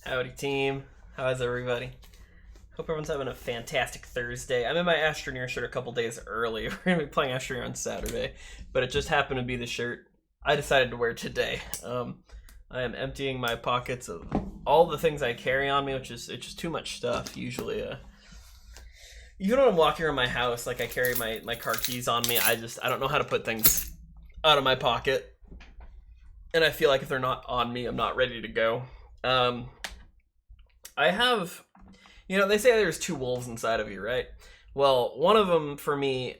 Howdy team, how's everybody? Hope everyone's having a fantastic Thursday. I'm in my Astroneer shirt a couple days early. We're going to be playing Astroneer on Saturday, but it just happened to be the shirt I decided to wear today. I am emptying my pockets of all the things I carry on me, which is it's just too much stuff usually. Even when I'm walking around my house, like I carry my car keys on me, I don't know how to put things out of my pocket. And I feel like if they're not on me, I'm not ready to go. I have, they say there's two wolves inside of you, right? Well, one of them for me,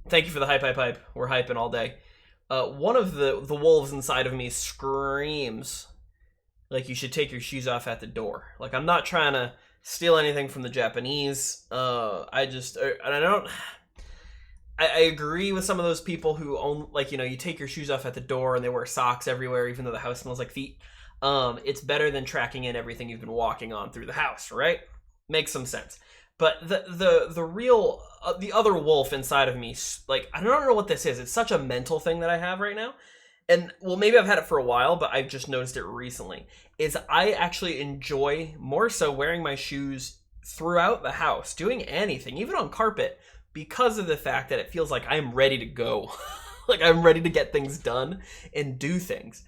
thank you for the hype. We're hyping all day. One of the wolves inside of me screams like you should take your shoes off at the door. Like, I'm not trying to steal anything from the Japanese. I agree with some of those people who own, you take your shoes off at the door and they wear socks everywhere, even though the house smells like feet. It's better than tracking in everything you've been walking on through the house, right? Makes some sense. But the real, the other wolf inside of me, like, I don't know what this is. It's such a mental thing that I have right now. And, well, maybe I've had it for a while, but I've just noticed it recently. Is I actually enjoy more so wearing my shoes throughout the house, doing anything, even on carpet, because of the fact that it feels like I'm ready to go. Like, I'm ready to get things done and do things.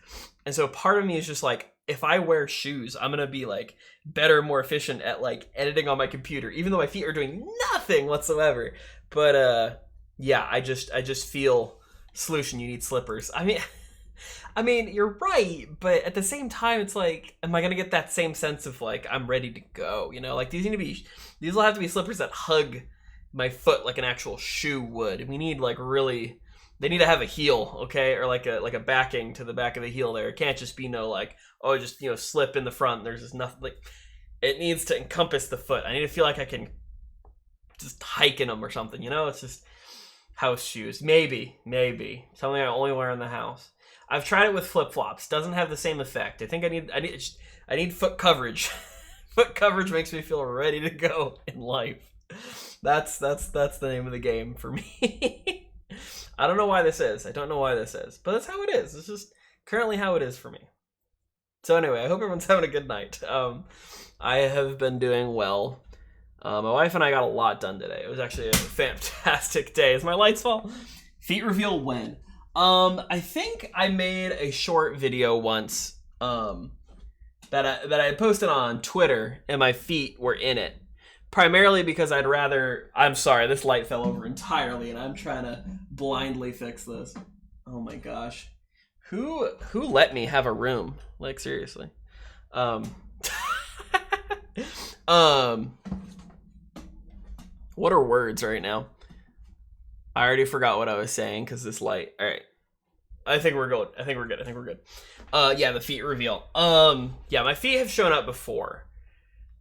And so part of me is just like, if I wear shoes, I'm gonna be like better, more efficient at like editing on my computer, even though my feet are doing nothing whatsoever. But yeah, I just feel, solution, you need slippers. I mean, you're right, but at the same time, it's like, am I gonna get that same sense of like I'm ready to go? Like these will have to be slippers that hug my foot like an actual shoe would. We need like really. They need to have a heel, okay, or like a backing to the back of the heel. There, it can't just be just slip in the front. There's just nothing. Like, it needs to encompass the foot. I need to feel like I can just hike in them or something. It's just house shoes. Maybe something I only wear in the house. I've tried it with flip flops. Doesn't have the same effect. I think I need foot coverage. Foot coverage makes me feel ready to go in life. That's the name of the game for me. I don't know why this is. But that's how it is. It's just currently how it is for me. So anyway, I hope everyone's having a good night. I have been doing well. My wife and I got a lot done today. It was actually a fantastic day. Is my lights fall? Feet reveal when? I think I made a short video once that I posted on Twitter, and my feet were in it. Primarily because I'm sorry, this light fell over entirely and I'm trying to blindly fix this. Oh my gosh. Who let me have a room? Like, seriously. What are words right now? I already forgot what I was saying because this light. All right. I think we're good. Yeah, the feet reveal. Yeah, my feet have shown up before.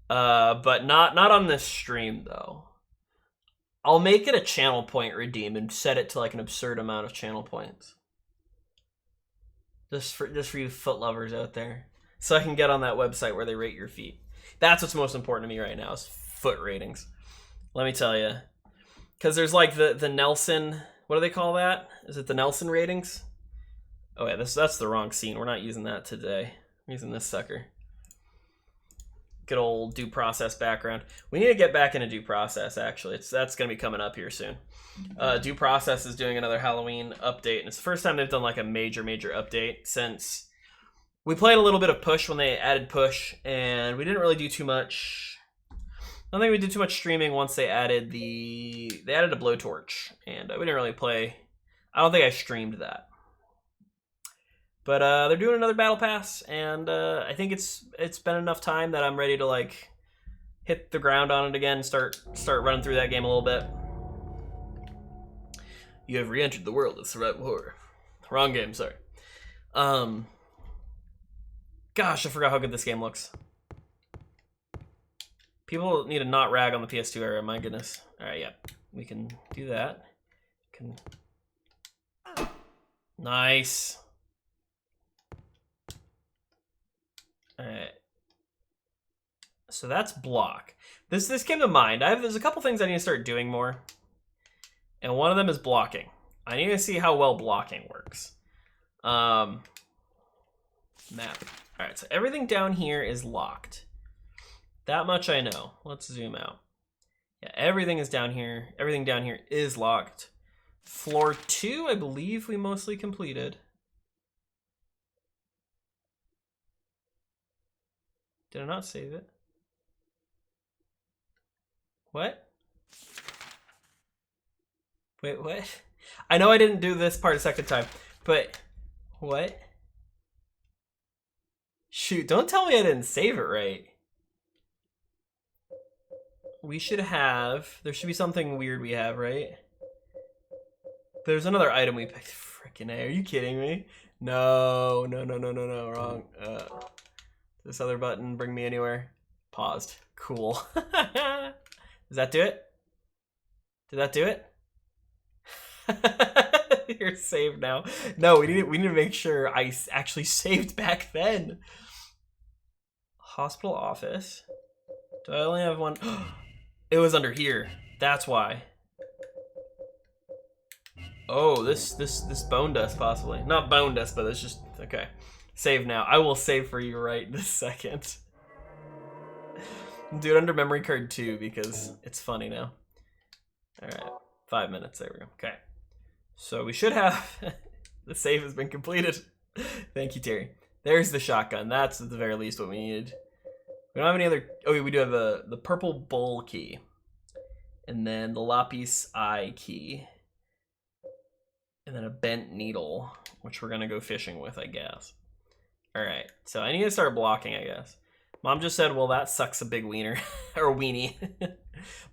But not on this stream though. I'll make it a channel point redeem and set it to like an absurd amount of channel points. Just for you foot lovers out there. So I can get on that website where they rate your feet. That's what's most important to me right now is foot ratings. Let me tell you. Cause there's like the Nelson, what do they call that? Is it the Nelson ratings? Oh yeah, that's the wrong scene. We're not using that today. I'm using this sucker. Good old due process background. We need to get back into due process, actually. That's going to be coming up here soon. Due process is doing another Halloween update, and it's the first time they've done like a major update since we played a little bit of push when they added push, and we didn't really do too much. I don't think we did too much streaming once they added a blowtorch, and we didn't really play. I don't think I streamed that. But they're doing another battle pass, and I think it's been enough time that I'm ready to like hit the ground on it again and start running through that game a little bit. You have re-entered the world of survival horror. Wrong game, sorry. Gosh, I forgot how good this game looks. People need to not rag on the PS2 era, my goodness. All right, yeah, we can do that. Nice. Alright. So that's block. This came to mind. There's a couple things I need to start doing more. And one of them is blocking. I need to see how well blocking works. Map. All right, so everything down here is locked. That much I know. Let's zoom out. Yeah, everything is down here. Everything down here is locked. Floor 2, I believe we mostly completed. Did I not save it? What? Wait, what? I know I didn't do this part a second time, but what? Shoot, don't tell me I didn't save it right. We should have, there should be something weird we have, right? There's another item we picked. Frickin' A, are you kidding me? No, wrong. This other button, bring me anywhere. Paused. Cool. Does that do it? Did that do it? You're saved now. No, we need to make sure I actually saved back then. Hospital office. Do I only have one? It was under here. That's why. Oh, this bone dust possibly. Not bone dust, but it's just okay. Save now. I will save for you right this second. Do it under memory card 2 because it's funny now. All right, 5 minutes. There we go. Okay, so we should have the save has been completed. Thank you, Terry. There's the shotgun. That's at the very least what we needed. We don't have any other. Oh, we do have the purple bowl key, and then the lapis eye key, and then a bent needle, which we're gonna go fishing with, I guess. All right, so I need to start blocking, I guess. Mom just said, well, that sucks a big wiener. Or a weenie.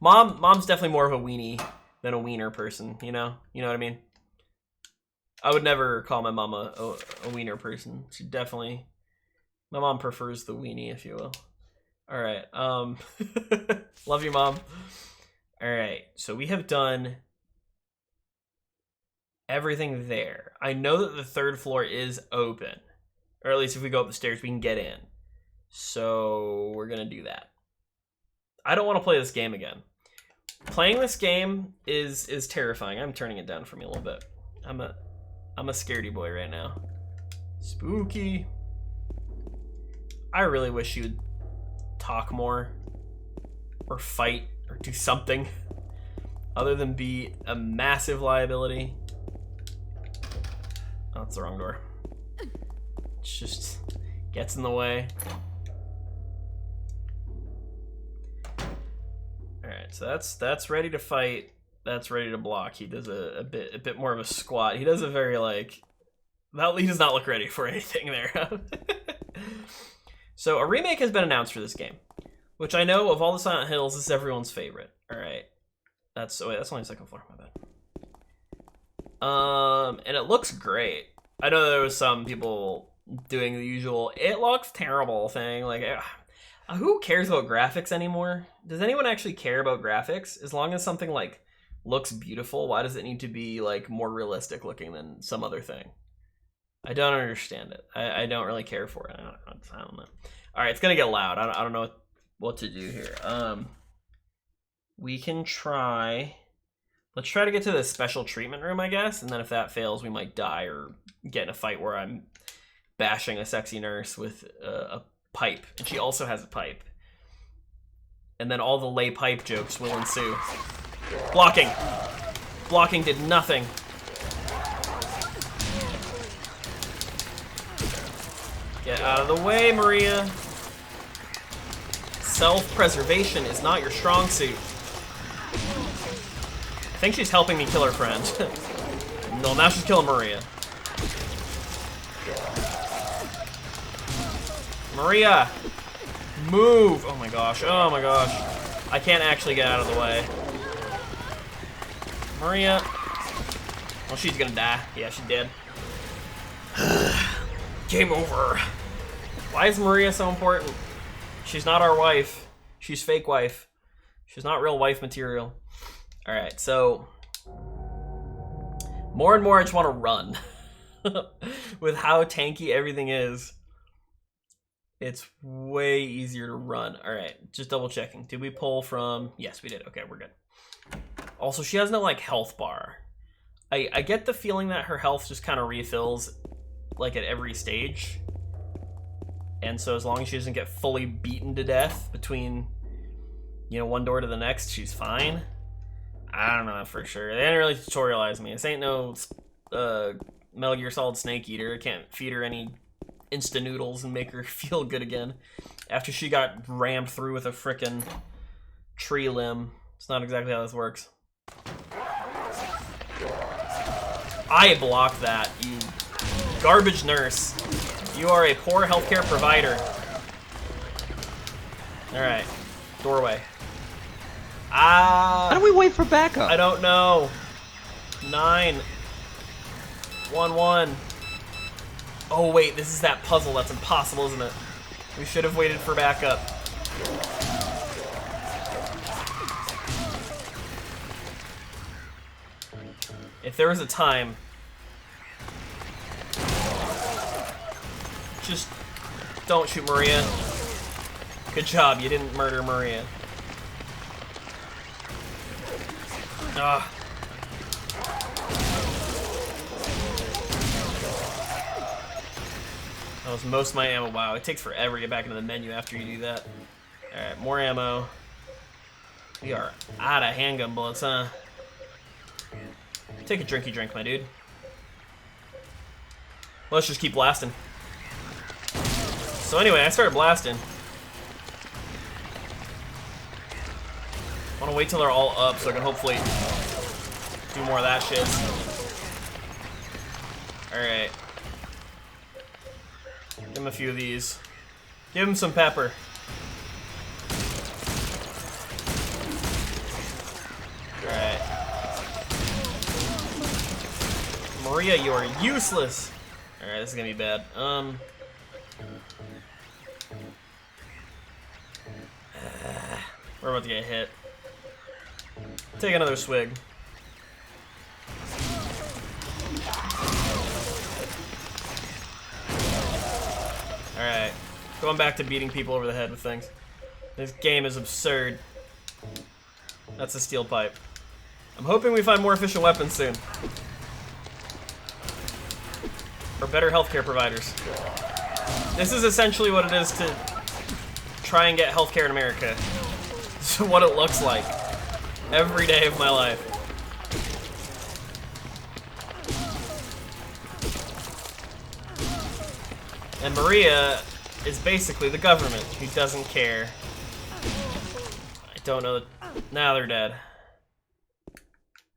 Mom's definitely more of a weenie than a wiener person, you know? You know what I mean? I would never call my mom a wiener person. She definitely... My mom prefers the weenie, if you will. All right. Love you, Mom. All right, so we have done everything there. I know that the 3rd floor is open. Or at least if we go up the stairs, we can get in. So we're gonna do that. I don't want to play this game again. Playing this game is terrifying. I'm turning it down for me a little bit. I'm a scaredy boy right now. Spooky. I really wish you would talk more or fight or do something other than be a massive liability. Oh, that's the wrong door. It just gets in the way. Alright, so that's ready to fight. That's ready to block. He does a bit more of a squat. He does a very like he does not look ready for anything there. So a remake has been announced for this game, which I know of all the Silent Hills, this is everyone's favorite. Alright. That's only the 2nd floor, my bad. And it looks great. I know there was some people doing the usual "it looks terrible" thing, like who cares about graphics anymore? Does anyone actually care about graphics? As long as something like looks beautiful, why does it need to be like more realistic looking than some other thing? I don't understand it. I don't really care for it. I don't know. All right, it's gonna get loud. I don't know what to do here. We can try. Let's try to get to the special treatment room, I guess, and then if that fails, we might die or get in a fight where I'm bashing a sexy nurse with a pipe, and she also has a pipe. And then all the lay pipe jokes will ensue. Blocking! Blocking did nothing. Get out of the way, Maria. Self-preservation is not your strong suit. I think she's helping me kill her friend. No, now she's killing Maria. Maria! Move! Oh my gosh, oh my gosh. I can't actually get out of the way. Maria. Well, she's gonna die. Yeah, she did. Game over. Why is Maria so important? She's not our wife. She's fake wife. She's not real wife material. Alright, so more and more I just want to run. With how tanky everything is, it's way easier to run. Alright, just double checking. Did we pull from... Yes, we did. Okay, we're good. Also, she has no, like, health bar. I get the feeling that her health just kind of refills, like, at every stage. And so as long as she doesn't get fully beaten to death between, you know, one door to the next, she's fine. I don't know for sure. They didn't really tutorialize me. This ain't no Metal Gear Solid Snake Eater. I can't feed her any instant noodles and make her feel good again after she got rammed through with a frickin' tree limb. It's not exactly how this works. I blocked that, you garbage nurse. You are a poor healthcare provider. Alright. Doorway. How do we wait for backup? I don't know. 9. 1 1. Oh wait, this is that puzzle. That's impossible, isn't it? We should have waited for backup. If there was a time, just don't shoot Maria. Good job, you didn't murder Maria. Ah. That was most of my ammo. Wow, it takes forever to get back into the menu after you do that. Alright, more ammo. We are out of handgun bullets, huh? Take a drinky drink, my dude. Let's just keep blasting. So anyway, I started blasting. I want to wait till they're all up so I can hopefully do more of that shit. Alright. Give him a few of these. Give him some pepper. Alright. Maria, you are useless. Alright, this is gonna be bad. We're about to get hit. Take another swig. Alright. Going back to beating people over the head with things. This game is absurd. That's a steel pipe. I'm hoping we find more efficient weapons soon. Or better healthcare providers. This is essentially what it is to try and get healthcare in America. This is what it looks like every day of my life. And Maria is basically the government who doesn't care. I don't know. Now they're dead.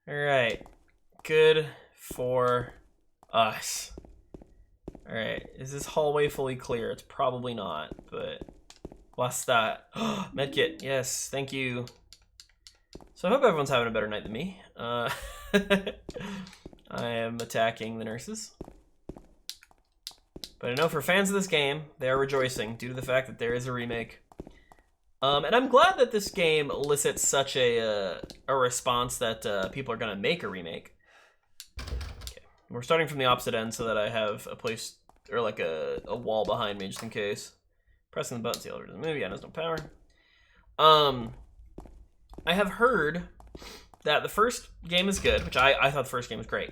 Alright. Good for us. Alright. Is this hallway fully clear? It's probably not, but what's that? Medkit. Yes, thank you. So I hope everyone's having a better night than me. I am attacking the nurses. But I know for fans of this game, they are rejoicing due to the fact that there is a remake. And I'm glad that this game elicits such a response that people are going to make a remake. Okay. We're starting from the opposite end so that I have a place, or like a wall behind me just in case. Pressing the button to the other movie, yeah, there's no power. I have heard that the first game is good, which I thought the first game was great.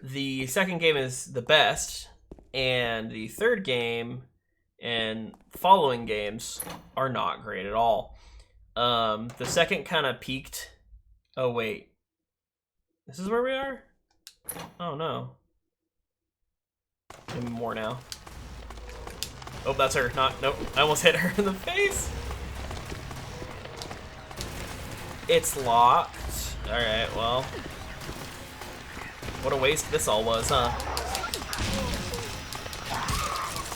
The second game is the best. And the third game and following games are not great at all. The second kind of peaked. Oh, wait. This is where we are? Oh, no. Maybe more now. Oh, that's her. Nope. I almost hit her in the face. It's locked. Alright, well. What a waste this all was, huh?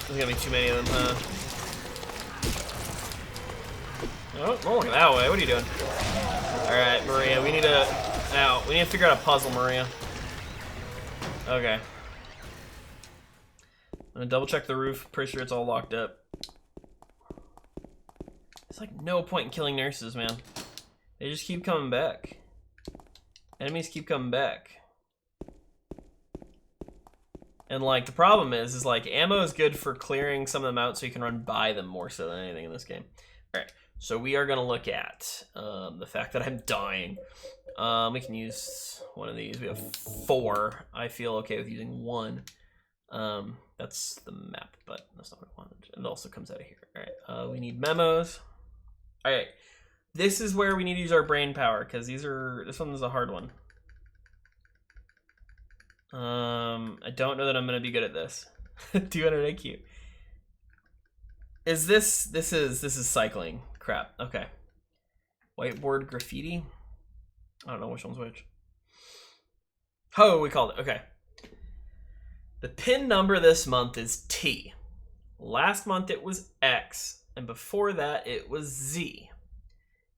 There's gonna be too many of them, huh? Oh, don't look that way. What are you doing? Alright, Maria, we need to... Now, we need to figure out a puzzle, Maria. Okay. I'm gonna double check the roof. Pretty sure it's all locked up. There's like no point in killing nurses, man. They just keep coming back. Enemies keep coming back. And like the problem is like ammo is good for clearing some of them out so you can run by them more so than anything in this game. Alright, so we are gonna look at the fact that I'm dying. We can use one of these. We have 4. I feel okay with using 1. That's the map, but that's not what I wanted. It also comes out of here. All right, we need memos. All right, this is where we need to use our brain power because this one is a hard one. I don't know that I'm gonna be good at this. 200 IQ. Is this is cycling crap? Okay. Whiteboard graffiti. I don't know which one's which. Oh, we called it. Okay. The pin number this month is T. Last month it was X, and before that it was Z.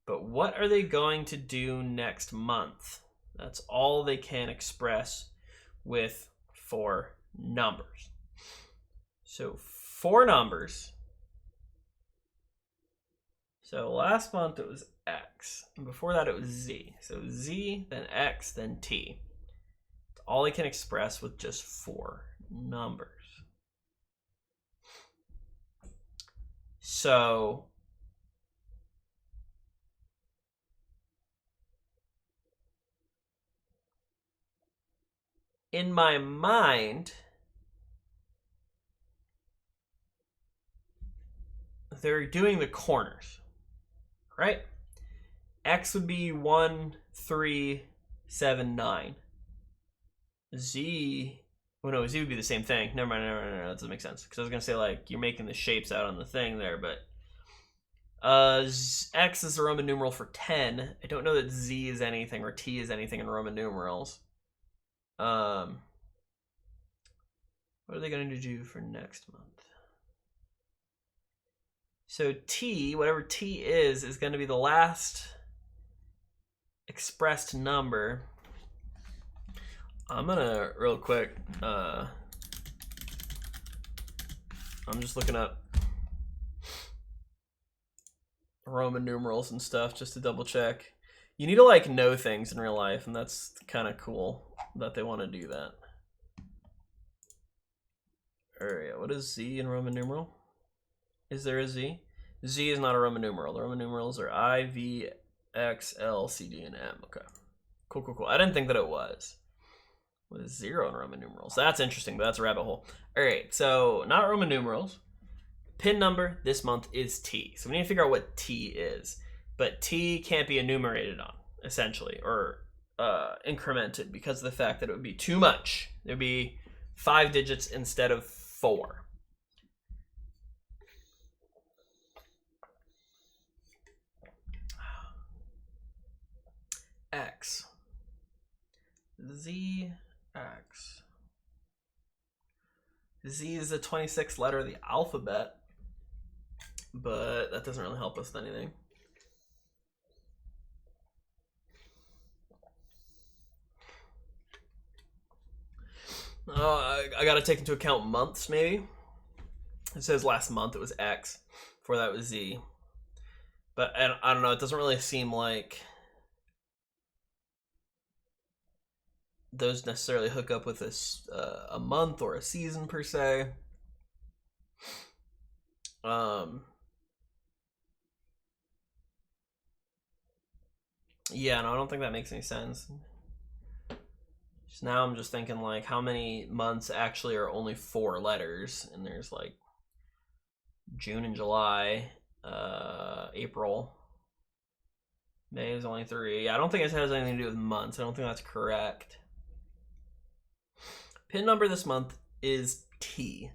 But what are they going to do next month? That's all they can express with 4 numbers. So 4 numbers. So last month it was X, and before that it was Z. So Z, then X, then T. It's all they can express with just 4 numbers. So in my mind, they're doing the corners, right? X would be 1, 3, 7, 9. Z, well, no, Z would be the same thing. Never mind, no, that doesn't make sense. Because I was going to say, like, you're making the shapes out on the thing there, but X is the Roman numeral for 10. I don't know that Z is anything or T is anything in Roman numerals. What are they going to do for next month? So T, whatever T is going to be the last expressed number. I'm gonna real quick. I'm just looking up Roman numerals and stuff just to double check. You need to like know things in real life, and that's kind of cool that they want to do that. Alright, what is Z in Roman numeral? Is there a Z? Z is not a Roman numeral. The Roman numerals are I, V, X, L, C, D, and M. Okay. Cool. I didn't think that it was. With 0 in Roman numerals. That's interesting, but that's a rabbit hole. Alright, so not Roman numerals. Pin number this month is T. So we need to figure out what T is. But T can't be enumerated on, essentially, or incremented because of the fact that it would be too much. It would be 5 digits instead of 4. X. Z, X. Z is the 26th letter of the alphabet, but that doesn't really help us with anything. I gotta take into account months, maybe. It says last month it was X, before that was Z. But I don't know, it doesn't really seem like those necessarily hook up with this a month or a season per se. Yeah, no, I don't think that makes any sense. So now I'm just thinking like how many months actually are only 4 letters, and there's like June and July, April, May is only 3. I don't think it has anything to do with months. I don't think that's correct. Pin number this month is T.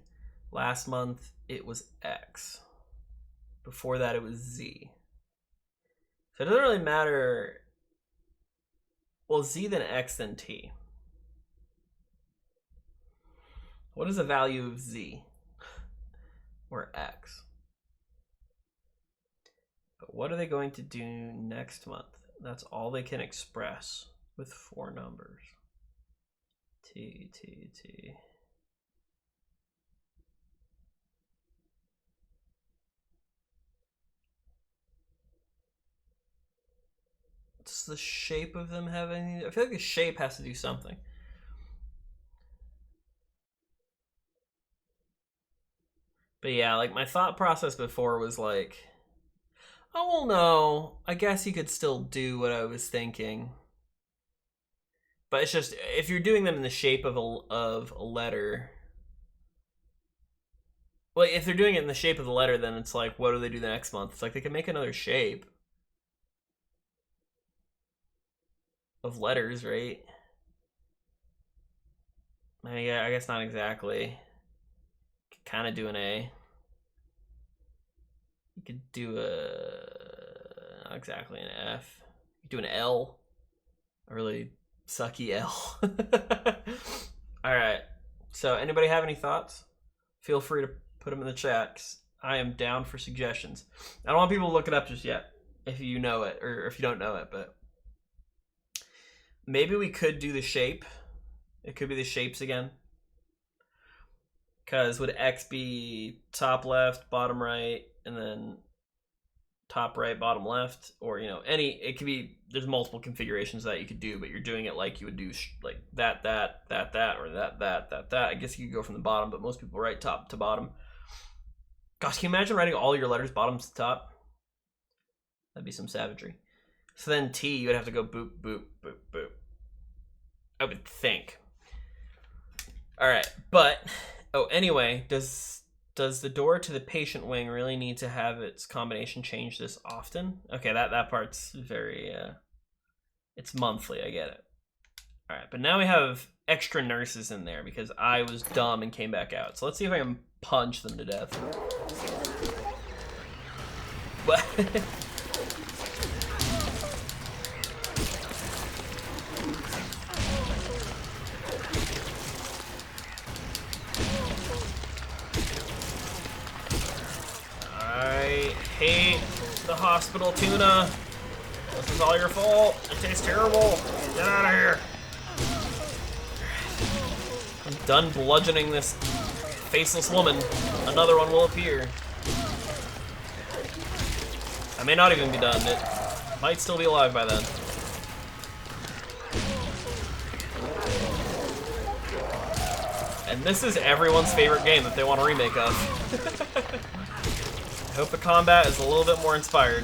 Last month it was X. Before that it was Z. So it doesn't really matter. Well, Z then X then T. What is the value of Z or X? But what are they going to do next month? That's all they can express with 4 numbers. T. Does the shape of them have anything? I feel like the shape has to do something. But yeah, like my thought process before was like, oh well, no, I guess you could still do what I was thinking. But it's just if you're doing them in the shape of a letter, Well, if they're doing it in the shape of the letter, then it's like, what do they do the next month? It's like they can make another shape of letters, right? I mean, yeah, I guess not exactly. Kind of do an A. You could do not exactly an F. You could do an L. A really sucky L. All right. So, anybody have any thoughts? Feel free to put them in the chat. 'Cause I am down for suggestions. I don't want people to look it up just yet, if you know it or if you don't know it. But maybe we could do the shape. It could be the shapes again. Because would X be top left, bottom right, and then top right, bottom left? Or, you know, it could be, there's multiple configurations that you could do, but you're doing it like you would do like that, or that. I guess you could go from the bottom, but most people write top to bottom. Gosh, can you imagine writing all your letters bottom to top? That'd be some savagery. So then T, you would have to go boop, boop, boop, boop. I would think. All right, but... Oh, anyway, does the door to the patient wing really need to have its combination change this often? Okay, that part's very, it's monthly, I get it. All right, but now we have extra nurses in there because I was dumb and came back out. So let's see if I can punch them to death. What? I hate the hospital tuna. This is all your fault. It tastes terrible. Get out of here. I'm done bludgeoning this faceless woman. Another one will appear. I may not even be done. It might still be alive by then. And this is everyone's favorite game that they want a remake of. I hope the combat is a little bit more inspired.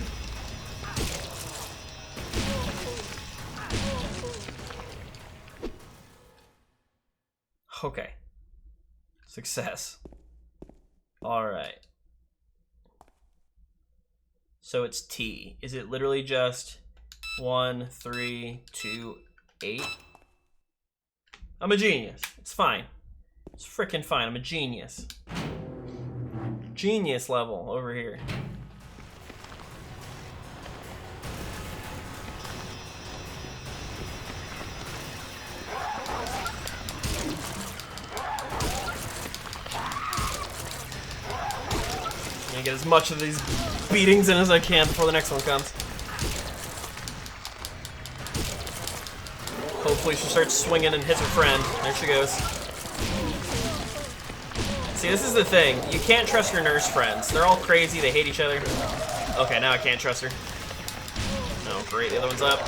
Okay. Success. Alright. So it's T. Is it literally just 1, 3, 2, 8? I'm a genius. It's fine. It's freaking fine. I'm a genius. Genius level over here. I'm gonna get as much of these beatings in as I can before the next one comes. Hopefully she starts swinging and hits her friend. There she goes. See, this is the thing. You can't trust your nurse friends. They're all crazy. They hate each other. Okay, now I can't trust her. Oh, great. The other one's up.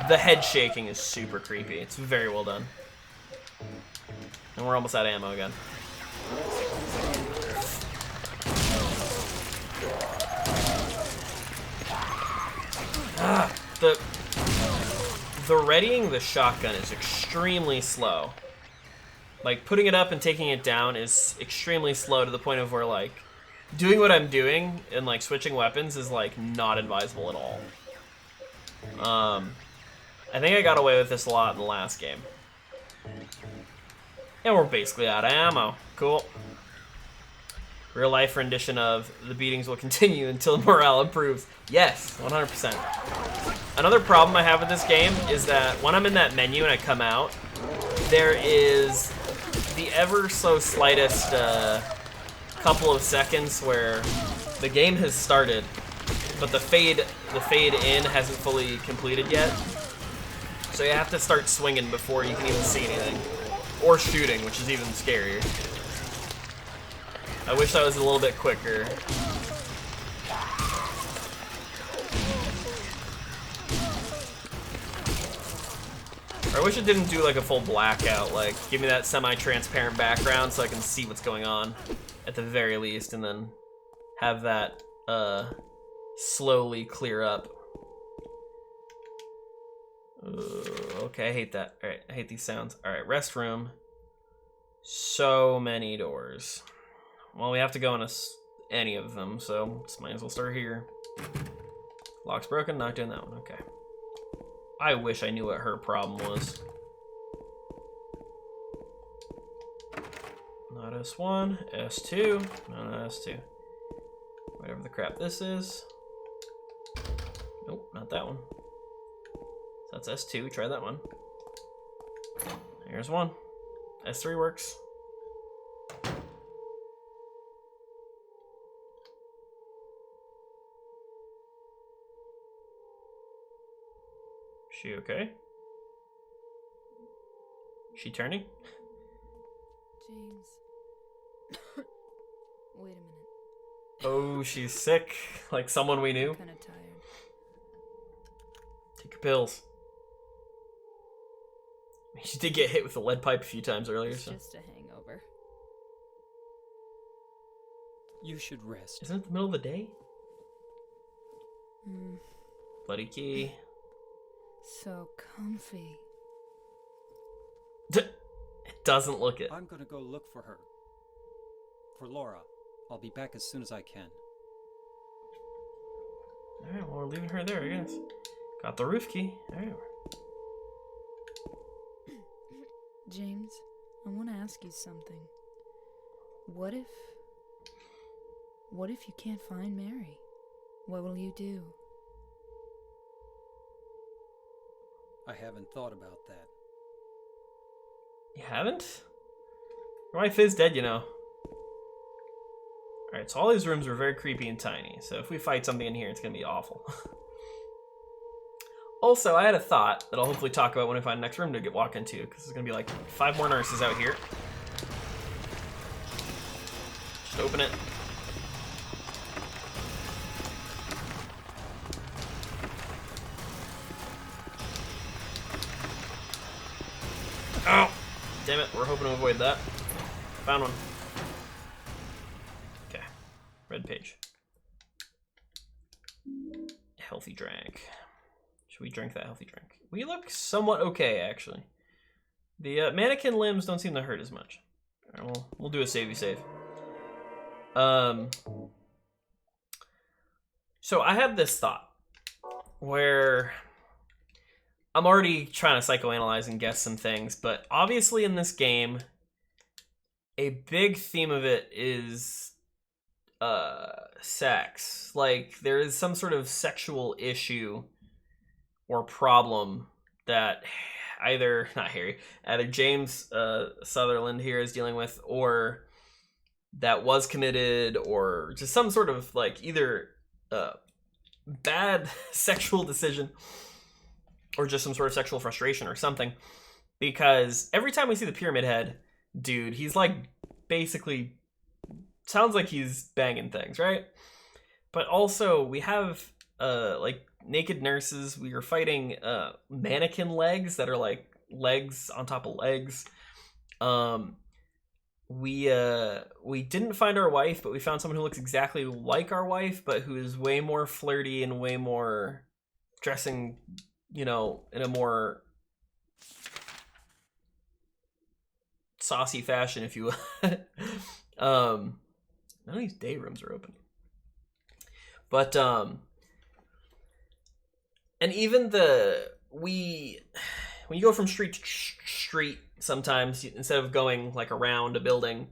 The head shaking is super creepy. It's very well done. And we're almost out of ammo again. The readying the shotgun is extremely slow. Like, putting it up and taking it down is extremely slow to the point of where, like, doing what I'm doing and, like, switching weapons is, like, not advisable at all. I think I got away with this a lot in the last game. And we're basically out of ammo. Cool. Real life rendition of the beatings will continue until morale improves. Yes, 100%. Another problem I have with this game is that when I'm in that menu and I come out, there is the ever so slightest couple of seconds where the game has started, but the fade in hasn't fully completed yet. So you have to start swinging before you can even see anything, or shooting, which is even scarier. I wish I was a little bit quicker. I wish it didn't do like a full blackout, like give me that semi-transparent background so I can see what's going on at the very least, and then have that slowly clear up. Okay, I hate that. Alright, I hate these sounds. Alright, restroom. So many doors. Well, we have to go in any of them, so might as well start here. Lock's broken, not doing that one, okay. I wish I knew what her problem was. Not S1, S2, no, not S2. Whatever the crap this is. Nope, not that one. So that's S2, try that one. Here's one. S3 works. She okay? She turning? James. Wait a minute. Oh, she's sick. Like someone we knew. I'm kind of tired. Take your pills. She did get hit with a lead pipe a few times earlier, It's so. just a hangover. You should rest. Isn't it the middle of the day? Mm, Bloody key. so comfy. It doesn't look it. I'm gonna go look for her. For Laura. I'll be back as soon as I can. Alright, well, we're leaving her there, I guess. Got the roof key. Alright. James, I want to ask you something. What if you can't find Mary? What will you do? I haven't thought about that. You haven't? Your wife is dead, you know. Alright, so all these rooms are very creepy and tiny, so if we fight something in here, it's gonna be awful. Also, I had a thought that I'll hopefully talk about when I find the next room to walk into, because there's gonna be like 5 more nurses out here. Just open it. Oh! Damn it, we're hoping to avoid that. Found one. Okay, red page. Healthy drink. Should we drink that healthy drink? We look somewhat okay, actually. The mannequin limbs don't seem to hurt as much. All right, we'll do a savey save. So I had this thought where I'm already trying to psychoanalyze and guess some things, but obviously in this game, a big theme of it is sex. Like, there is some sort of sexual issue or problem that either James Sutherland here is dealing with, or that was committed, or just some sort of like either bad sexual decision or just some sort of sexual frustration or something. Because every time we see the Pyramid Head dude, he's like basically sounds like he's banging things, right? But also we have like naked nurses. We are fighting mannequin legs that are like legs on top of legs. We didn't find our wife, but we found someone who looks exactly like our wife, but who is way more flirty and way more dressing, you know, in a more saucy fashion, if you will. None of these day rooms are open. But and even when you go from street to street, sometimes instead of going like around a building,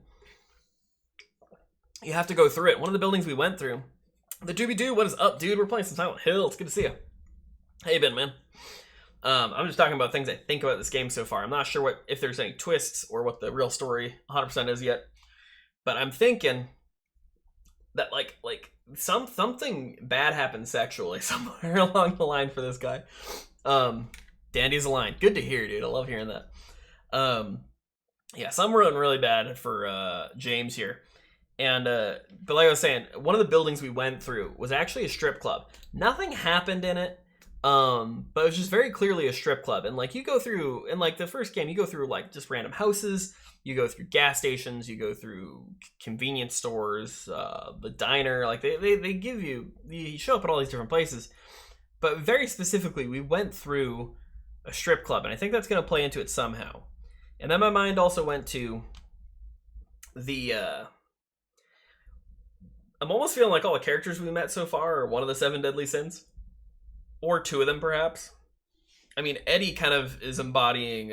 you have to go through it. One of the buildings we went through, the Doobie-Doo, what is up, dude? We're playing some Silent Hill. It's good to see you. How you been, man? I'm just talking about things I think about this game so far. I'm not sure if there's any twists or what the real story 100% is yet, but I'm thinking that like something bad happened sexually somewhere along the line for this guy. Dandy's a line. Good to hear, dude. I love hearing that. Yeah, something running really bad for James here. And but like I was saying, one of the buildings we went through was actually a strip club. Nothing happened in it. But it was just very clearly a strip club. And like you go through, in like the first game, you go through like just random houses, you go through gas stations, you go through convenience stores, the diner, like they give you show up at all these different places. But very specifically, we went through a strip club, and I think that's going to play into it somehow. And then my mind also went to I'm almost feeling like all the characters we met so far are one of the 7 deadly sins. Or 2 of them, perhaps. I mean, Eddie kind of is embodying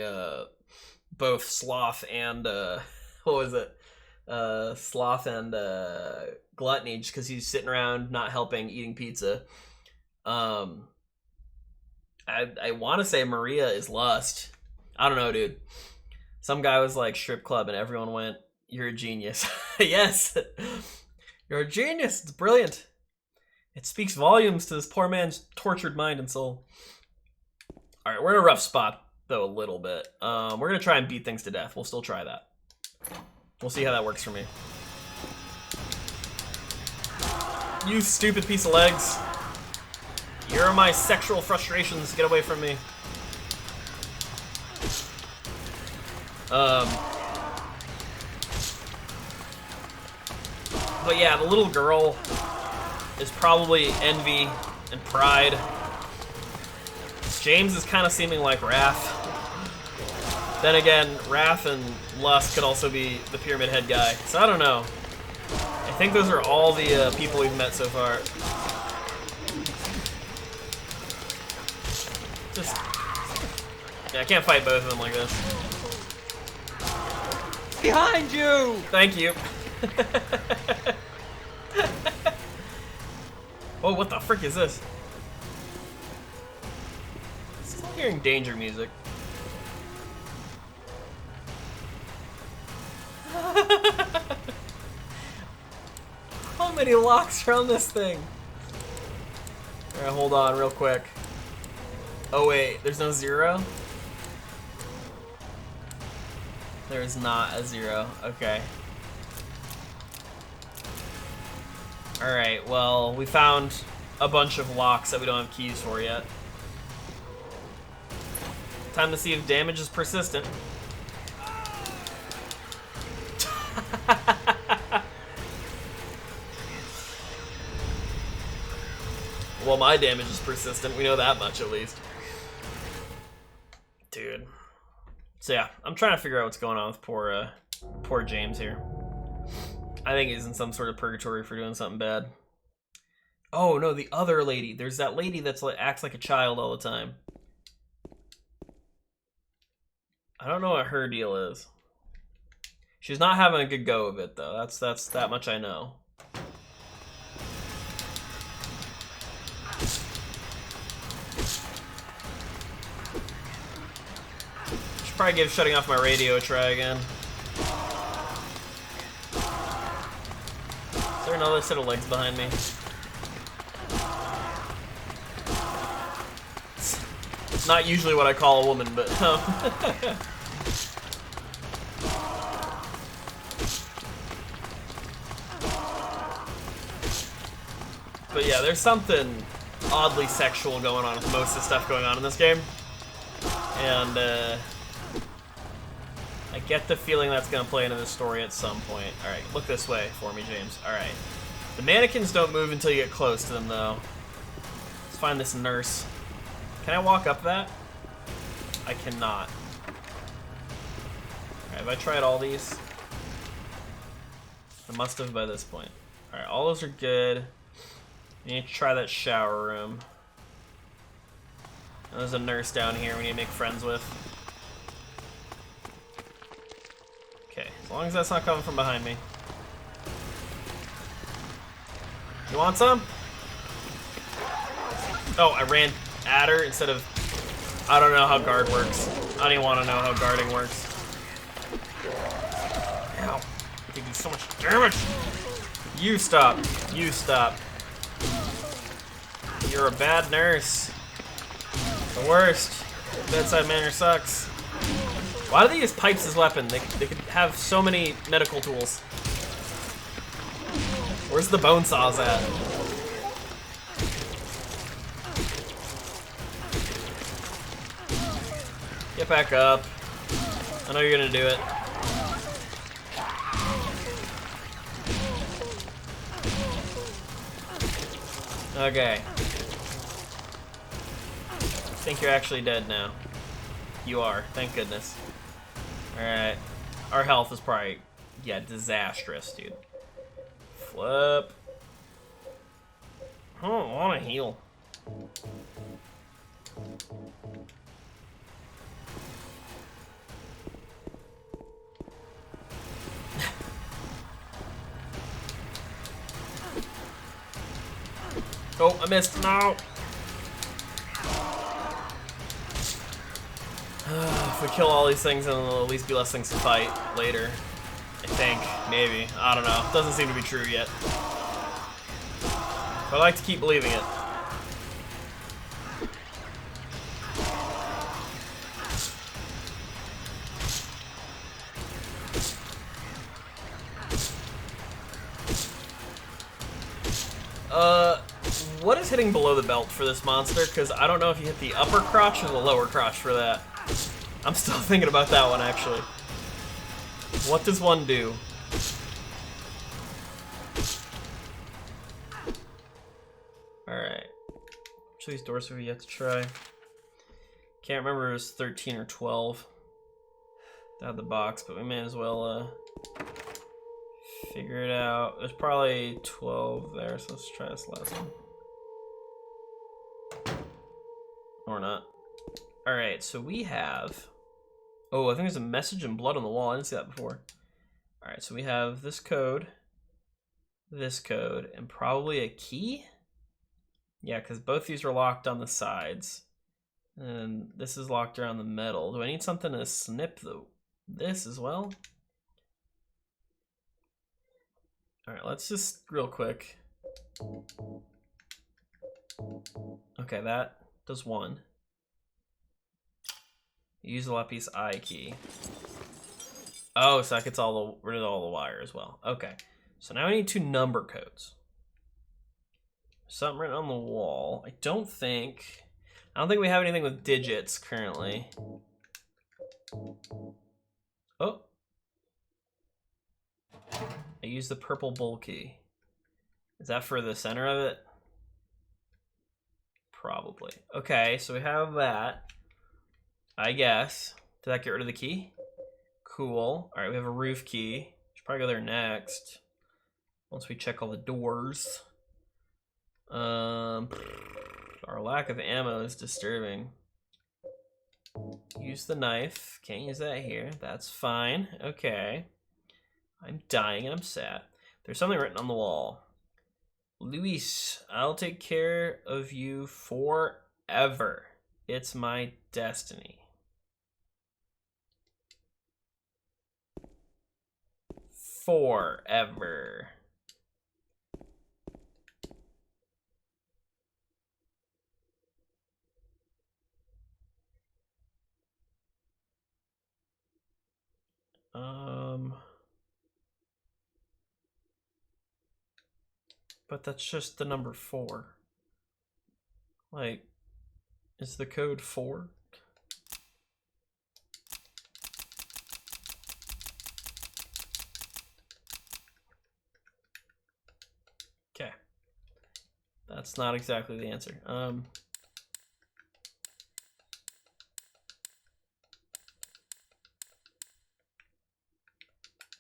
both sloth and what was it? Sloth and gluttony, just because he's sitting around not helping, eating pizza. I want to say Maria is lust. I don't know, dude. Some guy was like strip club, and everyone went, "You're a genius." Yes, you're a genius. It's brilliant. It speaks volumes to this poor man's tortured mind and soul. All right, we're in a rough spot, though, a little bit. We're going to try and beat things to death. We'll still try that. We'll see how that works for me. You stupid piece of legs. You're my sexual frustrations. Get away from me. But yeah, the little girl is probably envy and pride. James is kind of seeming like Wrath. Then again, Wrath and Lust could also be the Pyramid Head guy. So I don't know. I think those are all the people we've met so far. Just... yeah, I can't fight both of them like this. Behind you! Thank you. Oh, what the frick is this? Still hearing danger music. How many locks are on this thing? Alright, hold on real quick. Oh wait, there's no 0? There is not a 0. Okay. Alright, well, we found a bunch of locks that we don't have keys for yet. Time to see if damage is persistent. Well, my damage is persistent. We know that much, at least. Dude. So yeah, I'm trying to figure out what's going on with poor James here. I think he's in some sort of purgatory for doing something bad. Oh no, the other lady. There's that lady that's like acts like a child all the time. I don't know what her deal is. She's not having a good go of it though. That's that much I know. Should probably give shutting off my radio a try again. Is there another set of legs behind me? It's not usually what I call a woman, but but yeah, there's something oddly sexual going on with most of the stuff going on in this game. And I get the feeling that's going to play into the story at some point. Alright, look this way for me, James. Alright. The mannequins don't move until you get close to them, though. Let's find this nurse. Can I walk up that? I cannot. Alright, have I tried all these? I must have by this point. Alright, all those are good. We need to try that shower room. And there's a nurse down here we need to make friends with. Okay, as long as that's not coming from behind me. You want some? Oh, I ran at her instead of... I don't know how guard works. I don't even want to know how guarding works. Ow. They do so much damage! You stop. You stop. You're a bad nurse. The worst. Bedside manner sucks. Why do they use pipes as weapon? They could have so many medical tools. Where's the bone saws at? Get back up. I know you're gonna do it. Okay. I think you're actually dead now. You are, thank goodness. Alright. Our health is probably Yeah, disastrous, dude. Flip. I don't want to heal. Oh, I missed. No. If we kill all these things, then there'll at least be less things to fight later. I think. Maybe. I don't know. Doesn't seem to be true yet. But I like to keep believing it. What is hitting below the belt for this monster? Because I don't know if you hit the upper crotch or the lower crotch for that. I'm still thinking about that one, actually. What does one do? Alright. Which of these doors have we yet to try? Can't remember if it was 13 or 12. Out the box, but we may as well figure it out. There's probably 12 there, so let's try this last one. Or not. Alright, so we have... Oh, I think there's a message in blood on the wall. I didn't see that before. Alright, so we have this code, and probably a key? Yeah, because both these are locked on the sides. And this is locked around the middle. Do I need something to snip this as well? Alright, let's just real quick. Okay, that does one. Use the lapis eye key. Oh, so that gets rid of all the wire as well. Okay, so now I need 2 number codes. Something written on the wall. I don't think we have anything with digits currently. Oh. I used the purple bowl key. Is that for the center of it? Probably. Okay, so we have that. I guess. Did that get rid of the key? Cool. Alright, we have a roof key. Should probably go there next. Once we check all the doors. Our lack of ammo is disturbing. Use the knife. Can't use that here. That's fine. Okay. I'm dying and I'm sad. There's something written on the wall. Luis, I'll take care of you forever. It's my destiny. Forever. But that's just the number 4. Like, is the code 4? Okay. That's not exactly the answer.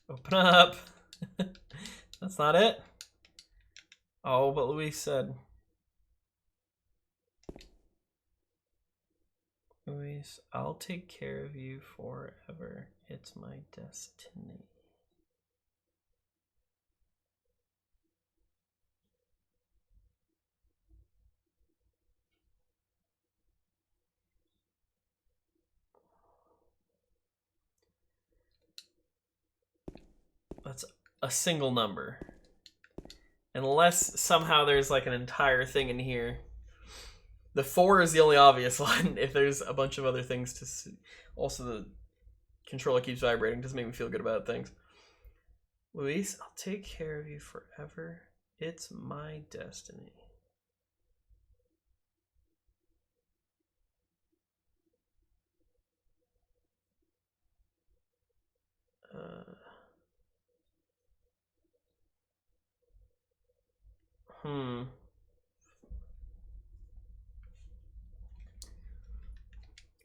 Open up. That's not it. Oh, but Luis said. Luis, I'll take care of you forever. It's my destiny. That's a single number. Unless somehow there's like an entire thing in here. The 4 is the only obvious one. If there's a bunch of other things to see. Also, the controller keeps vibrating. Doesn't make me feel good about things. Luis, I'll take care of you forever. It's my destiny.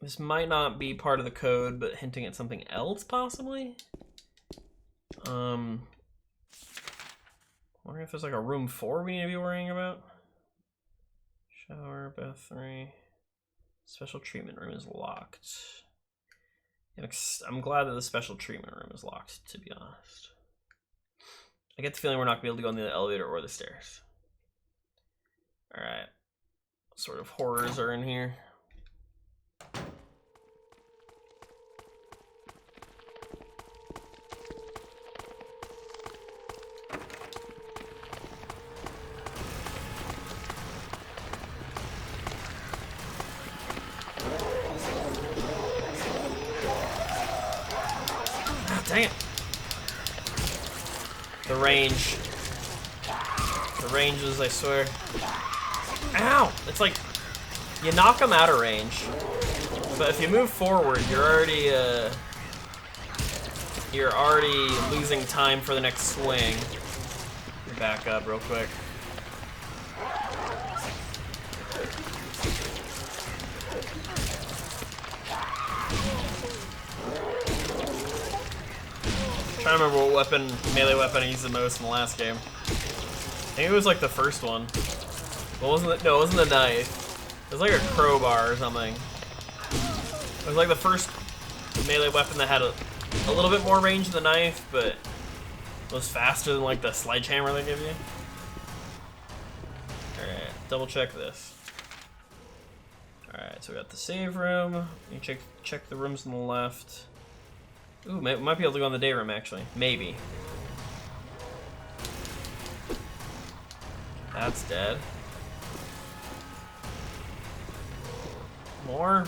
This might not be part of the code, but hinting at something else, possibly? Wondering if there's like a room 4 we need to be worrying about. Shower, bath 3. Special treatment room is locked. I'm glad that the special treatment room is locked, to be honest. I get the feeling we're not going to be able to go in the elevator or the stairs. Alright. What sort of horrors are in here? Dang it. The range. The ranges, I swear. Ow! It's like, you knock them out of range. But if you move forward, you're already losing time for the next swing. Back up real quick. I'm trying to remember what melee weapon I used the most in the last game. I think it was like the first one. Well, wasn't it? No, it wasn't the knife. It was like a crowbar or something. It was like the first melee weapon that had a little bit more range than the knife, but was faster than like the sledgehammer they give you. Alright, double check this. Alright, so we got the save room. You check the rooms on the left. Ooh, might be able to go in the day room, actually. Maybe. That's dead. More?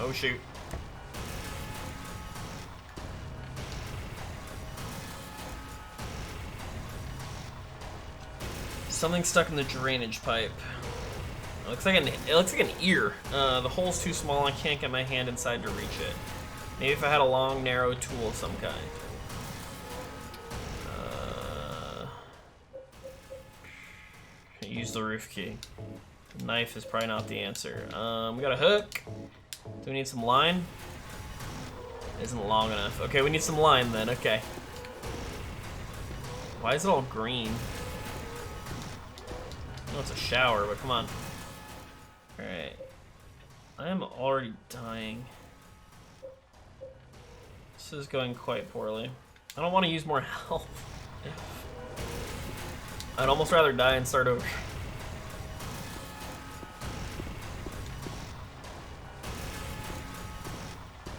Oh, shoot. Something stuck in the drainage pipe. It looks like an ear. The hole's too small. I can't get my hand inside to reach it. Maybe if I had a long, narrow tool of some kind. Use the roof key. The knife is probably not the answer. We got a hook. Do we need some line? It isn't long enough. Okay, we need some line then. Okay. Why is it all green? I know it's a shower, but come on. Alright. I am already dying. This is going quite poorly. I don't want to use more health. I'd almost rather die and start over.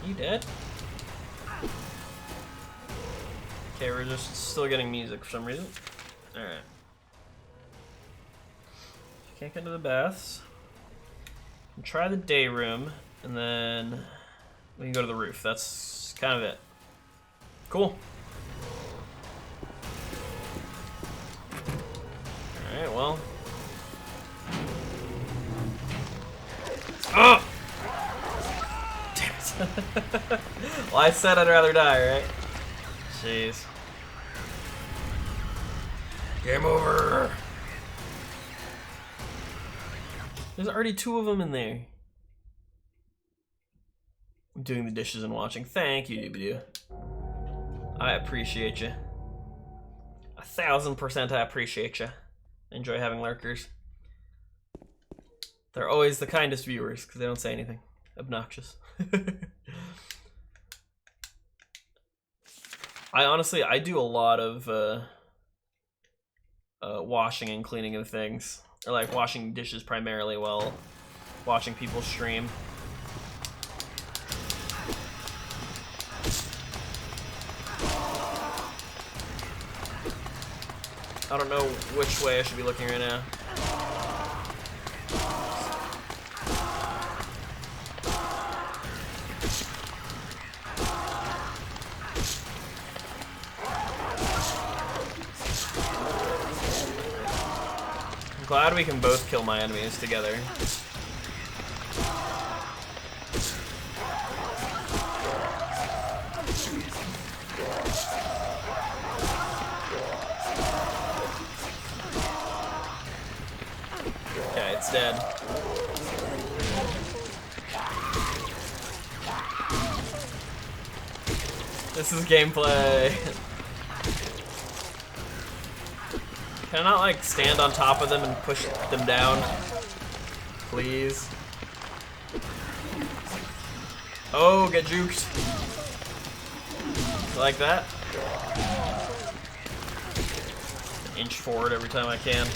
You dead? Okay, we're just still getting music for some reason. Alright. Can't get into the baths. Try the day room, and then we can go to the roof. That's kind of it. Cool. Alright, well. Oh! Damn it. Well, I said I'd rather die, right? Jeez. Game over. There's already 2 of them in there. I'm doing the dishes and watching. Thank you, Doobadoo. I appreciate you. 1000% I appreciate you. Enjoy having lurkers. They're always the kindest viewers because they don't say anything obnoxious. I do a lot of washing and cleaning of things. Or like washing dishes primarily while watching people stream. I don't know which way I should be looking right now. Glad we can both kill my enemies together. instead. This is gameplay. Can I not, like, stand on top of them and push them down? Please. Oh, get juked. Like that? An inch forward every time I can.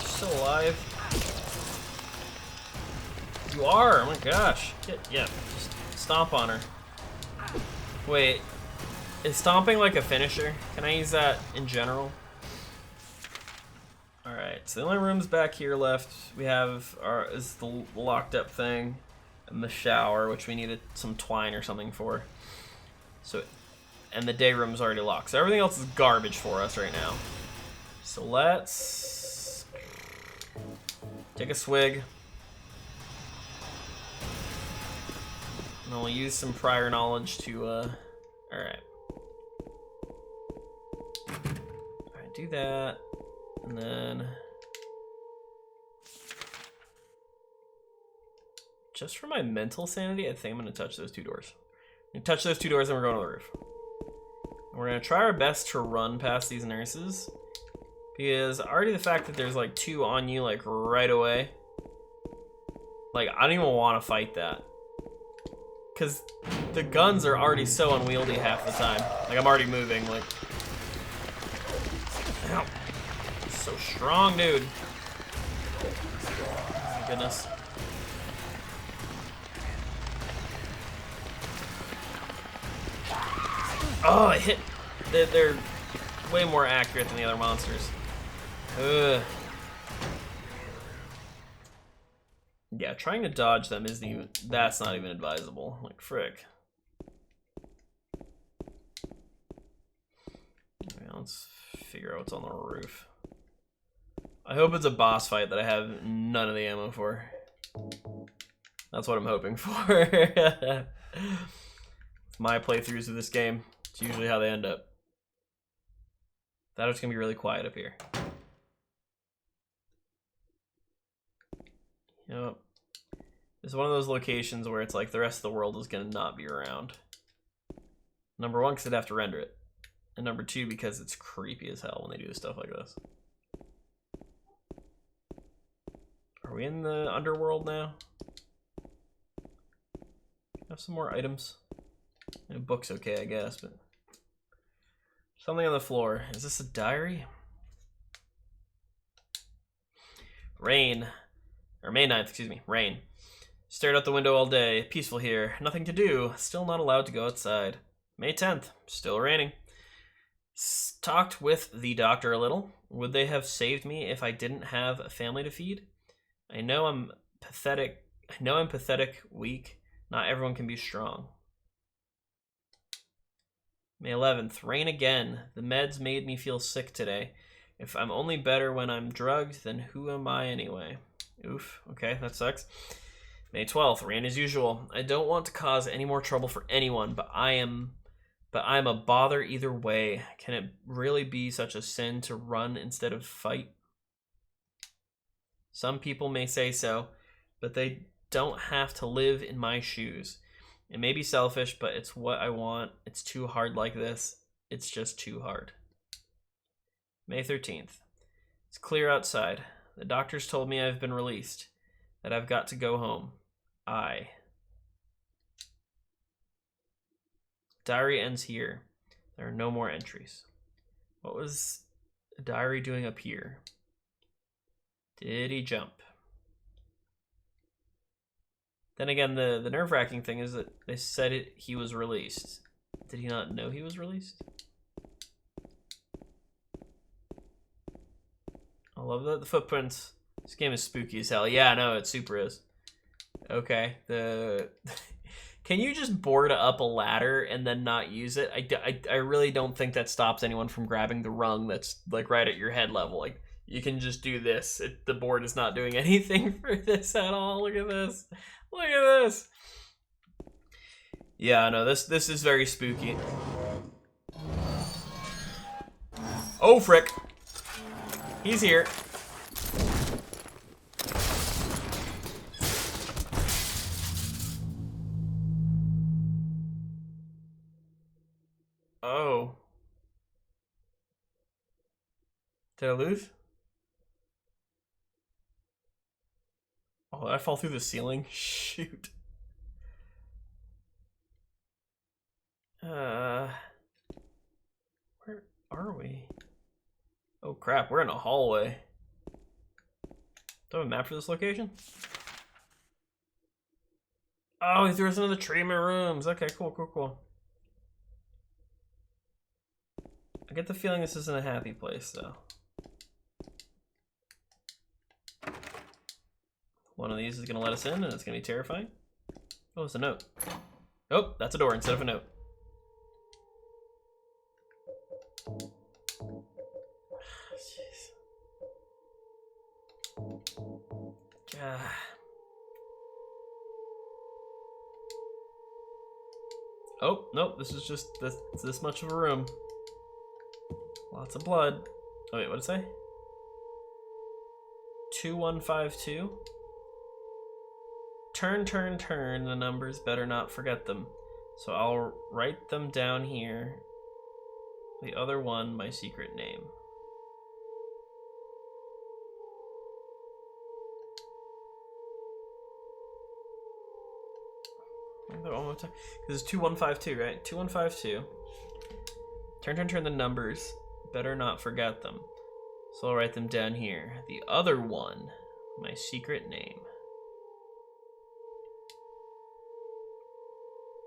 Still alive? You are? Oh my gosh. Yeah, just stomp on her. Wait, is stomping like a finisher? Can I use that in general? Alright, so the only rooms back here left we have is the locked up thing and the shower, which we needed some twine or something for. So, and the day room's already locked. So everything else is garbage for us right now. So let's take a swig. And we'll use some prior knowledge to, alright. Alright, do that. And then, just for my mental sanity, I think I'm going to touch those two doors. I'm going to touch those two doors and we're going to the roof. And we're going to try our best to run past these nurses. Because already the fact that there's like two on you like right away. Like, I don't even want to fight that. Because the guns are already so unwieldy half the time. Like, I'm already moving, like. Ow. So strong, dude. Oh my goodness. Oh, it hit. They're way more accurate than the other monsters. Ugh. Yeah, trying to dodge them isn't even. That's not even advisable. Like, frick. Okay, let's figure out what's on the roof. I hope it's a boss fight that I have none of the ammo for. That's what I'm hoping for. My playthroughs of this game, it's usually how they end up. That it's gonna be really quiet up here. Yep. It's one of those locations where it's like the rest of the world is gonna not be around. Number one, because I'd have to render it. And number two, because it's creepy as hell when they do stuff like this. Are we in the underworld now? Have some more items. And a book's okay, I guess, but something on the floor. Is this a diary? Rain. Or May 9th, excuse me. Rain. Stared out the window all day. Peaceful here. Nothing to do. Still not allowed to go outside. May 10th. Still raining. Talked with the doctor a little. Would they have saved me if I didn't have a family to feed? I know I'm pathetic. Weak. Not everyone can be strong. May 11th. Rain again. The meds made me feel sick today. If I'm only better when I'm drugged, then who am I anyway? Oof. Okay, that sucks. May 12th. Rain as usual. I don't want to cause any more trouble for anyone, but I'm a bother either way. Can it really be such a sin to run instead of fight? Some people may say so, but they don't have to live in my shoes. It may be selfish, but it's what I want. It's too hard like this. It's just too hard. May 13th. It's clear outside. The doctors told me I've been released, that I've got to go home. Diary ends here. There are no more entries. What was the diary doing up here? Did he jump? Then again, the nerve-wracking thing is that they said he was released. Did he not know he was released? I love that the footprints. This game is spooky as hell. Yeah, I know, it super is. Okay. Can you just board up a ladder and then not use it? I really don't think that stops anyone from grabbing the rung that's like right at your head level. Like you can just do this. The board is not doing anything for this at all. Look at this. Look at this. Yeah, no, this is very spooky. Oh frick. He's here. Oh. Did I lose? Oh, did I fall through the ceiling? Shoot. Where are we? Oh crap, we're in a hallway. Do I have a map for this location? Oh, he threw us into the treatment rooms. Okay, cool. I get the feeling this isn't a happy place, though. One of these is going to let us in, and it's going to be terrifying. Oh, it's a note. Oh, that's a door instead of a note. Jeez. Oh, nope, this is just this much of a room. Lots of blood. Oh wait, what did it say? 2152. Turn, the numbers, better not forget them. So I'll write them down here. The other one, my secret name. One more time. This is 2152, right? 2152. Turn the numbers. Better not forget them. So I'll write them down here. The other one, my secret name.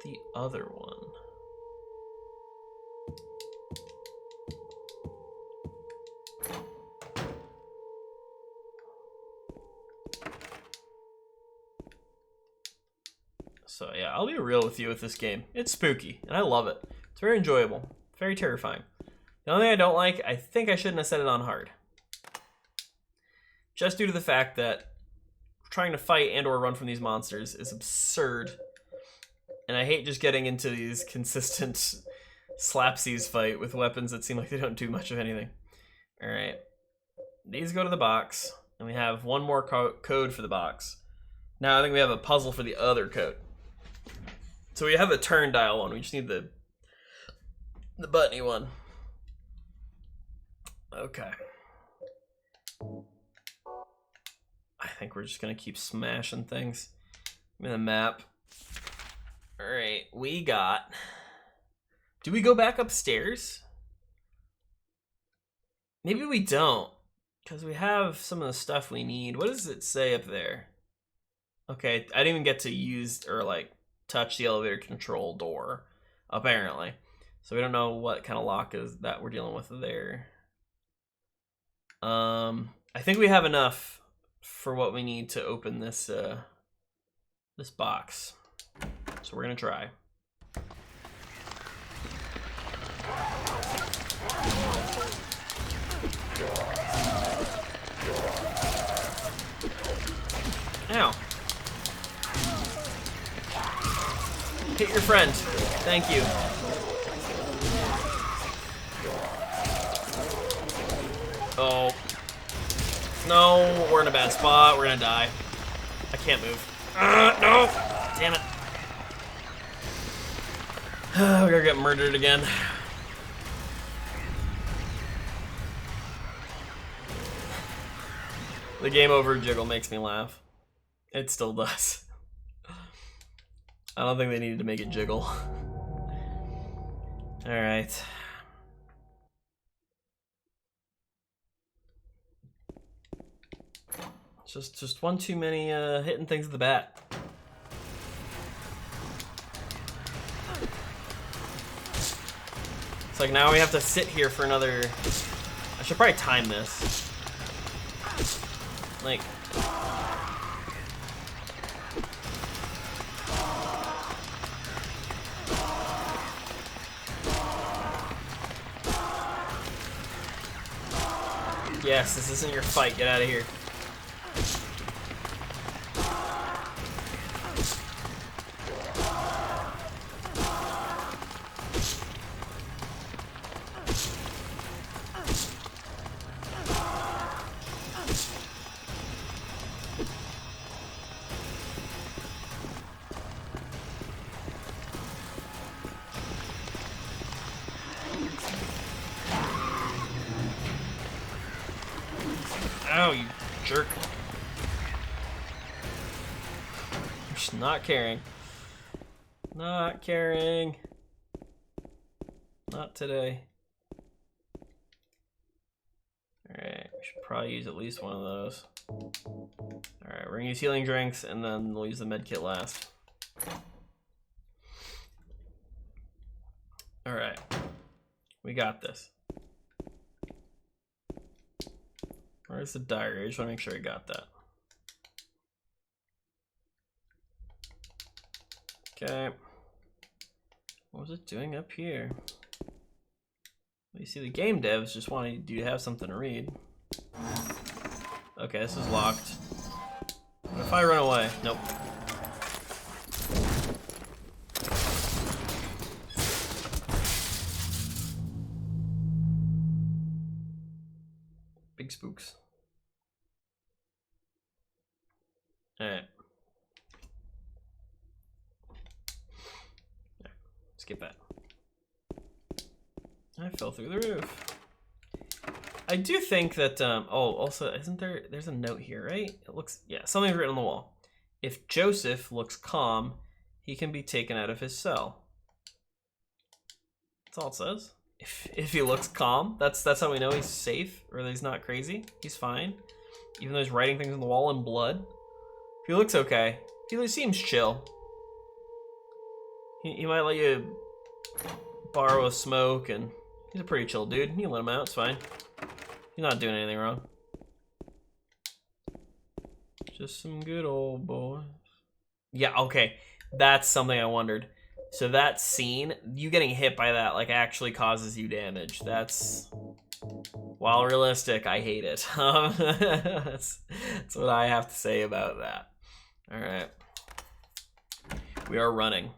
The other one. So yeah, I'll be real with you with this game. It's spooky, and I love it. It's very enjoyable. Very terrifying. The only thing I don't like, I think I shouldn't have set it on hard. Just due to the fact that trying to fight and or run from these monsters is absurd. And I hate just getting into these consistent slapsies fight with weapons that seem like they don't do much of anything. Alright. These go to the box, and we have one more code for the box. Now I think we have a puzzle for the other code. So we have the turn dial one, we just need the buttony one. Okay. I think we're just gonna keep smashing things. Give me the map. Alright, we got... Do we go back upstairs? Maybe we don't. Because we have some of the stuff we need. What does it say up there? Okay, I didn't even get to use or like touch the elevator control door, apparently. So we don't know what kind of lock is that we're dealing with there. I think we have enough for what we need to open this this box. So we're gonna try. Ow. Hit your friend. Thank you. Oh. No, we're in a bad spot. We're gonna die. I can't move. No! Damn it. We're gonna get murdered again. The game over jiggle makes me laugh. It still does. I don't think they needed to make it jiggle. Alright. Just one too many hitting things at the bat. It's like now we have to sit here for another... I should probably time this. Like... Yes, this isn't your fight. Get out of here. Ow, you jerk. Just not caring. Not caring. Not today. Alright, we should probably use at least one of those. Alright, we're gonna use healing drinks and then we'll use the med kit last. Alright. We got this. Where's the diary? I just want to make sure I got that. Okay. What was it doing up here? Well, you see, the game devs just wanted you to have something to read. Okay, this is locked. What if I run away? Nope. Big spooks. Alright. Skip that. I fell through the roof. I do think that, oh, also, isn't there's a note here, right? It looks, yeah, something's written on the wall. If Joseph looks calm, he can be taken out of his cell. That's all it says. If he looks calm, that's how we know he's safe, or that he's not crazy. He's fine. Even though he's writing things on the wall in blood. If he looks okay, he seems chill. He might let you borrow a smoke, and he's a pretty chill dude. You can let him out, it's fine. He's not doing anything wrong. Just some good old boys. Yeah, okay. That's something I wondered. So that scene, you getting hit by that, like, actually causes you damage. That's, while realistic, I hate it. That's what I have to say about that. All right. We are running.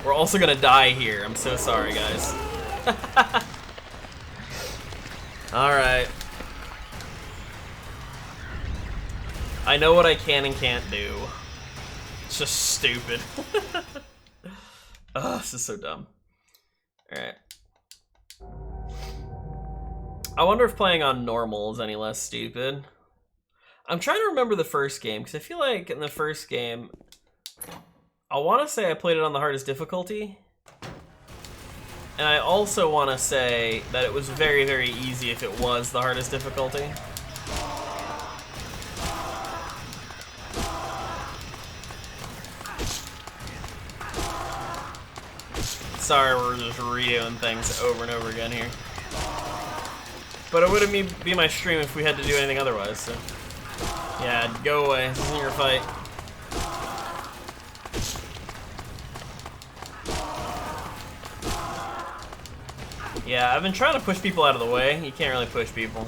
We're also gonna die here. I'm so sorry, guys. All right. I know what I can and can't do. It's just stupid. Ugh, this is so dumb. Alright. I wonder if playing on normal is any less stupid. I'm trying to remember the first game, because I feel like in the first game, I want to say I played it on the hardest difficulty. And I also want to say that it was very, very easy if it was the hardest difficulty. Sorry, we're just redoing things over and over again here. But it wouldn't be my stream if we had to do anything otherwise, so. Yeah, go away. This isn't your fight. Yeah, I've been trying to push people out of the way. You can't really push people.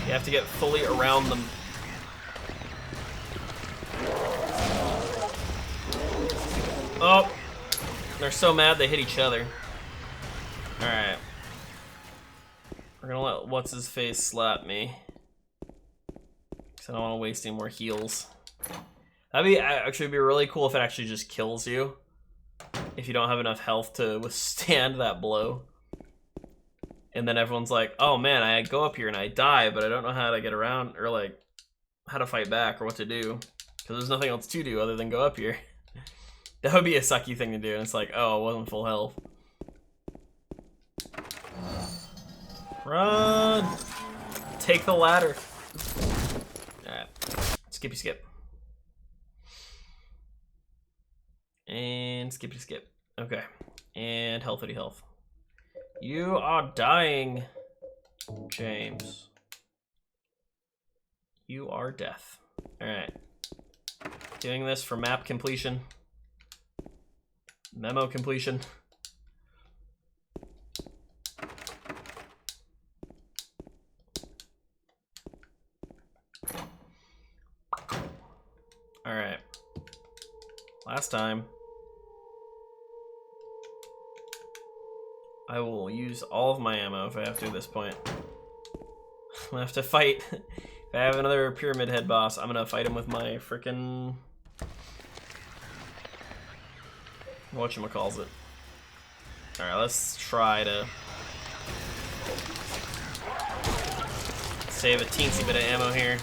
You have to get fully around them. Oh! They're so mad they hit each other. Alright. We're gonna let what's-his-face slap me. Because I don't want to waste any more heals. That'd be actually be really cool if it actually just kills you. If you don't have enough health to withstand that blow. And then everyone's like, oh man, I go up here and I die, but I don't know how to get around, or like, how to fight back, or what to do. Because there's nothing else to do other than go up here. That would be a sucky thing to do, and it's like, oh, it wasn't full health. Run! Take the ladder. Alright. Skippy skip. And skippy skip. Okay. And healthity health. You are dying, James. You are death. Alright. Doing this for map completion. Memo completion. Alright. Last time. I will use all of my ammo if I have to at this point. I'm gonna have to fight. If I have another Pyramid Head boss, I'm gonna fight him with my frickin' whatchamacallit. Alright, let's try to save a teensy bit of ammo here.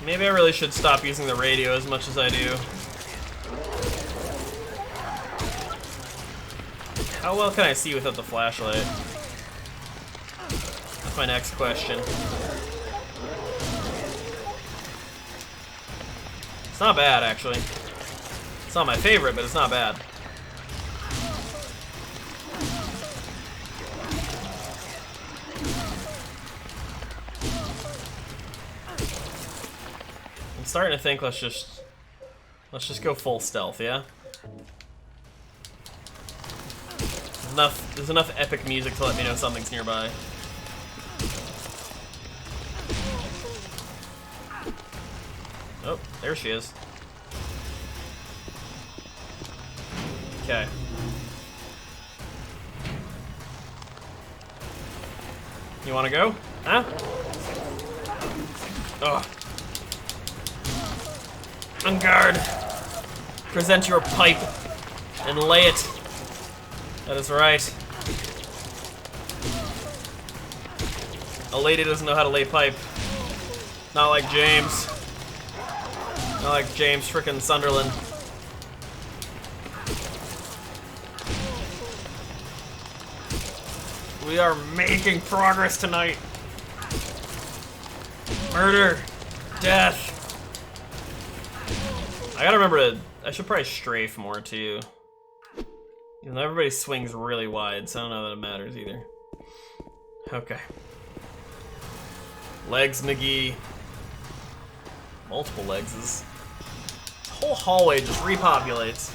Maybe I really should stop using the radio as much as I do. How well can I see without the flashlight? That's my next question. It's not bad, actually. It's not my favorite, but it's not bad. I'm starting to think let's just go full stealth, yeah? There's enough epic music to let me know something's nearby. Oh, there she is. Okay. You wanna go? Huh? Ugh. On guard. Present your pipe and lay it. That is right. A lady doesn't know how to lay pipe. Not like James. Not like James frickin' Sunderland. We are making progress tonight. Murder. Death. I gotta remember to... I should probably strafe more too. Even though everybody swings really wide, so I don't know that it matters either. Okay. Legs McGee. Multiple legses. The whole hallway just repopulates.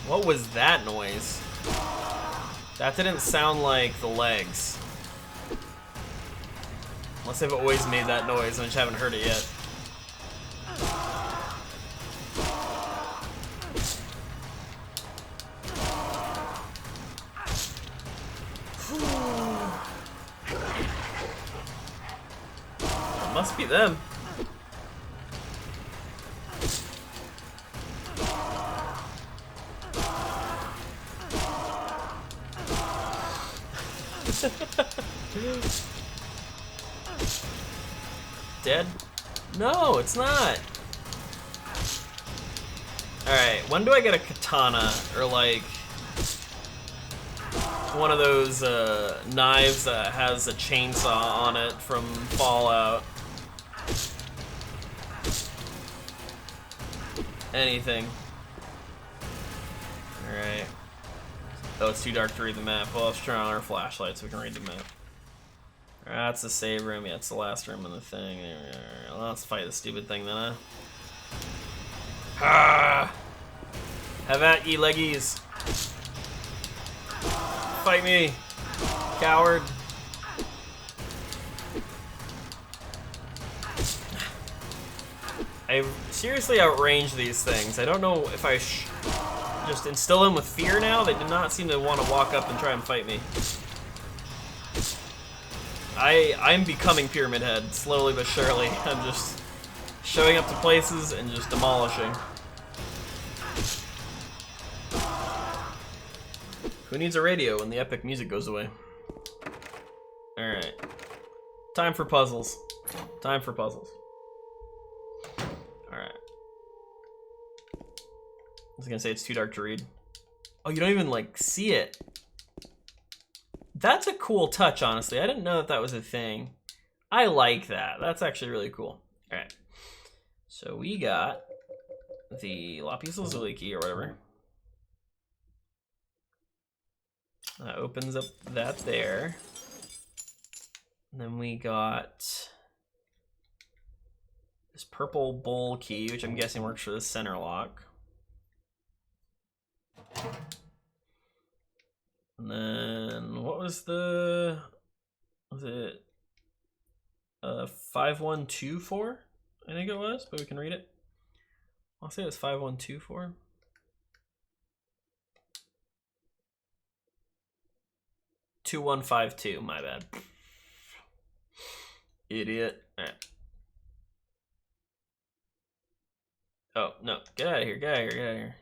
What was that noise? That didn't sound like the legs. Unless they've always made that noise and I just haven't heard it yet. It must be them. Dead? No, it's not. Alright, when do I get a katana? Or like one of those knives that has a chainsaw on it from Fallout. Anything. Alright. Oh, it's too dark to read the map. Well, let's turn on our flashlight so we can read the map. Alright, that's the save room. Yeah, it's the last room in the thing. Well, let's fight the stupid thing then, huh? Ah! Have at ye, leggies. Fight me, coward. I seriously outrange these things. I don't know if I just instill them with fear now. They do not seem to want to walk up and try and fight me. I'm becoming Pyramid Head, slowly but surely. I'm just showing up to places and just demolishing. Who needs a radio when the epic music goes away? Alright. Time for puzzles. Time for puzzles. Alright. I was gonna say it's too dark to read. Oh, you don't even, like, see it. That's a cool touch, honestly. I didn't know that was a thing. I like that. That's actually really cool. Alright. So we got the Lapis Lazuli key or whatever. That opens up that there. And then we got this purple bowl key, which I'm guessing works for the center lock. And then what was the, was it 5124? I think it was, but we can read it. I'll say it was 5124. $2152, my bad. Idiot. All right. Oh, no. Get out of here. Get out of here.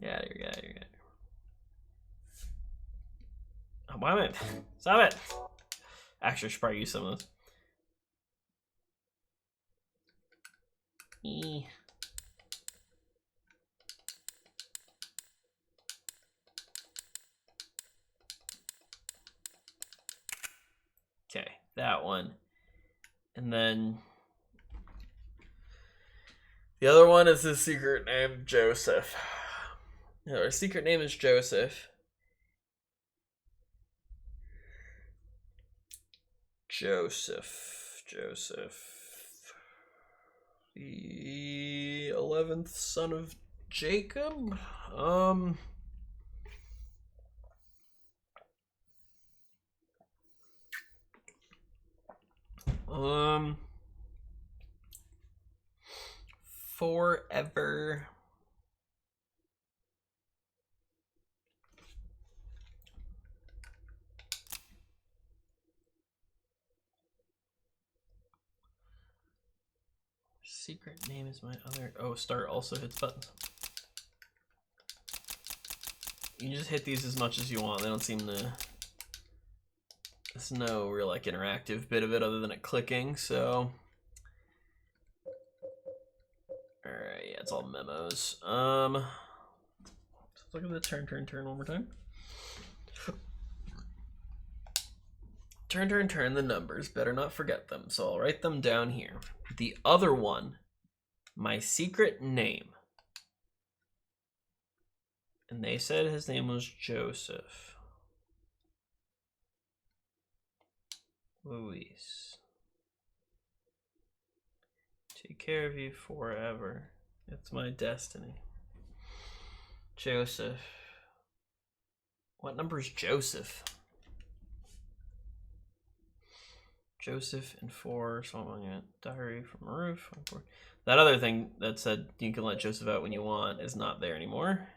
Get out of here. Get out of here. Get out of here. Get out of here. Oh, why am I? Stop it. Actually, I should probably use some of those. Okay, that one. And then the other one is his secret name, Joseph. Our secret name is Joseph. Joseph. The 11th son of Jacob? Forever. Secret name is my other. Oh, start also hits buttons. You can just hit these as much as you want. They don't seem to. There's no real like interactive bit of it other than it clicking. So. All right, yeah, it's all memos. Let's look at the turn one more time. Turn the numbers. Better not forget them. So I'll write them down here. The other one, my secret name. And they said his name was Joseph. Luis. Take care of you forever. It's my destiny. Joseph. What number is Joseph? Joseph and 4, so I'm gonna diary from a roof. That other thing that said you can let Joseph out when you want is not there anymore.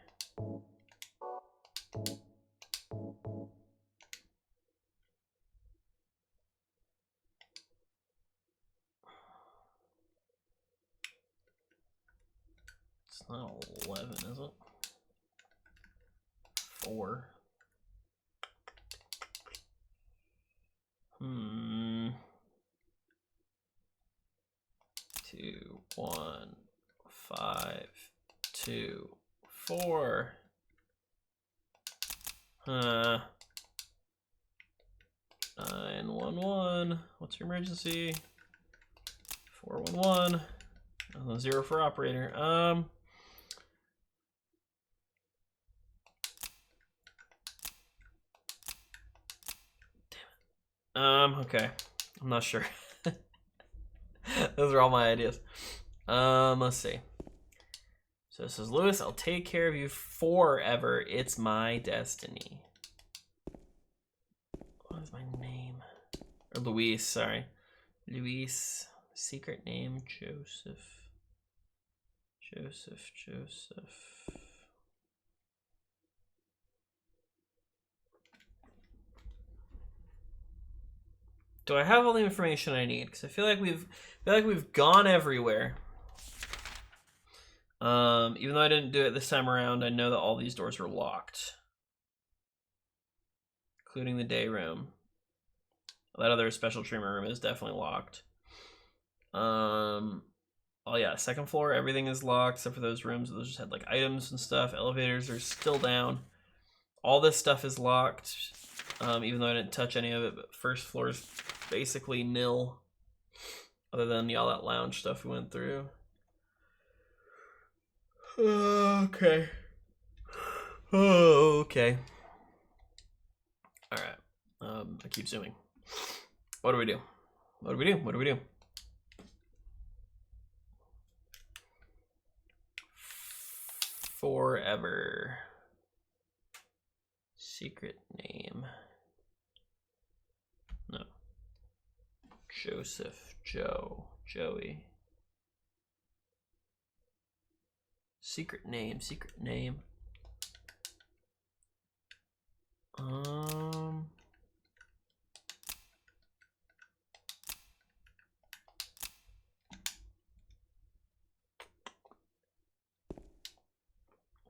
It's not 11, is it? 4. 2, 1, 5, 2, 4. 911. What's your emergency? 411. 0 for operator. Okay. I'm not sure. Those are all my ideas. Let's see. So this is Lewis. I'll take care of you forever. It's my destiny. What is my name? Or Luis, sorry. Luis. Secret name, Joseph. Joseph. Do I have all the information I need? Because I feel like we've gone everywhere. Even though I didn't do it this time around, I know that all these doors are locked, including the day room. That other special treatment room is definitely locked. Oh yeah, second floor, everything is locked except for those rooms. Those just had like items and stuff. Elevators are still down. All this stuff is locked, even though I didn't touch any of it. But first floor is basically nil, other than all that lounge stuff we went through. Okay. Okay. All right. I keep zooming. What do we do? What do we do? What do we do? Forever. Secret name. No. Joseph. Joe. Joey. Secret name. Secret name.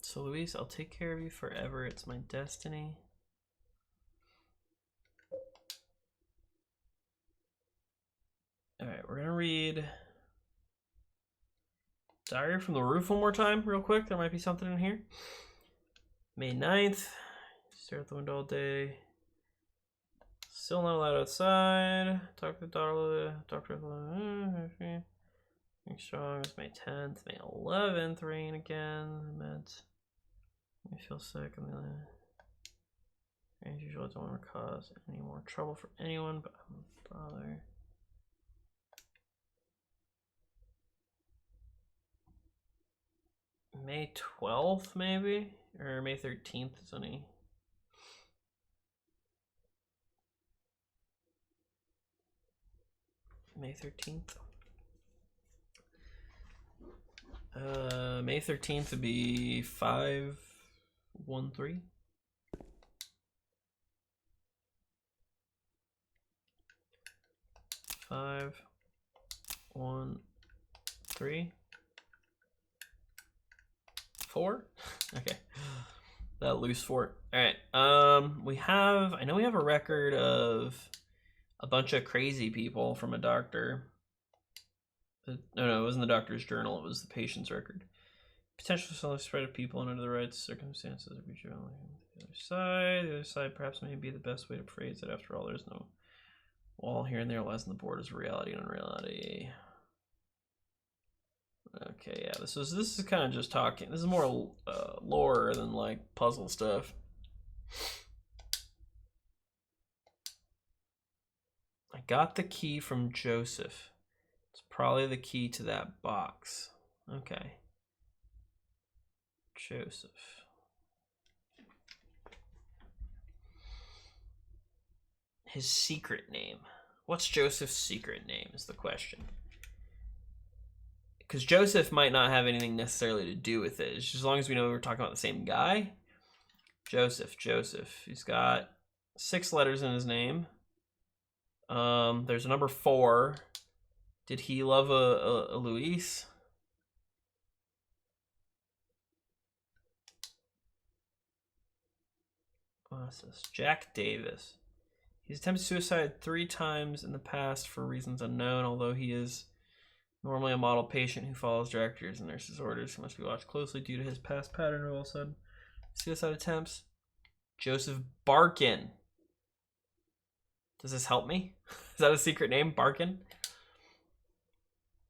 So Luis, I'll take care of you forever. It's my destiny. All right, we're gonna read Diary from the Roof one more time real quick. There might be something in here. May 9th. Stare at the window all day. Still not allowed outside. Talk to the daughter. Doctor. Being strong. It's May 10th. May 11th. Rain again. Meds. I feel sick. As usual, I don't want to cause any more trouble for anyone, but I'm a bother. May 12th, maybe? Or May 13th is any. May 13th. May 13th would be 513. Five, 1, 3, 4. Okay, that loose 4. All right. I know we have a record of a bunch of crazy people from a doctor. No, it wasn't the doctor's journal. It was the patient's record. Potential self spread of people under the right circumstances would be driven the other side. The other side perhaps may be the best way to phrase it. After all, there's no wall here and there lies on the board as reality and unreality. Okay, yeah, this is kind of just talking. This is more lore than like puzzle stuff. I got the key from Joseph. It's probably the key to that box. Okay. Joseph. His secret name. What's Joseph's secret name is the question. Because Joseph might not have anything necessarily to do with it. It's just as long as we know we're talking about the same guy. Joseph. He's got 6 letters in his name. There's a number 4. Did he love a Luis? What's this? Jack Davis. He's attempted suicide 3 times in the past for reasons unknown, although he is normally a model patient who follows directors and nurses' orders. He must be watched closely due to his past pattern of all sudden suicide attempts. Joseph Barkin. Does this help me? Is that a secret name? Barkin?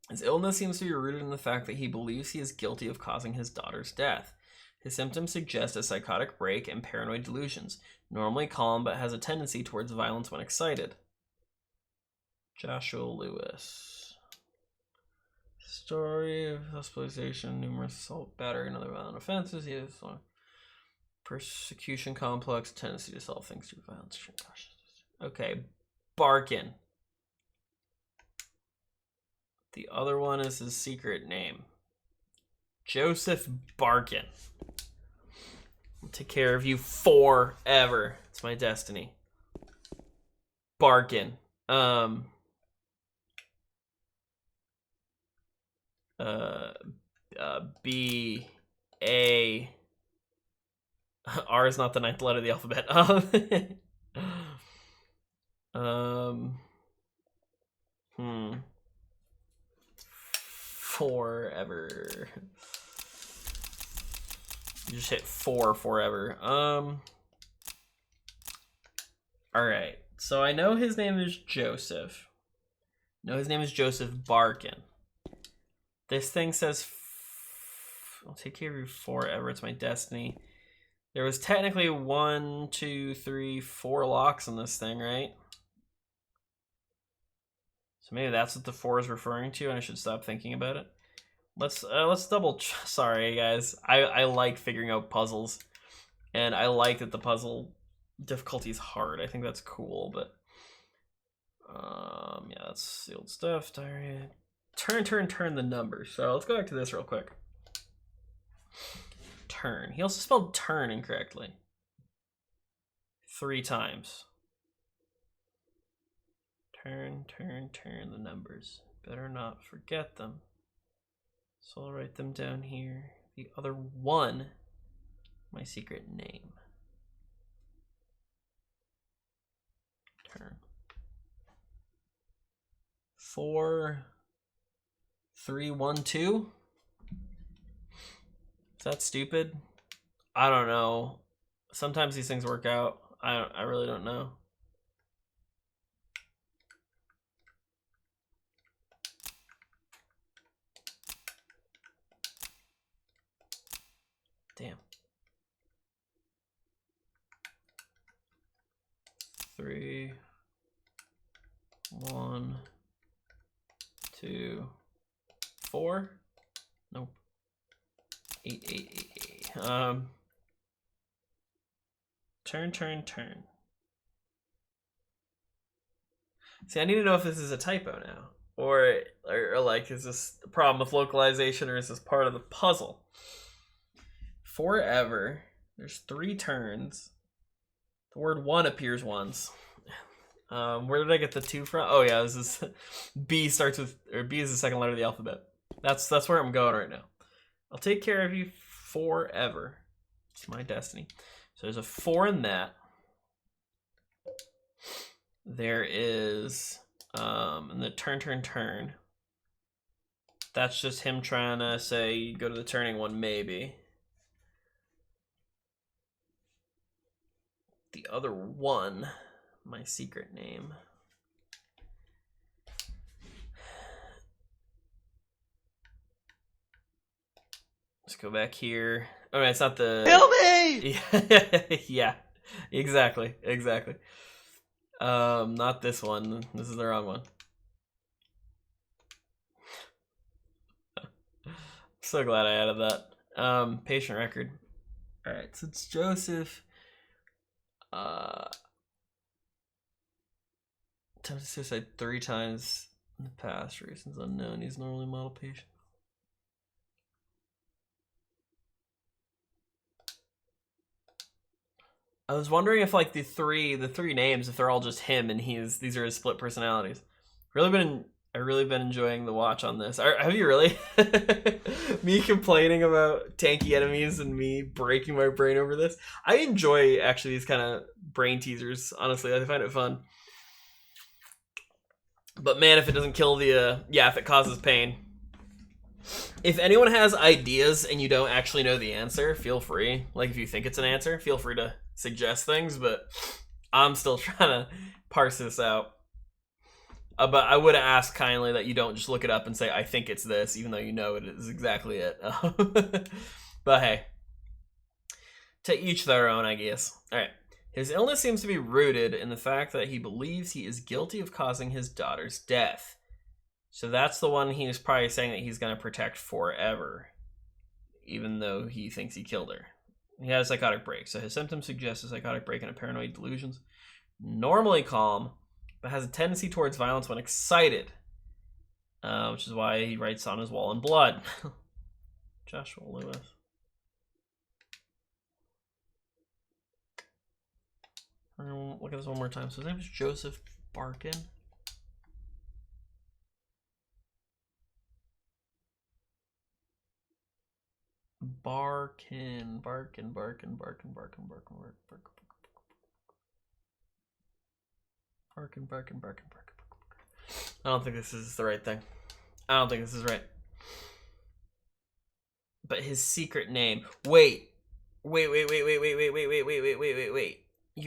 His illness seems to be rooted in the fact that he believes he is guilty of causing his daughter's death. His symptoms suggest a psychotic break and paranoid delusions. Normally calm, but has a tendency towards violence when excited. Joshua Lewis. Story of hospitalization, numerous assault, battery, and other violent offenses. He has a persecution complex, tendency to solve things through violence. Okay, Barkin. The other one is his secret name. Joseph Barkin. I'll take care of you forever. It's my destiny. Barkin. B, A. R is not the ninth letter of the alphabet. Forever. You just hit 4 forever. Alright. So I know his name is Joseph. No, his name is Joseph Barkin. This thing says, I'll take care of you forever. It's my destiny. There was technically 1, 2, 3, 4 locks on this thing, right? So maybe that's what the 4 is referring to, and I should stop thinking about it. Let's double. Sorry, guys. I like figuring out puzzles, and I like that the puzzle difficulty is hard. I think that's cool, but yeah, that's the old stuff. Diary. Turn the numbers. So let's go back to this real quick. Turn. He also spelled turn incorrectly 3 times. Turn the numbers. Better not forget them. So I'll write them down here. The other 1, my secret name. Turn. 4, 3, 1, 2. Is that stupid? I don't know. Sometimes these things work out. I really don't know. Damn. 3, 1, 2, 4. Nope. 8, 8, 8, 8. Turn. See, I need to know if this is a typo now, or like, is this a problem with localization, or is this part of the puzzle? Forever. There's 3 turns. The word 1 appears once. Where did I get the 2 from? Oh yeah, this is B starts with, or B is the second letter of the alphabet. That's where I'm going right now. I'll take care of you forever. It's my destiny. So there's a 4 in that. There is and the turn. That's just him trying to say go to the turning one, maybe. The other 1, my secret name. Let's go back here. Oh, no, it's not the... Kill me! Yeah, exactly. Not this one. This is the wrong one. So glad I added that. Patient record. All right, so it's Joseph. Attempted suicide 3 times in the past. Reasons unknown. He's normally a model patient. I was wondering if like the three names, if they're all just him and these are his split personalities. I've really been enjoying the watch on this. Have you really? Me complaining about tanky enemies and me breaking my brain over this. I enjoy actually these kind of brain teasers. Honestly, I find it fun. But man, if it doesn't kill the if it causes pain. If anyone has ideas and you don't actually know the answer, feel free. Like if you think it's an answer, feel free to suggest things, but I'm still trying to parse this out. But I would ask kindly that you don't just look it up and say, I think it's this, even though you know it is exactly it. But hey, to each their own, I guess. All right. His illness seems to be rooted in the fact that he believes he is guilty of causing his daughter's death. So that's the one he was probably saying that he's going to protect forever, even though he thinks he killed her. He had a psychotic break, so his symptoms suggest a psychotic break and a paranoid delusions. Normally calm, but has a tendency towards violence when excited, which is why he writes on his wall in blood. Joshua Lewis. Look at this one more time. So his name is Joseph Barkin. Barkin. I don't think this is the right thing. I don't think this is right. But his secret name. Wait. Your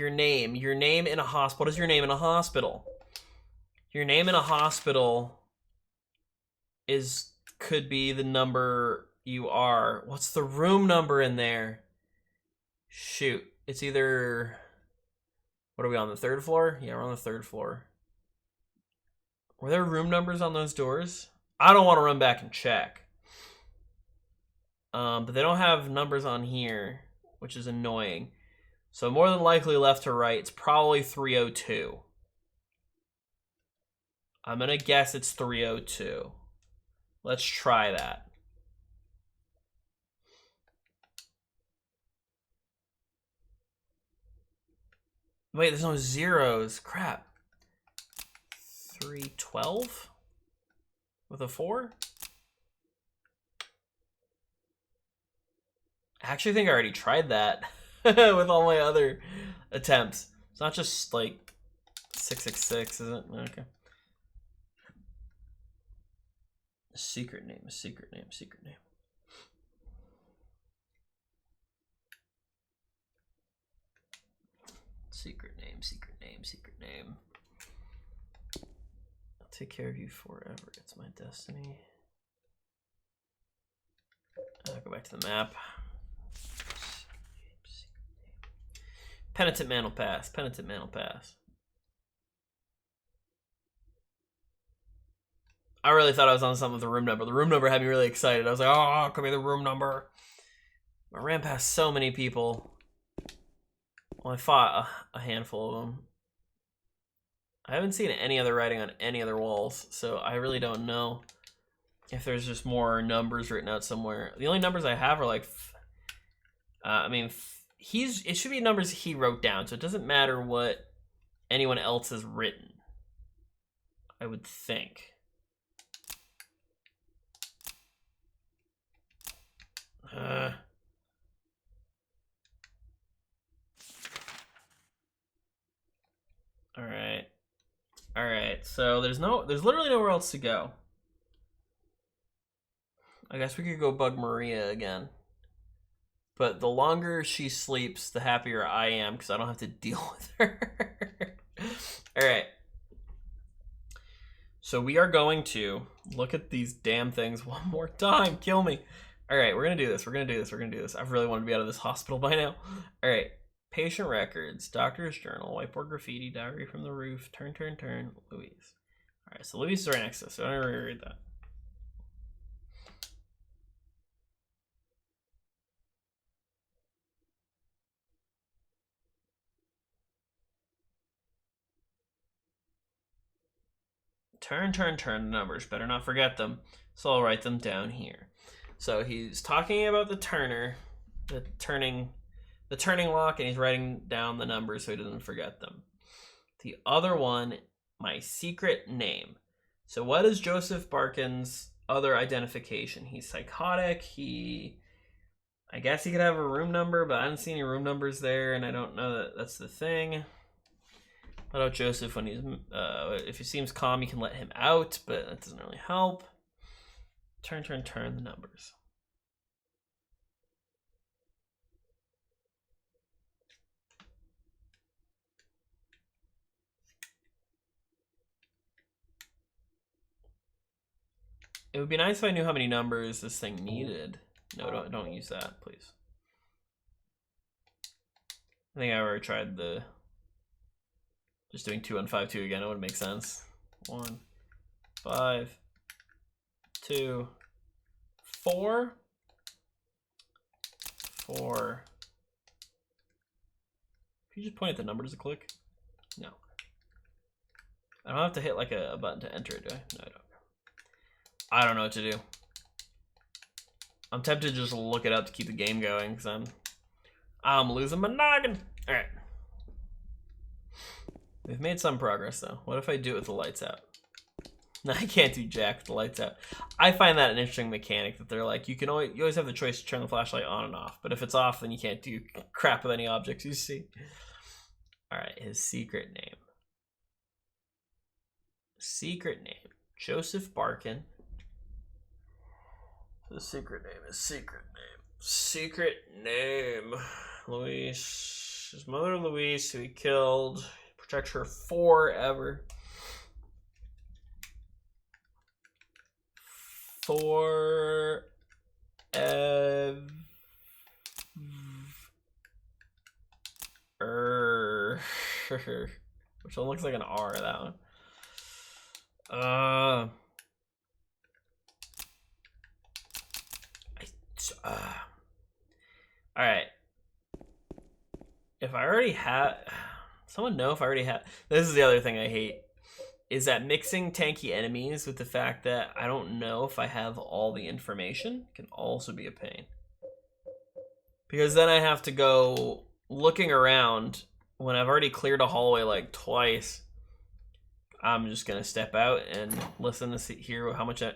name in a hospital. What is your name in a hospital? Your name in a hospital could be the number you are. What's the room number in there? Shoot. It's either... What are we on, the 3rd floor? Yeah, we're on the 3rd floor. Were there room numbers on those doors? I don't want to run back and check. But they don't have numbers on here, which is annoying. So more than likely left to right, it's probably 302. I'm going to guess it's 302. Let's try that. Wait, there's no zeros. Crap. 312? With a 4? I actually think I already tried that with all my other attempts. It's not just like 666, is it? Okay. A secret name. Secret name. I'll take care of you forever. It's my destiny. I'll go back to the map. Penitent man will pass. I really thought I was on something with the room number. The room number had me really excited. I was like, oh, could be the room number. I ran past so many people. Well, I fought a handful of them. I haven't seen any other writing on any other walls, so I really don't know if there's just more numbers written out somewhere. The only numbers I have are like, it should be numbers he wrote down, so it doesn't matter what anyone else has written, I would think. All right. So there's literally nowhere else to go. I guess we could go bug Maria again. But the longer she sleeps, the happier I am because I don't have to deal with her. All right. So we are going to look at these damn things one more time. Kill me. All right, we're going to do this. I really want to be out of this hospital by now. All right. Patient records, doctor's journal, whiteboard graffiti, diary from the roof, turn, Louise. All right, so Louise is right next to us, so I'm going to reread that. Turn the numbers. Better not forget them. So I'll write them down here. So he's talking about the turner, the turning lock, and he's writing down the numbers so he doesn't forget them. The other one, my secret name. So what is Joseph Barkin's other identification? He's psychotic. I guess he could have a room number, but I don't see any room numbers there, and I don't know that that's the thing. Let out Joseph when he's, if he seems calm, you can let him out, but that doesn't really help. Turn the numbers. It would be nice if I knew how many numbers this thing needed. No, don't use that, please. I think I already tried just doing 2 1 5 2 again. It would make sense. 1 5 2 4 4. Can you just point at the numbers a click? No. I don't have to hit like a button to enter it, do I? No, I don't. I don't know what to do. I'm tempted to just look it up to keep the game going because I'm losing my noggin. All right. We've made some progress though. What if I do it with the lights out? I can't do jack with the lights out. I find that an interesting mechanic that they're like, you always have the choice to turn the flashlight on and off, but if it's off, then you can't do crap with any objects you see. All right, his secret name. Secret name, Joseph Barkin. The secret name is secret name. Secret name, Louise. His mother, Louise, who he killed. Protect her forever. Forever. Which one looks like an R, that one. Alright. If I already have... Someone know if I already have... This is the other thing I hate. Is that mixing tanky enemies with the fact that I don't know if I have all the information can also be a pain. Because then I have to go looking around when I've already cleared a hallway like twice. I'm just going to step out and listen to hear how much I...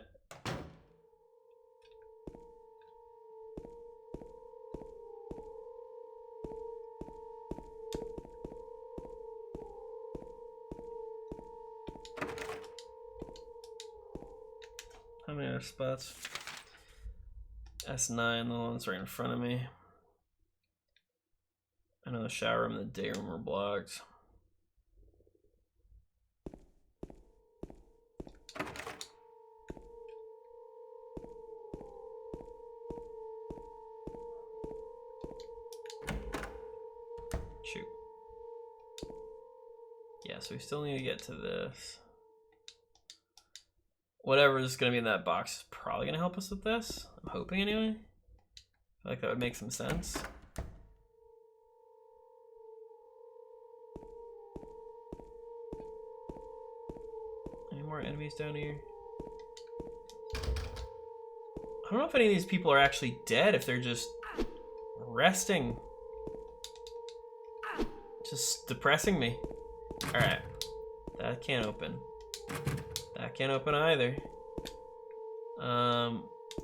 How many other spots? S9, the one's right in front of me. I know the shower room and the day room are blocked. Shoot. Yeah, so we still need to get to this. Whatever is going to be in that box is probably going to help us with this. I'm hoping anyway. I feel like that would make some sense. Any more enemies down here? I don't know if any of these people are actually dead, if they're just resting. Just depressing me. Alright. That can't open. That can't open either.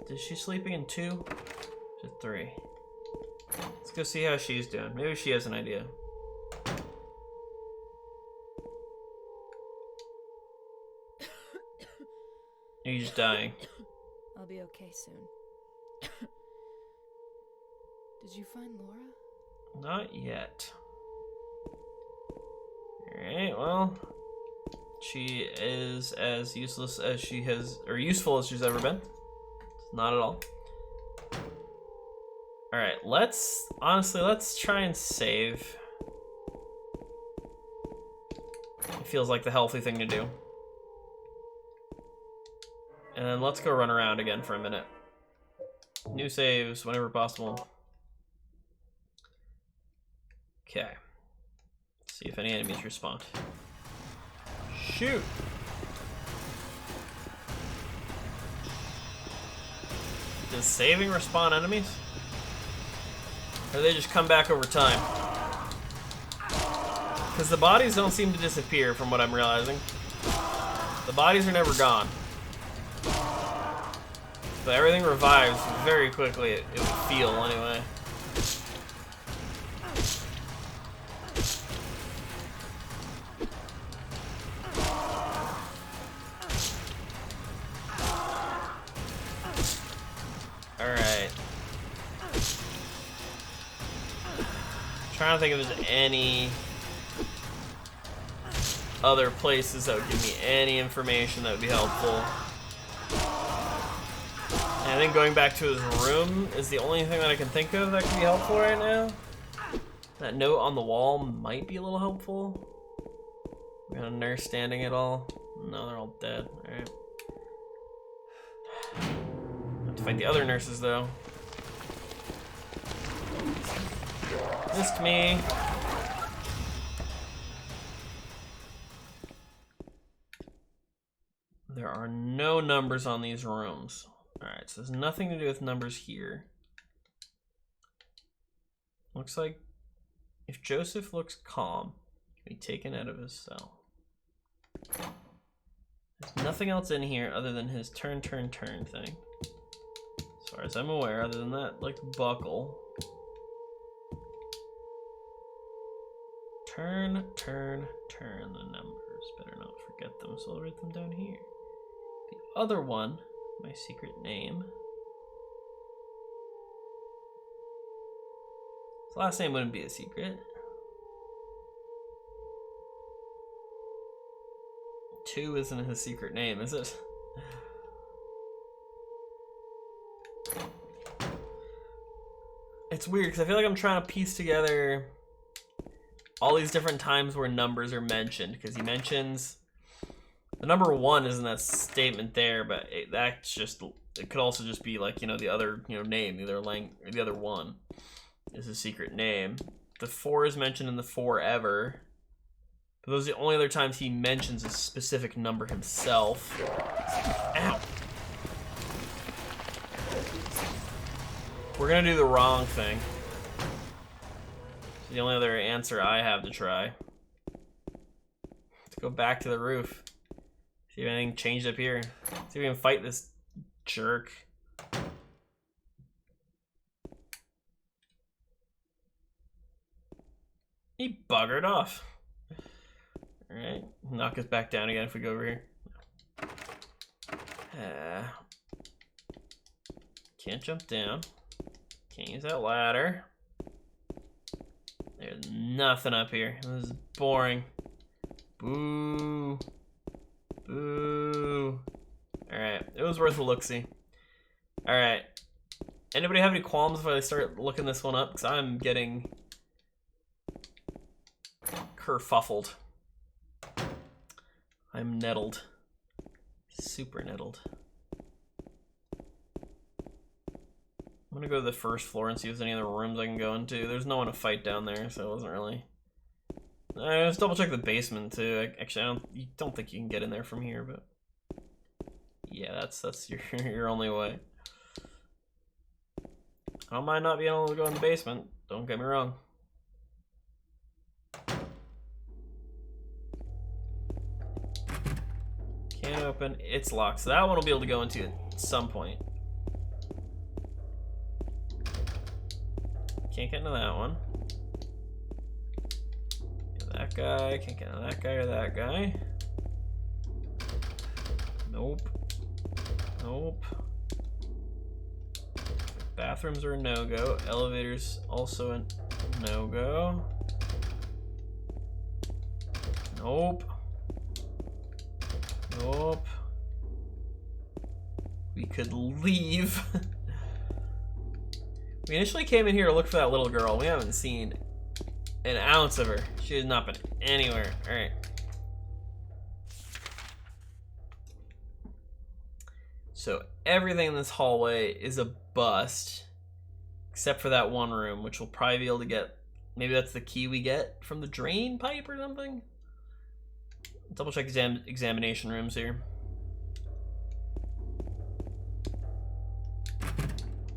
Is she sleeping in 2? Just 3. Let's go see how she's doing. Maybe she has an idea. Are you just dying? I'll be okay soon. Did you find Laura? Not yet. Alright, well. She is as useless as she has, or useful as she's ever been. Not at all. Alright, honestly, let's try and save. It feels like the healthy thing to do. And then let's go run around again for a minute. New saves whenever possible. Okay. See if any enemies respond. Shoot! Does saving respawn enemies? Or do they just come back over time? Because the bodies don't seem to disappear from what I'm realizing. The bodies are never gone. But everything revives very quickly, it would feel anyway. Alright. Trying to think if there's any other places that would give me any information that would be helpful. And I think going back to his room is the only thing that I can think of that could be helpful right now. That note on the wall might be a little helpful. We got a nurse standing at all? No, they're all dead. Alright. Have to fight the other nurses though. Missed me. There are no numbers on these rooms. Alright, so there's nothing to do with numbers here. Looks like if Joseph looks calm, he can be taken out of his cell. There's nothing else in here other than his turn thing. As far as I'm aware, other than that, like, buckle. Turn the numbers. Better not forget them, so I'll write them down here. The other one, my secret name. His last name wouldn't be a secret. 2 isn't his secret name, is it? It's weird because I feel like I'm trying to piece together all these different times where numbers are mentioned, because he mentions the number 1 is in that statement there, but that's just, it could also just be like, you know, the other, you know, name, the other one is his secret name. The 4 is mentioned in the forever. But those are the only other times he mentions a specific number himself. Ow. We're gonna do the wrong thing. It's the only other answer I have to try. Let's go back to the roof. See if anything changed up here. See if we can fight this jerk. He buggered off. Alright, knock us back down again if we go over here. Can't jump down. Can't use that ladder. There's nothing up here. This is boring. Boo. Boo. Alright, it was worth a look-see. Alright. Anybody have any qualms if I start looking this one up? Because I'm getting kerfuffled. I'm nettled. Super nettled. I'm gonna go to the first floor and see if there's any other rooms I can go into. There's no one to fight down there, so it wasn't really... Let's double check the basement too. Actually, I don't think you can get in there from here, but... Yeah, that's your only way. I don't mind not being able to go in the basement. Don't get me wrong. Can't open. It's locked. So that one will be able to go into at some point. Can't get into that one. That guy. Can't get into that guy or that guy. Nope. Nope. Bathrooms are a no-go. Elevators also a no-go. Nope. Nope. We could leave. We initially came in here to look for that little girl. We haven't seen an ounce of her. She has not been anywhere. Alright. So everything in this hallway is a bust. Except for that one room, which we'll probably be able to get. Maybe that's the key we get from the drain pipe or something? Double check examination rooms here.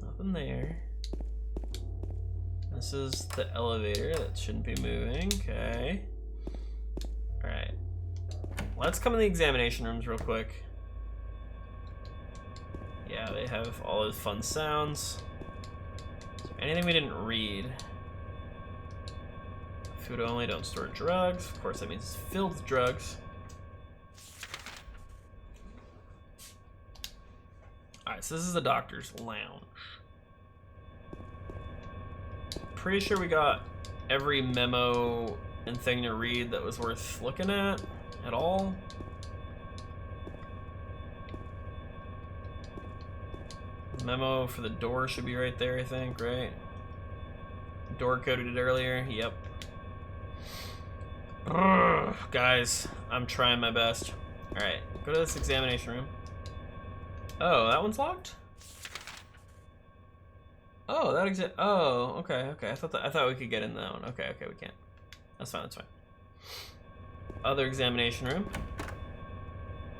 Nothing there. This is the elevator that shouldn't be moving. Okay. Alright. Let's come in the examination rooms real quick. Yeah, they have all those fun sounds. Is there anything we didn't read? Food only, don't store drugs. Of course, that means it's filled with drugs. Alright, so this is the doctor's lounge. Pretty sure we got every memo and thing to read that was worth looking at all. Memo for the door should be right there, I think, right? Door coded it earlier, yep. Ugh, guys, I'm trying my best. Alright, go to this examination room. Oh, that one's locked? Oh, that oh, okay. I thought we could get in that one. Okay, we can't. That's fine. Other examination room.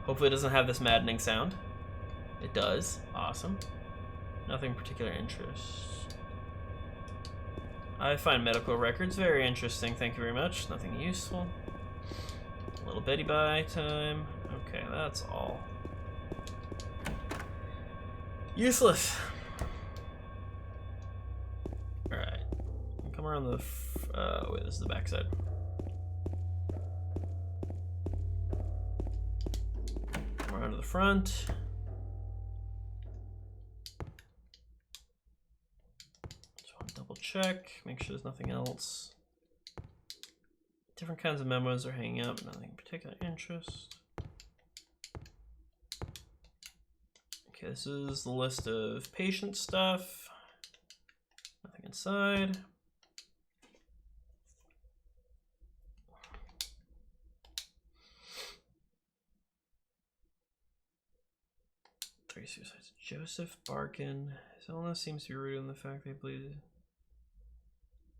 Hopefully it doesn't have this maddening sound. It does. Awesome. Nothing particular interest. I find medical records very interesting. Thank you very much. Nothing useful. A little Betty Bye time. Okay, that's all. Useless. Alright. Come around the... wait, this is the backside. Come around to the front. Just want to double check, make sure there's nothing else. Different kinds of memos are hanging out, but nothing of particular interest. Okay, this is the list of patient stuff. Nothing inside. Three suicides. Joseph Barkin. His illness seems to be rooted in the fact that he believed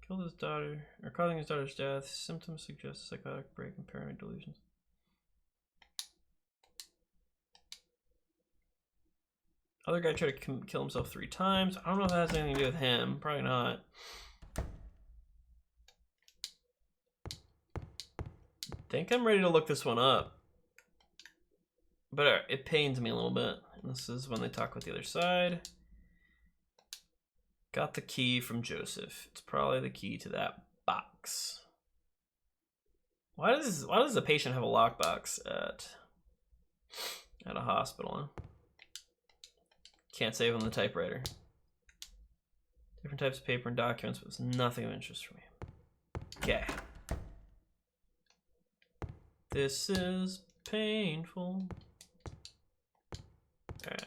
killed his daughter, or causing his daughter's death. Symptoms suggest psychotic break and paranoid delusions. Other guy tried to kill himself 3 times. I don't know if that has anything to do with him. Probably not. I think I'm ready to look this one up. But it pains me a little bit. And this is when they talk with the other side. Got the key from Joseph. It's probably the key to that box. Why does the patient have a lockbox at a hospital? Huh? Can't save on the typewriter. Different types of paper and documents, but it's nothing of interest for me. Okay. This is painful. Alright.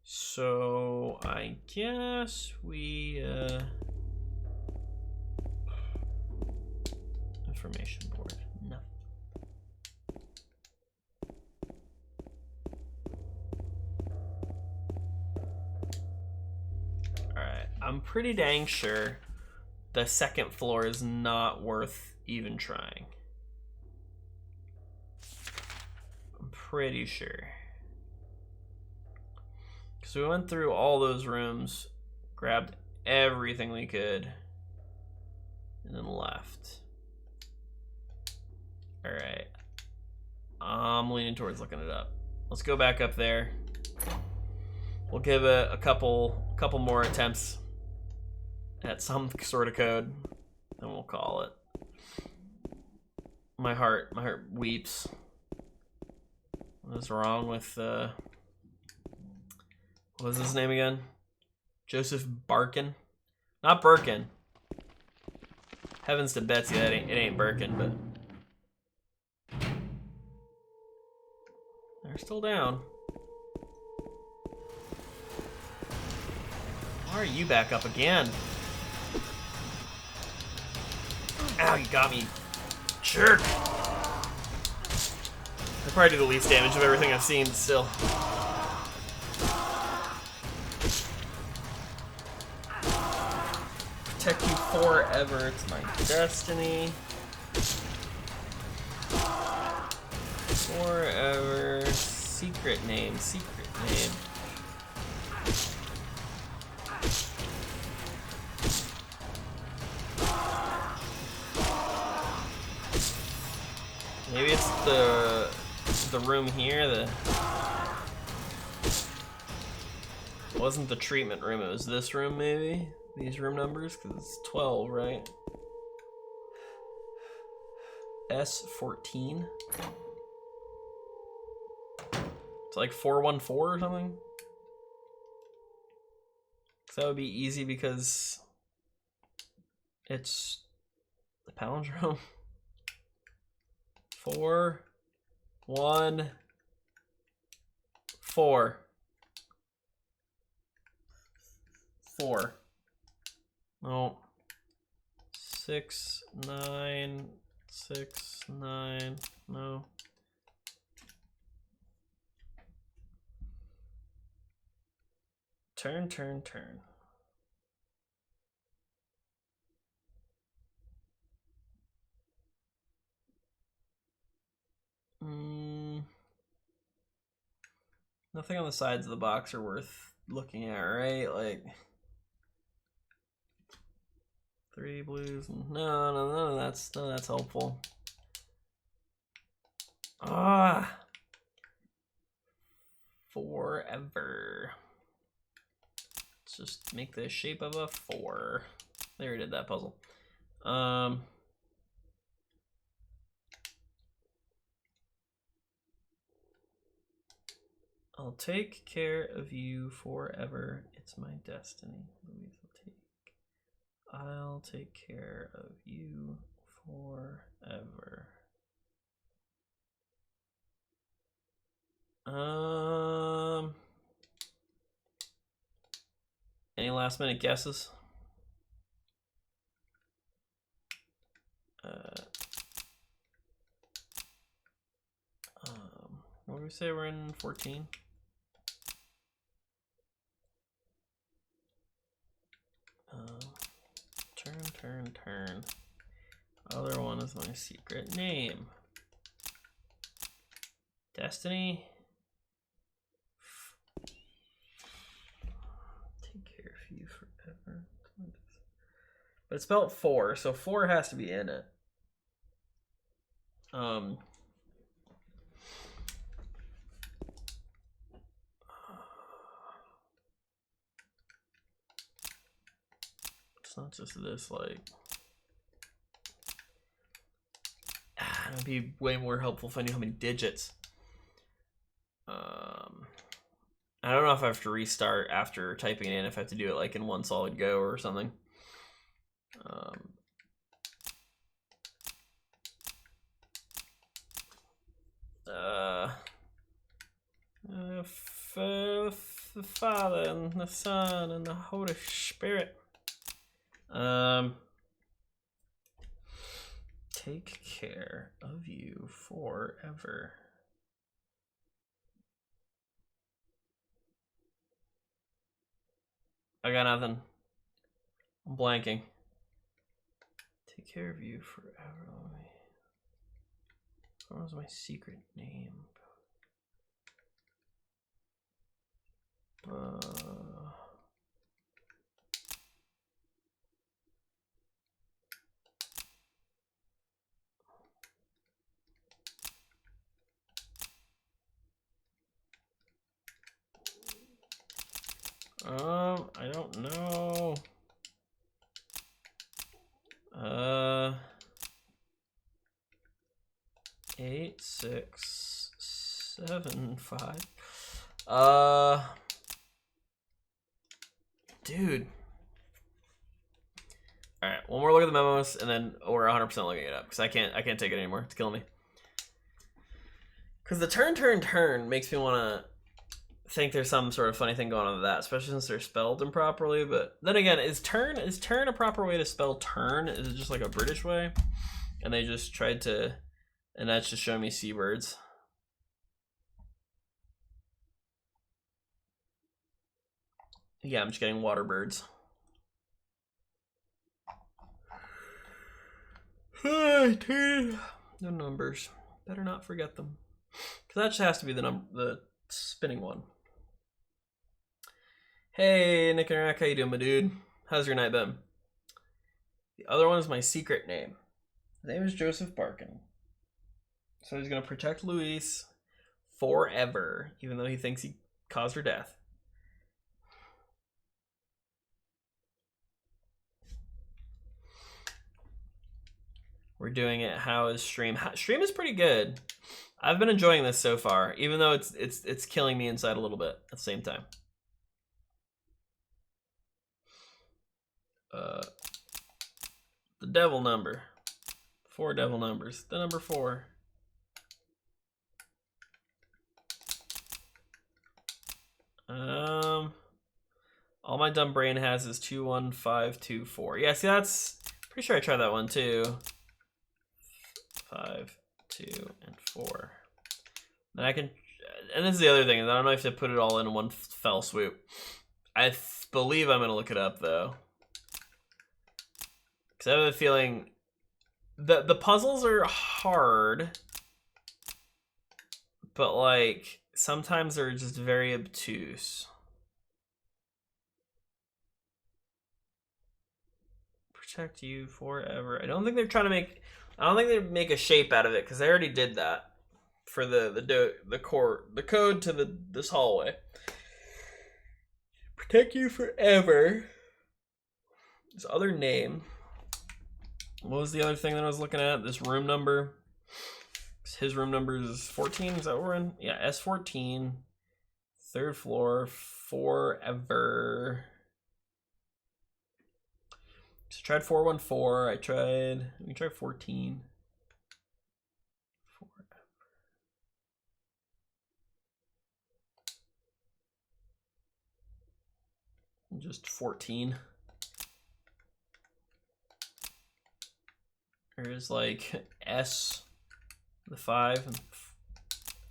So I guess we information board. No. Alright. I'm pretty dang sure the second floor is not worth even trying. I'm pretty sure. So we went through all those rooms, grabbed everything we could, and then left. Alright. I'm leaning towards looking it up. Let's go back up there. We'll give it a couple more attempts at some sort of code, and we'll call it. My heart weeps. What is wrong with what was his name again? Joseph Barkin? Not Birkin. Heavens to Betsy, it ain't Birkin, but they're still down. Why are you back up again? Ow, you got me. Jerk! I probably do the least damage of everything I've seen still. Protect you forever, it's my destiny. Forever. Secret name. Maybe it's the room here, it wasn't the treatment room, it was this room maybe? These room numbers, because it's 12, right? S14? It's like 414 or something? So that would be easy because it's the palindrome. 4 1 4 4. No. 6 9 6 9. No. Turn. Nothing on the sides of the box are worth looking at, right? Like 3 blues. No, none of that's helpful. Ah, forever. Let's just make the shape of a 4. There, we did that puzzle. I'll take care of you forever. It's my destiny. Louise will take. I'll take care of you forever. Any last minute guesses? What do we say we're in 14? Turn. Other one is my secret name. Destiny. Take care of you forever. But it's spelled 4, so 4 has to be in it. It's not just this, like... It'd be way more helpful if I knew how many digits. I don't know if I have to restart after typing it in, if I have to do it like in one solid go or something. The Father and the Son and the Holy Spirit. Take care of you forever. I got nothing. I'm blanking. Take care of you forever. What was my secret name? I don't know. 8, 6, 7, 5. Dude. All right, one more look at the memos, and then we're 100% looking it up because I can't take it anymore. It's killing me. Because the turn makes me want to think there's some sort of funny thing going on with that, especially since they're spelled improperly. But then again, is turn a proper way to spell turn? Is it just like a British way? And they just tried to, and that's just showing me seabirds. Yeah, I'm just getting water birds. No numbers. Better not forget them. Because that just has to be the spinning one. Hey, Nick and Rack, how you doing, my dude? How's your night been? The other one is my secret name. His name is Joseph Barkin. So he's going to protect Louise forever, even though he thinks he caused her death. We're doing it. How is stream? Stream is pretty good. I've been enjoying this so far, even though it's killing me inside a little bit at the same time. The devil number. 4 devil numbers. The number 4. All my dumb brain has is 21524. Yeah, see, that's pretty sure I tried that one too. 5, 2, and 4. Then I can, and this is the other thing, is I don't know if to put it all in one fell swoop. I believe I'm gonna look it up though, because I have a feeling the puzzles are hard, but like sometimes they're just very obtuse. Protect you forever. I don't think they're trying to make. I don't think they make a shape out of it because they already did that. for the code to this hallway. Protect you forever. His other name. What was the other thing that I was looking at? This room number. His room number is 14. Is that what we're in? Yeah, S14. 3rd floor. Forever. So I tried 414. We tried 14. Forever. Just 14. There's like S, the 5, and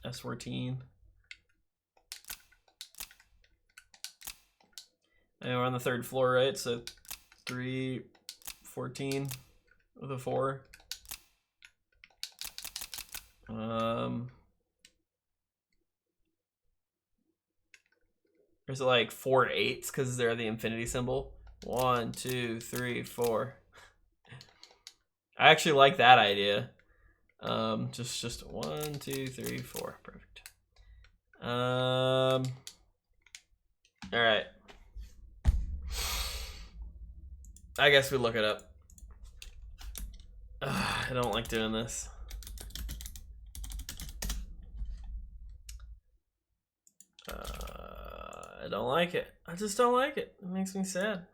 S14. And we're on the 3rd floor, right? So 3, 14 with a 4. There's like 4 8s because they're the infinity symbol. 1, 2, 3, 4. I actually like that idea. Just 1, 2, 3, 4. Perfect. All right. I guess we look it up. I don't like doing this. I don't like it. I just don't like it. It makes me sad.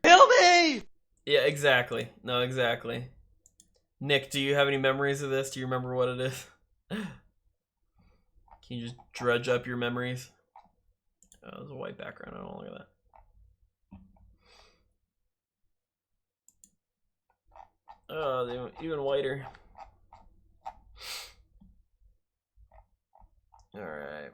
Kill me! Yeah, exactly. No, exactly. Nick, do you have any memories of this? Do you remember what it is? Can you just dredge up your memories? Oh, there's a white background. I don't look at that. Oh, they're even whiter. All right.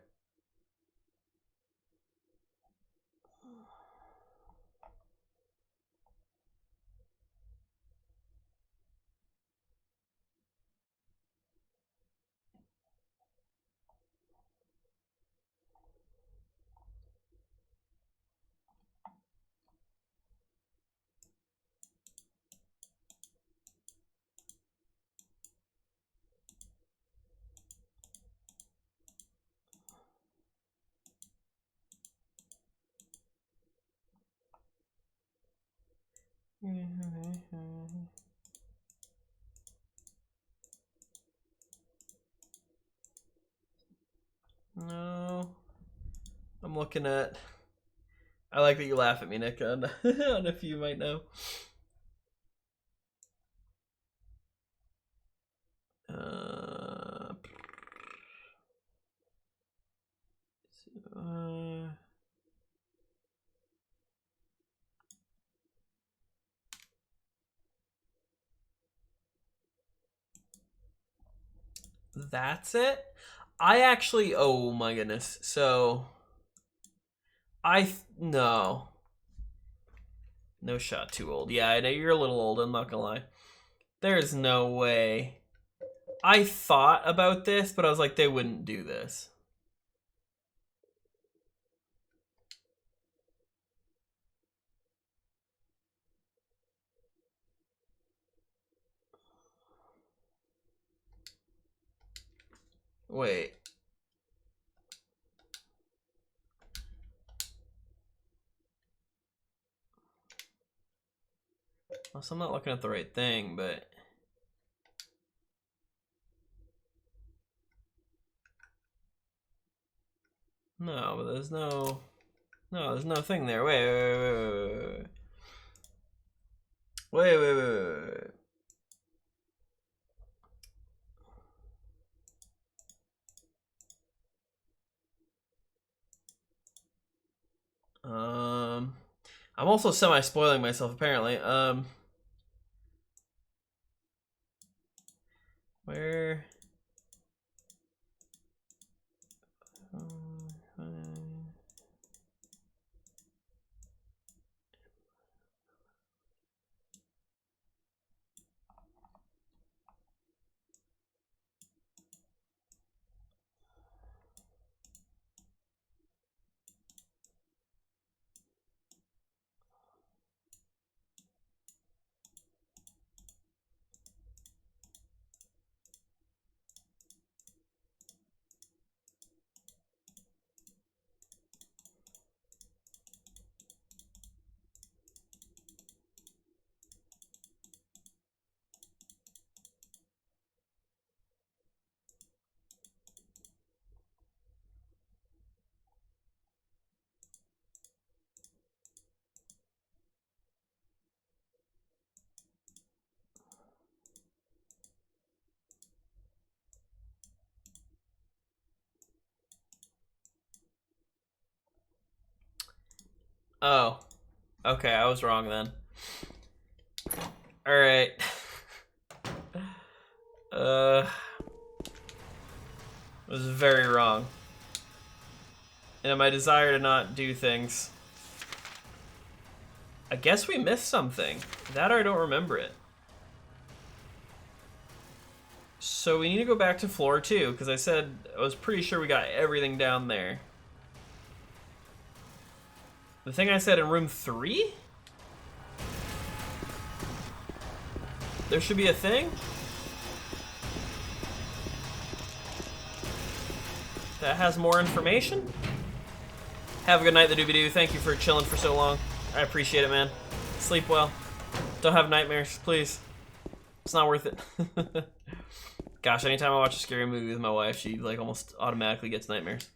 No. I'm looking at... I like that you laugh at me, Nick, on, on a few you might know. That's it? I actually... Oh my goodness. So... No. No shot, too old. Yeah, I know you're a little old, I'm not gonna lie. There's no way. I thought about this, but I was like, they wouldn't do this. Wait. Well, so I'm not looking at the right thing, but... No, but there's no... No, there's no thing there. Wait. I'm also semi-spoiling myself, apparently. Where... Oh. Okay, I was wrong then. Alright. I was very wrong. And in my desire to not do things, I guess we missed something. That or I don't remember it. So we need to go back to floor 2, because I was pretty sure we got everything down there. The thing I said in room 3? There should be a thing? That has more information? Have a good night, the doobie-doo. Thank you for chilling for so long. I appreciate it, man. Sleep well. Don't have nightmares, please. It's not worth it. Gosh, anytime I watch a scary movie with my wife, she like almost automatically gets nightmares.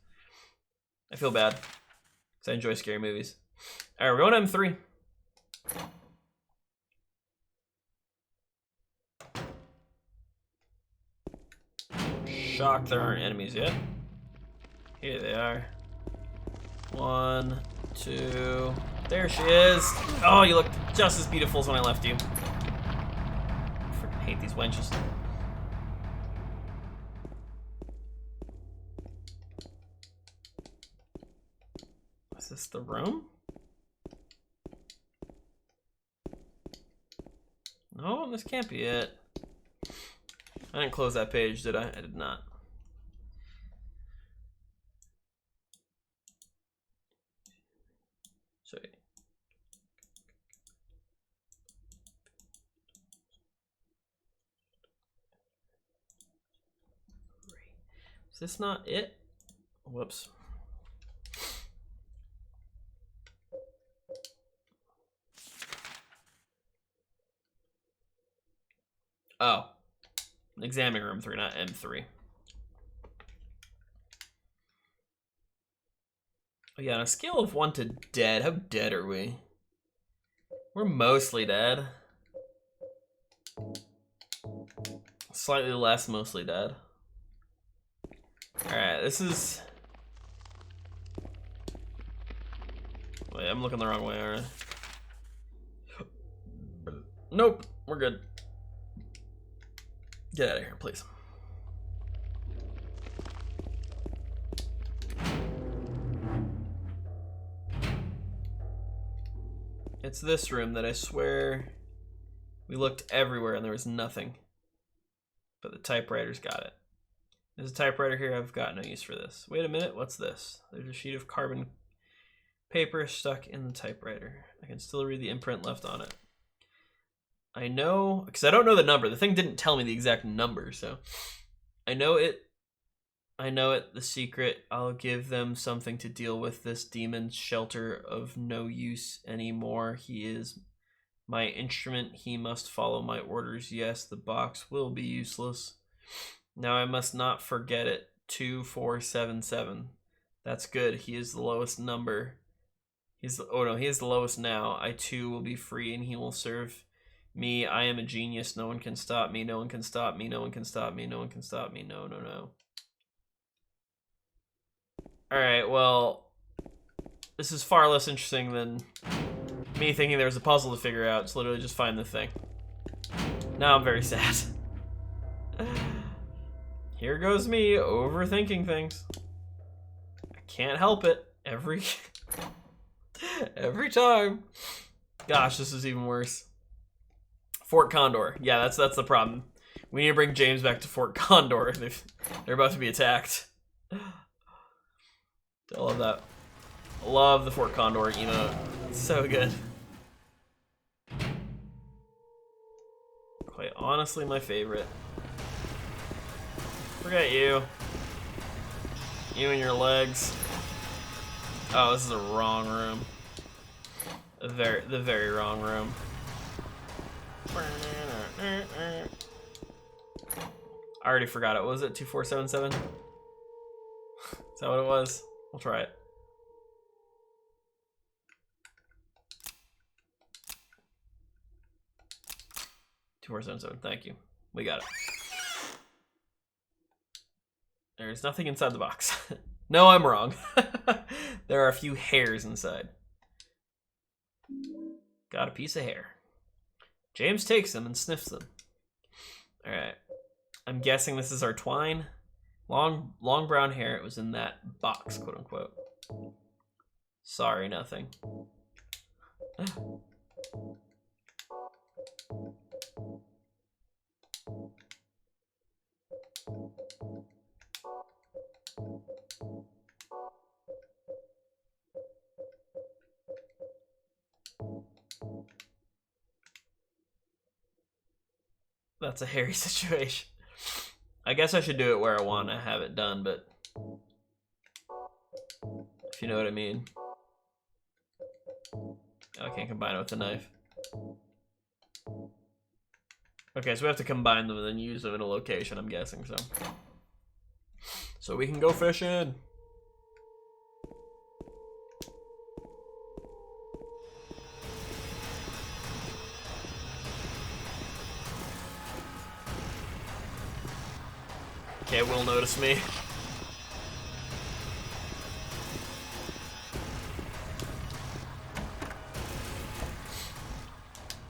I feel bad, because I enjoy scary movies. Alright, we're going to M3. Shocked there aren't enemies yet. Here they are. 1, 2. There she is. Oh, you look just as beautiful as when I left you. I freaking hate these wenches. Is this the room? No, this can't be it. I didn't close that page, did I? I did not. Sorry. Is this not it? Whoops. Oh. Examining room 3, not M3. Oh yeah, on a scale of 1 to dead, how dead are we? We're mostly dead. Slightly less mostly dead. Alright, this is... Wait, I'm looking the wrong way, aren't I? Nope, we're good. Get out of here, please. It's this room that I swear we looked everywhere and there was nothing. But the typewriter's got it. There's a typewriter here. I've got no use for this. Wait a minute. What's this? There's a sheet of carbon paper stuck in the typewriter. I can still read the imprint left on it. I know, because I don't know the number. The thing didn't tell me the exact number, so I know it. The secret. I'll give them something to deal with this demon's shelter of no use anymore. He is my instrument. He must follow my orders. Yes, the box will be useless. Now I must not forget it. 2477. That's good. He is the lowest number. He is the lowest now. I too will be free and he will serve me. I am a genius. No one can stop me. No one can stop me. No one can stop me. No one can stop me. No, no, no. Alright, well, this is far less interesting than me thinking there was a puzzle to figure out. It's literally just find the thing. Now I'm very sad. Here goes me overthinking things. I can't help it. Every time. Gosh, this is even worse. Fort Condor. Yeah, that's the problem. We need to bring James back to Fort Condor. They're about to be attacked. I love that. I love the Fort Condor emote. It's so good. Quite honestly, my favorite. Forget you. You and your legs. Oh, this is the wrong room. The very wrong room. I already forgot it. What was it? 2477? Is that what it was? We'll try it. 2477. Thank you. We got it. There's nothing inside the box. No, I'm wrong. There are a few hairs inside. Got a piece of hair. James takes them and sniffs them. Alright. I'm guessing this is our twine. Long brown hair. It was in that box, quote unquote. Sorry, nothing. That's a hairy situation. I guess I should do it where I want to have it done, but if you know what I mean. I can't combine it with the knife. Okay, so we have to combine them and then use them in a location, I'm guessing, so. So we can go fishing. Okay, it will notice me.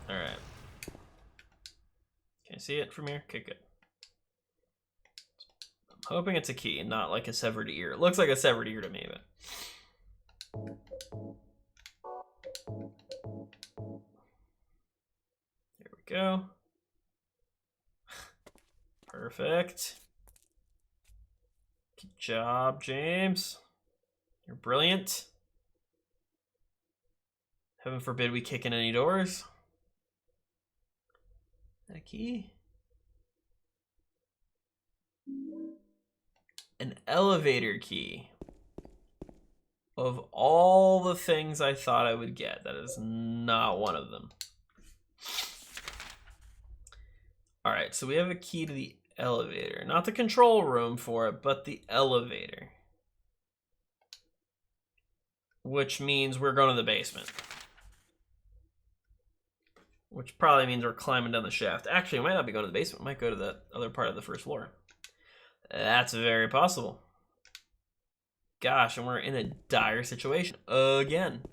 Alright. Can I see it from here? Okay, good. I'm hoping it's a key and not like a severed ear. It looks like a severed ear to me, but... There we go. Perfect. Good job, James. You're brilliant. Heaven forbid we kick in any doors. Is that a key? An elevator key. Of all the things I thought I would get, that is not one of them. Alright, so we have a key to the elevator. Not the control room for it, but the elevator. Which means we're going to the basement. Which probably means we're climbing down the shaft. Actually, we might not be going to the basement. We might go to the other part of the first floor. That's very possible. Gosh, and we're in a dire situation again.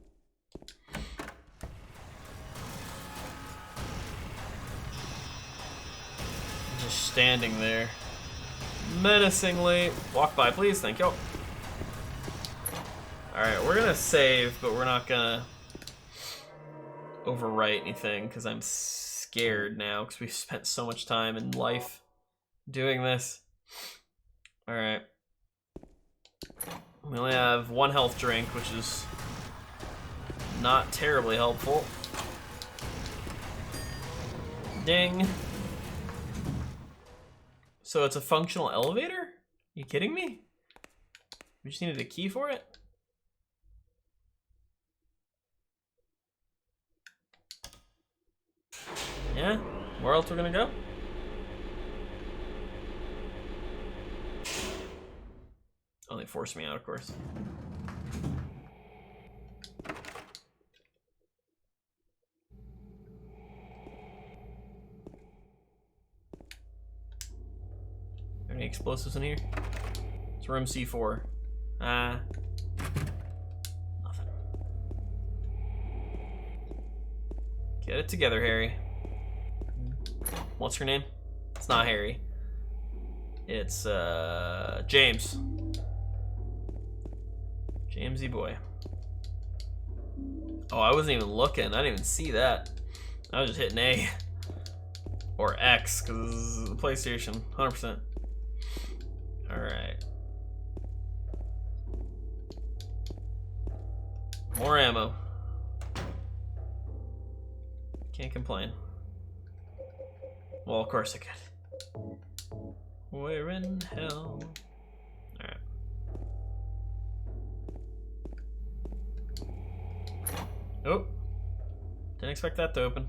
Just standing there menacingly. Walk by, please. Thank you. Alright, we're gonna save, but we're not gonna overwrite anything because I'm scared now because we've spent so much time in life doing this. Alright. We only have one health drink, which is not terribly helpful. Ding. So it's a functional elevator? Are you kidding me? We just needed a key for it? Yeah? Where else we're gonna go? Oh, they forced me out, of course. Any explosives in here? It's room C4. Nothing. Get it together, Harry. What's her name? It's not Harry. It's James. Jamesy boy. Oh, I wasn't even looking. I didn't even see that. I was just hitting A. Or X, because this is the PlayStation. 100%. Alright. More ammo. Can't complain. Well, of course I could. Where in hell? Alright. Oh. Didn't expect that to open.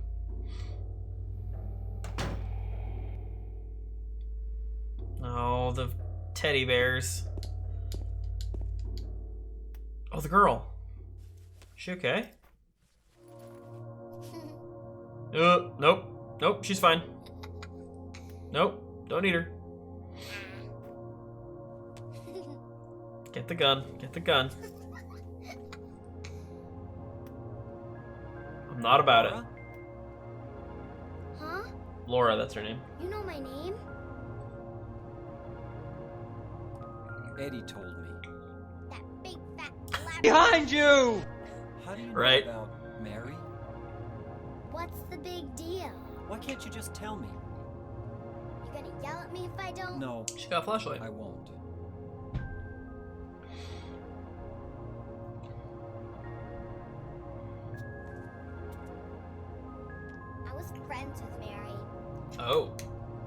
Oh, the teddy bears. Oh, the girl. Is she okay? Nope. Nope, she's fine. Nope, don't eat her. Get the gun. Get the gun. Not about it. Laura? Huh? Laura, that's her name. You know my name? Eddie told me. That big fat blabber. Behind you! How do you know Right. about Mary? What's the big deal? Why can't you just tell me? You gonna yell at me if I don't? No, She got a flashlight. I won't. I was friends with Mary. Oh,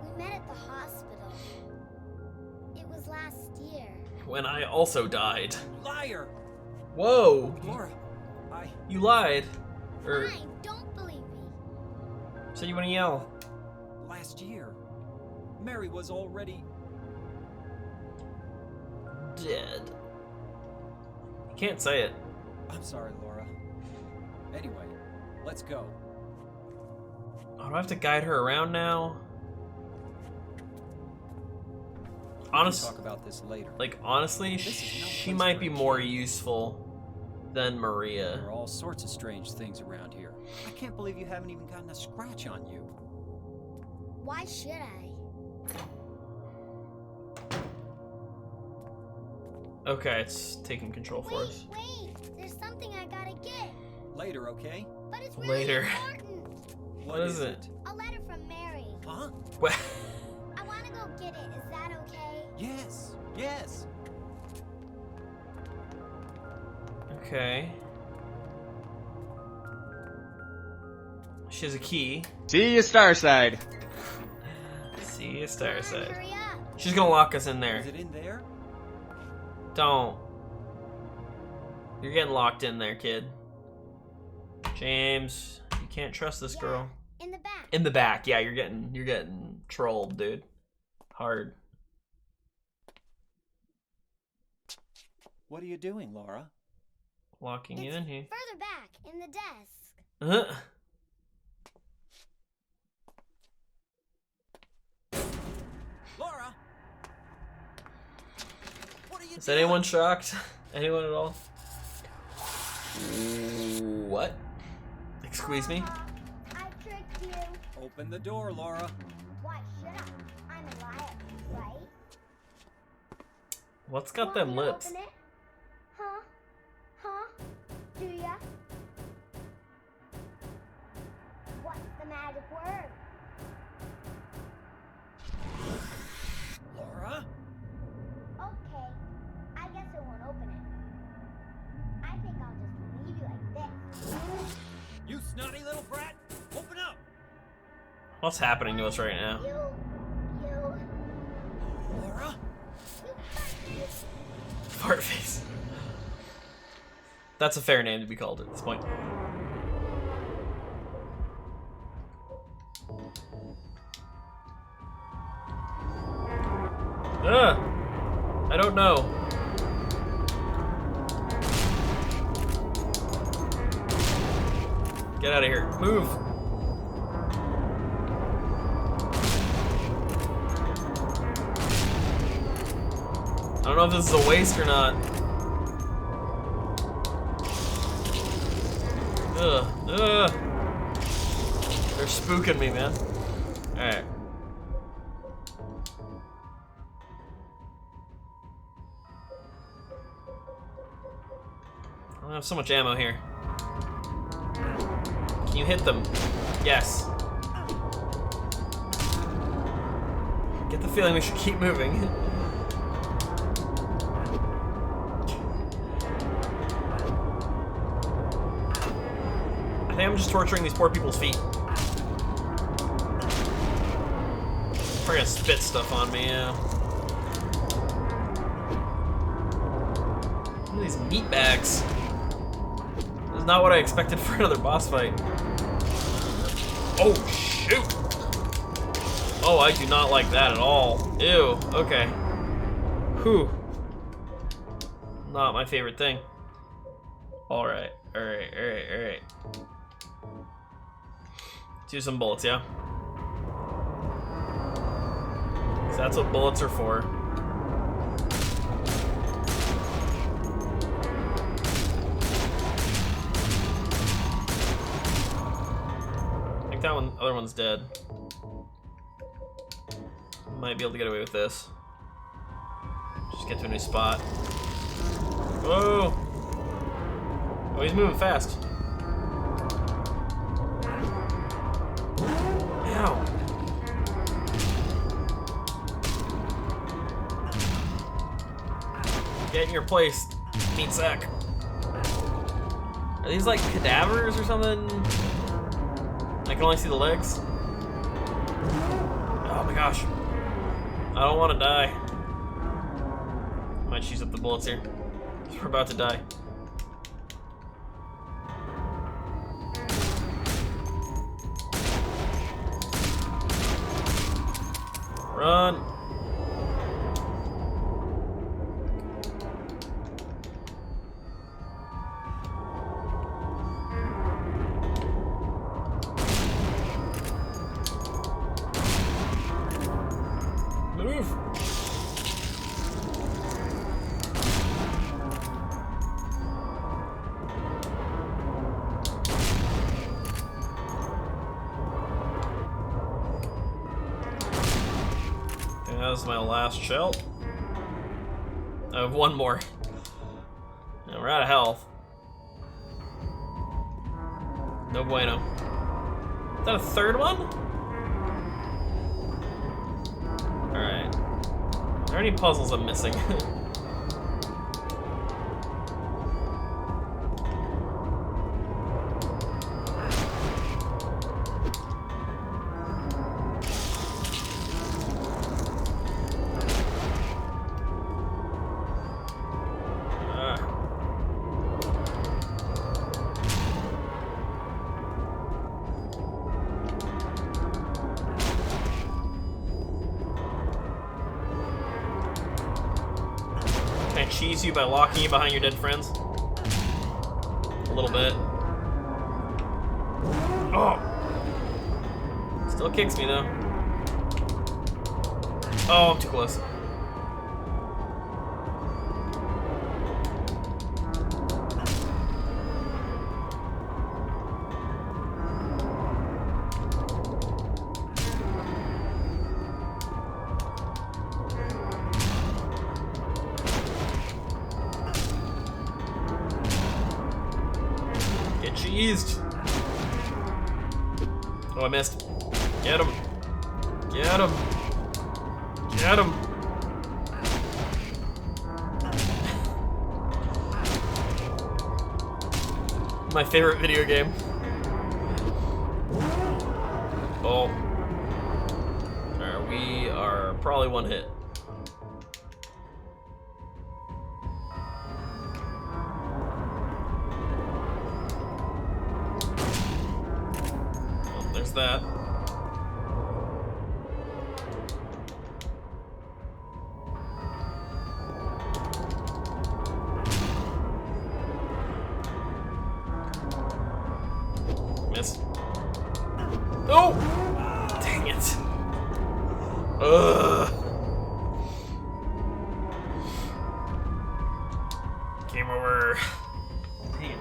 We met at the hospital. It was last year. when I also died. Liar! Whoa, Laura, you lied. Or Fine, don't believe me. said you want to yell. last year, Mary was already. Dead. You can't say it. I'm sorry, Laura. Anyway, let's go. Oh, do I have to guide her around now? Honest, We'll talk about this later. like honestly, This is no she place might for be a more kid. useful than Maria. There are all sorts of strange things around here. I can't believe you haven't even gotten a scratch on you. Why should I? Okay, it's taking control for us. Wait! There's something I gotta get. Later, okay? But it's really Later. important. What is it? A letter from Mary. Huh? What? I wanna go get it. Is that okay? Yes, yes. Okay. She has a key. See you, Starside. See you, Come on, Starside. hurry up. She's gonna lock us in there. Is it in there? Don't. You're getting locked in there, kid. James, you can't trust this girl. In the back. In the back, yeah, you're getting trolled, dude. Hard. What are you doing, Laura? Locking you It's in here. further back in the desk. Uh-huh. Laura! What are you Is doing? anyone shocked? Anyone at all? What? Excuse me? I tricked you. Open the door, Laura. Why should I? I'm a liar, right? What's got Want them me to lips? open it? Huh? Huh? Do ya? What's the magic word? Laura? Okay, I guess it won't open it. I think I'll just leave you like this. You snotty little brat! Open up! What's happening to us right now? You, Laura? Fart face. That's a fair name to be called at this point. Ugh! I don't know. Get out of here. Move! I don't know if this is a waste or not. Ugh. Ugh. They're spooking me, man. Alright. I don't have so much ammo here. Can you hit them? Yes. Get the feeling we should keep moving. I think I'm just torturing these poor people's feet. They're gonna spit stuff on me, yeah. Look at these meat bags. This is not what I expected for another boss fight. Oh, shoot! Oh, I do not like that at all. Ew, okay. Whew. Not my favorite thing. Alright, alright, alright, alright. Let's use some bullets, yeah? 'Cause that's what bullets are for. that one, other one's dead. Might be able to get away with this. Just get to a new spot. Whoa! Oh, he's moving fast. Ow! Get in your place, meat sack. Are these like cadavers or something? I can only see the legs. Oh my gosh. I don't want to die. Might cheese up the bullets here. We're about to die. Run. Move. That was my last shell. I have one more. Now we're out of health. No bueno. Is that a third one? Alright. Are there any puzzles I'm missing? Can I cheese you by locking you behind your dead friends? A little bit. Oh! Still kicks me though. Oh, I'm too close. Get cheesed. Oh, I missed. Get him. Get him. Get him. My favorite video game. Oh. Alright, we are probably one hit. Well, there's that. Miss. Oh! Dang it. Ugh. Game over. Damn.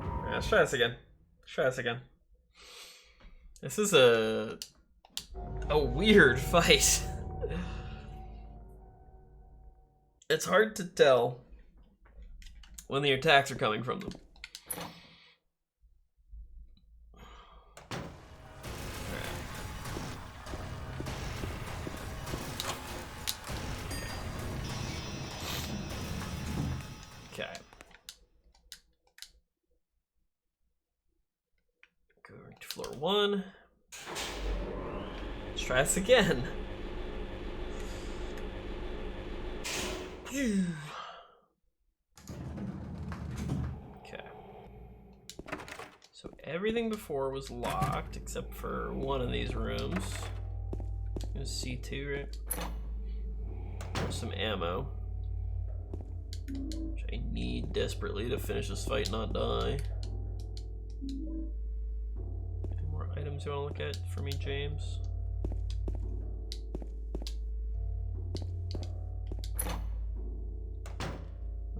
Alright, let's try this again. Let's try this again. This is a weird fight. It's hard to tell when the attacks are coming from them. Okay. Going to floor 1. Let's try this again. Okay. So everything before was locked except for one of these rooms. It was C2, right? There's some ammo, which I need desperately to finish this fight and not die. Any more items you want to look at for me, James?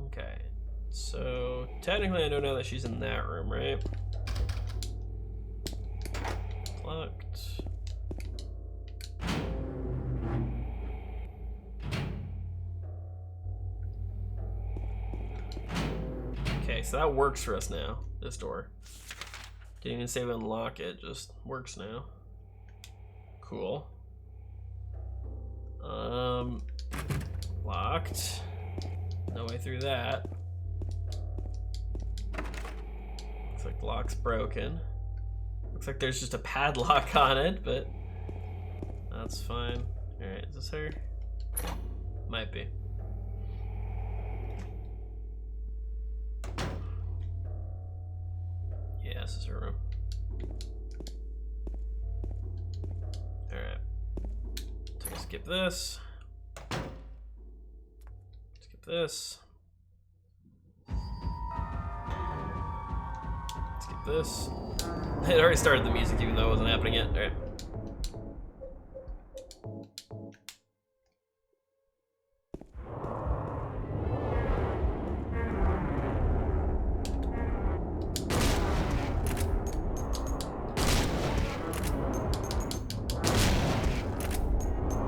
Okay, so technically I know now that she's in that room, right? Okay, so that works for us now. This door. Didn't even say we unlock it, just works now. Cool. Locked. No way through that. Looks like the lock's broken. Looks like there's just a padlock on it, but that's fine. Alright, is this her? Might be. Yeah, this is her room. Alright. So we'll skip this. Skip this. Skip this. It already started the music even though it wasn't happening yet. Alright.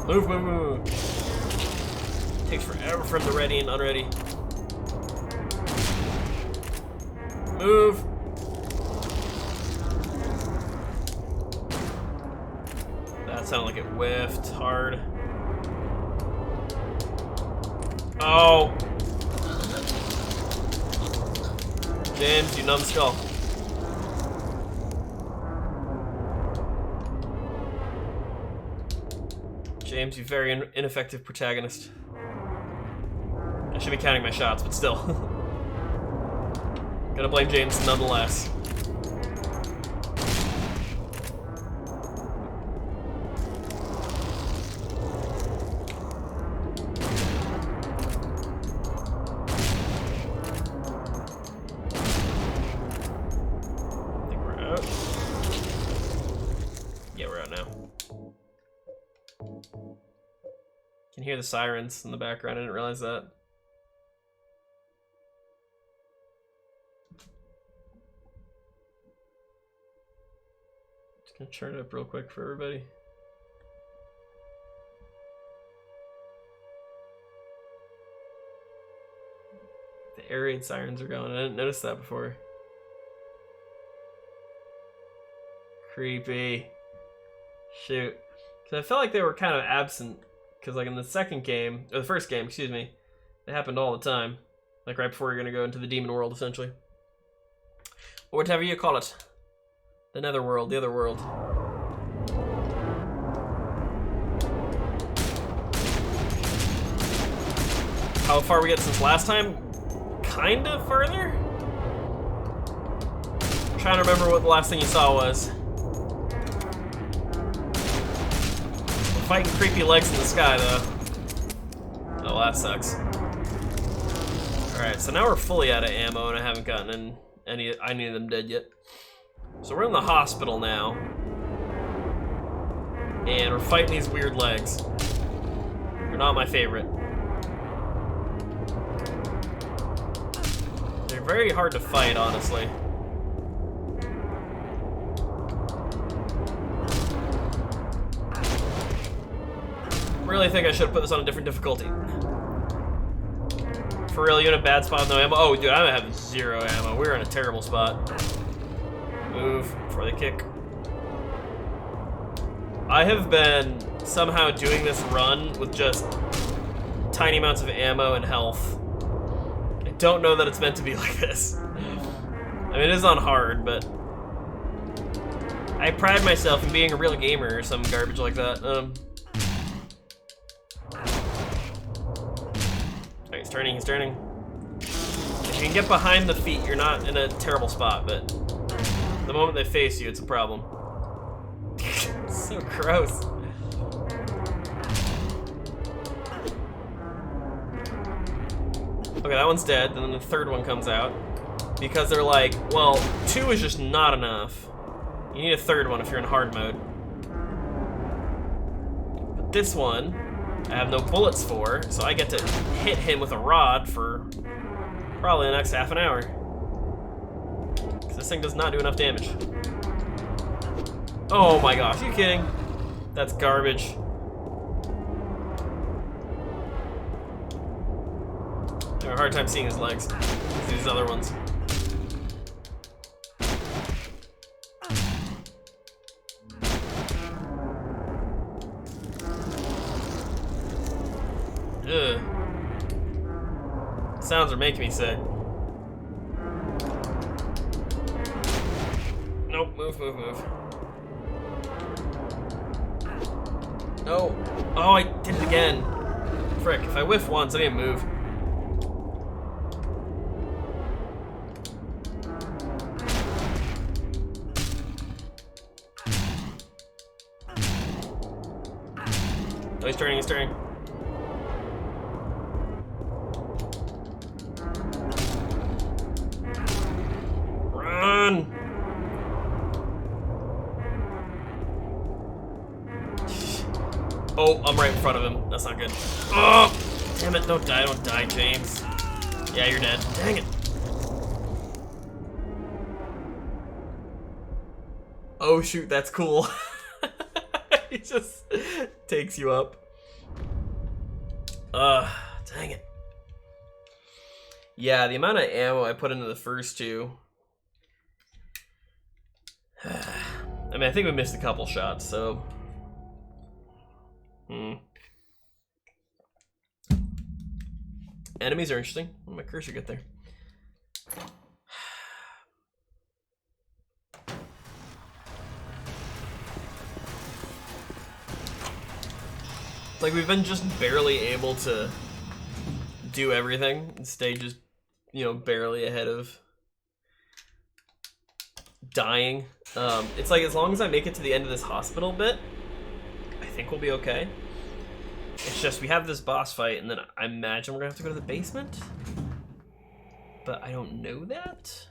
Move, move, move. Takes forever for him to ready and unready. Move. That sounded like it whiffed hard. Oh. James, you numbskull. James, you very ineffective protagonist. I should be counting my shots, but still. Gotta blame James nonetheless. I think we're out. Yeah, we're out now. Can hear the sirens in the background. I didn't realize that. Just gonna turn it up real quick for everybody. The air raid sirens are going. I didn't notice that before. Creepy. Shoot. Because I felt like they were kind of absent. Because like in the second game, or the first game, excuse me, it happened all the time. Like right before you're going to go into the demon world, essentially. Or whatever you call it. The nether world, the other world. How far we get since last time? Kind of further? I'm trying to remember what the last thing you saw was. Fighting creepy legs in the sky, though. Oh, that sucks. Alright, so now we're fully out of ammo, and I haven't gotten any of them dead yet. So we're in the hospital now. And we're fighting these weird legs. They're not my favorite. They're very hard to fight, honestly. Really think I should have put this on a different difficulty. For real, you in a bad spot, no ammo? Oh, dude, I have 0 ammo. We're in a terrible spot. Move before they kick. I have been somehow doing this run with just tiny amounts of ammo and health. I don't know that it's meant to be like this. I mean, it is on hard, but I pride myself in being a real gamer or some garbage like that. He's turning, he's turning. If you can get behind the feet, you're not in a terrible spot, but the moment they face you, it's a problem. It's so gross. Okay, that one's dead, and then the third one comes out. Because they're like, well, 2 is just not enough. You need a third one if you're in hard mode. But this one, I have no bullets for, so I get to hit him with a rod for probably the next half an hour. Because this thing does not do enough damage. Oh my gosh, are you kidding? That's garbage. I have a hard time seeing his legs. These other ones. Ugh. Sounds are making me sick. Nope, move, move, move. No. Oh, I did it again. Frick, if I whiff once, I need to move. Oh, he's turning, he's turning. Run! Oh, I'm right in front of him. That's not good. Oh! Damn it, don't die, James. Yeah, you're dead. Dang it. Oh shoot, that's cool. He just takes you up. Dang it. Yeah, the amount of ammo I put into the first two. I mean, I think we missed a couple shots, so. Enemies are interesting. Oh, my cursor get there. Like, we've been just barely able to do everything and stay just, you know, barely ahead of dying. It's like, as long as I make it to the end of this hospital bit, I think we'll be okay. It's just, we have this boss fight, and then I imagine we're gonna have to go to the basement? But I don't know that?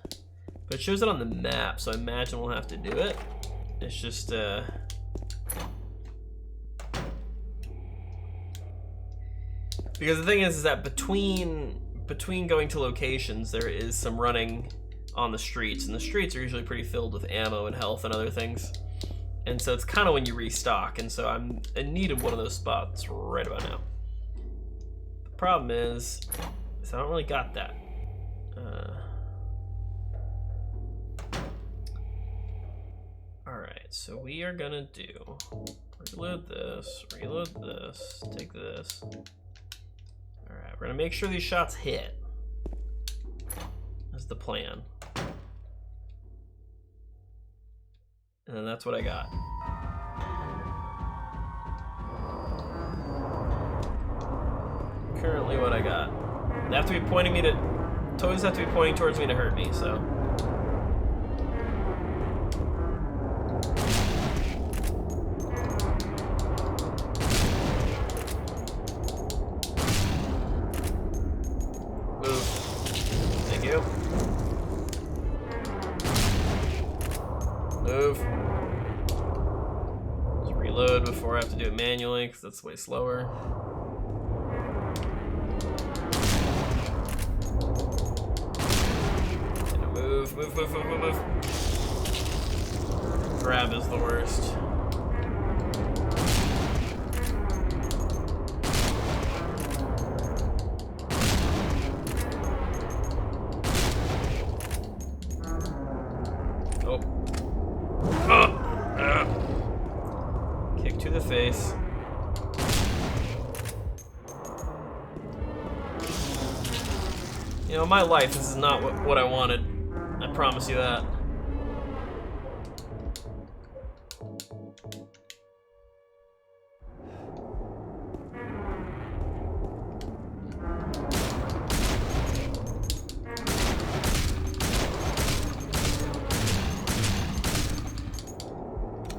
But it shows it on the map, so I imagine we'll have to do it. It's just, because the thing is that between going to locations, there is some running on the streets, and the streets are usually pretty filled with ammo and health and other things. And so it's kind of when you restock, and so I'm in need of one of those spots right about now. The problem is I don't really got that. Alright, so we are gonna do reload this, take this. Alright, we're gonna make sure these shots hit. That's the plan. And then that's what I got. Currently what I got. They have to be pointing me to... Toys have to be pointing towards me to hurt me, so... Move. Thank you. Move. Just reload before I have to do it manually, because that's way slower. Move, move, move, move, move, move. Grab is the worst. Kick to the face. You know, in my life, this is not what I wanted. I promise you that.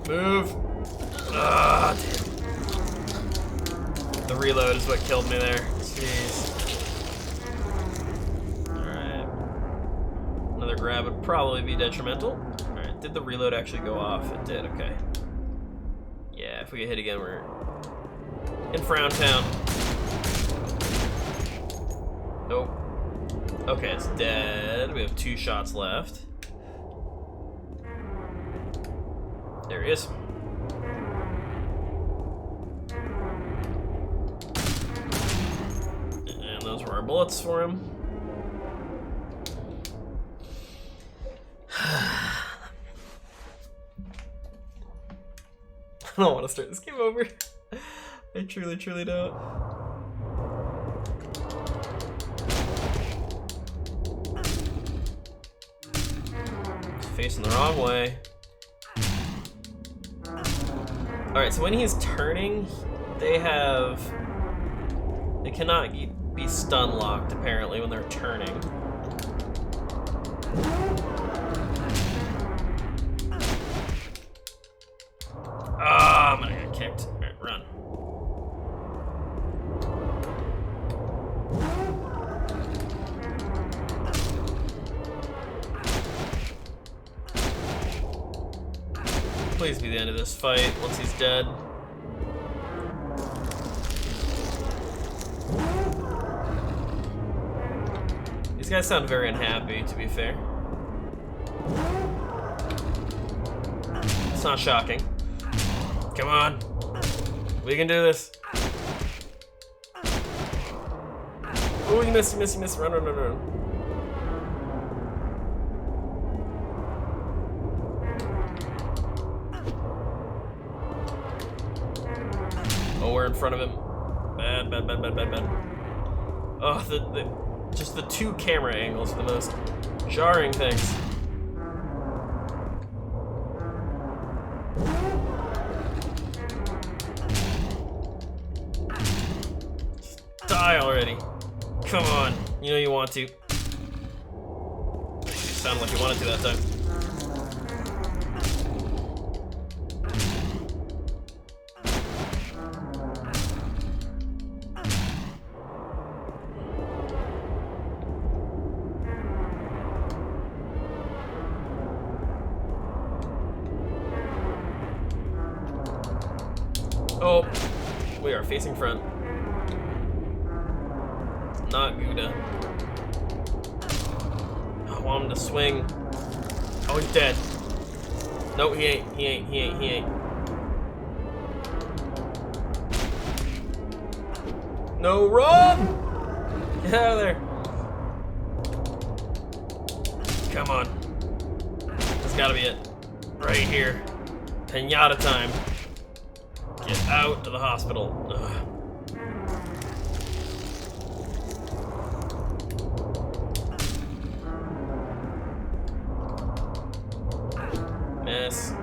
Move. Ah, damn. The reload is what killed me there. Jeez. Alright. Another grab would probably be detrimental. Alright, did the reload actually go off? It did, okay. Yeah, if we get hit again, we're in Frown Town. Nope. Okay, it's dead. We have 2 shots left. There he is. And those were our bullets for him. I don't want to start this game over. I truly, truly don't. facing the wrong way. Alright, so when he's turning, they cannot be stun locked apparently when they're turning. Ah, I'm gonna get kicked. Alright, run. Please be the end of this fight once he's dead. These guys sound very unhappy, to be fair. It's not shocking. Come on. We can do this. Oh, you missed, you missed, you missed. Run, run, run, run. Oh, we're in front of him. Bad, bad, bad, bad, bad, bad. Oh, just the two camera angles are the most jarring things. Just die already. Come on. You know you want to. Sounded like you wanted to that time. Oh, we are facing front. It's not Gouda. I want him to swing. Oh, he's dead. No, he ain't. He ain't. He ain't. He ain't. No, run! Get out of there. Come on. That's gotta be it. Right here. Pinata time. Get out of the hospital. Ugh. Miss.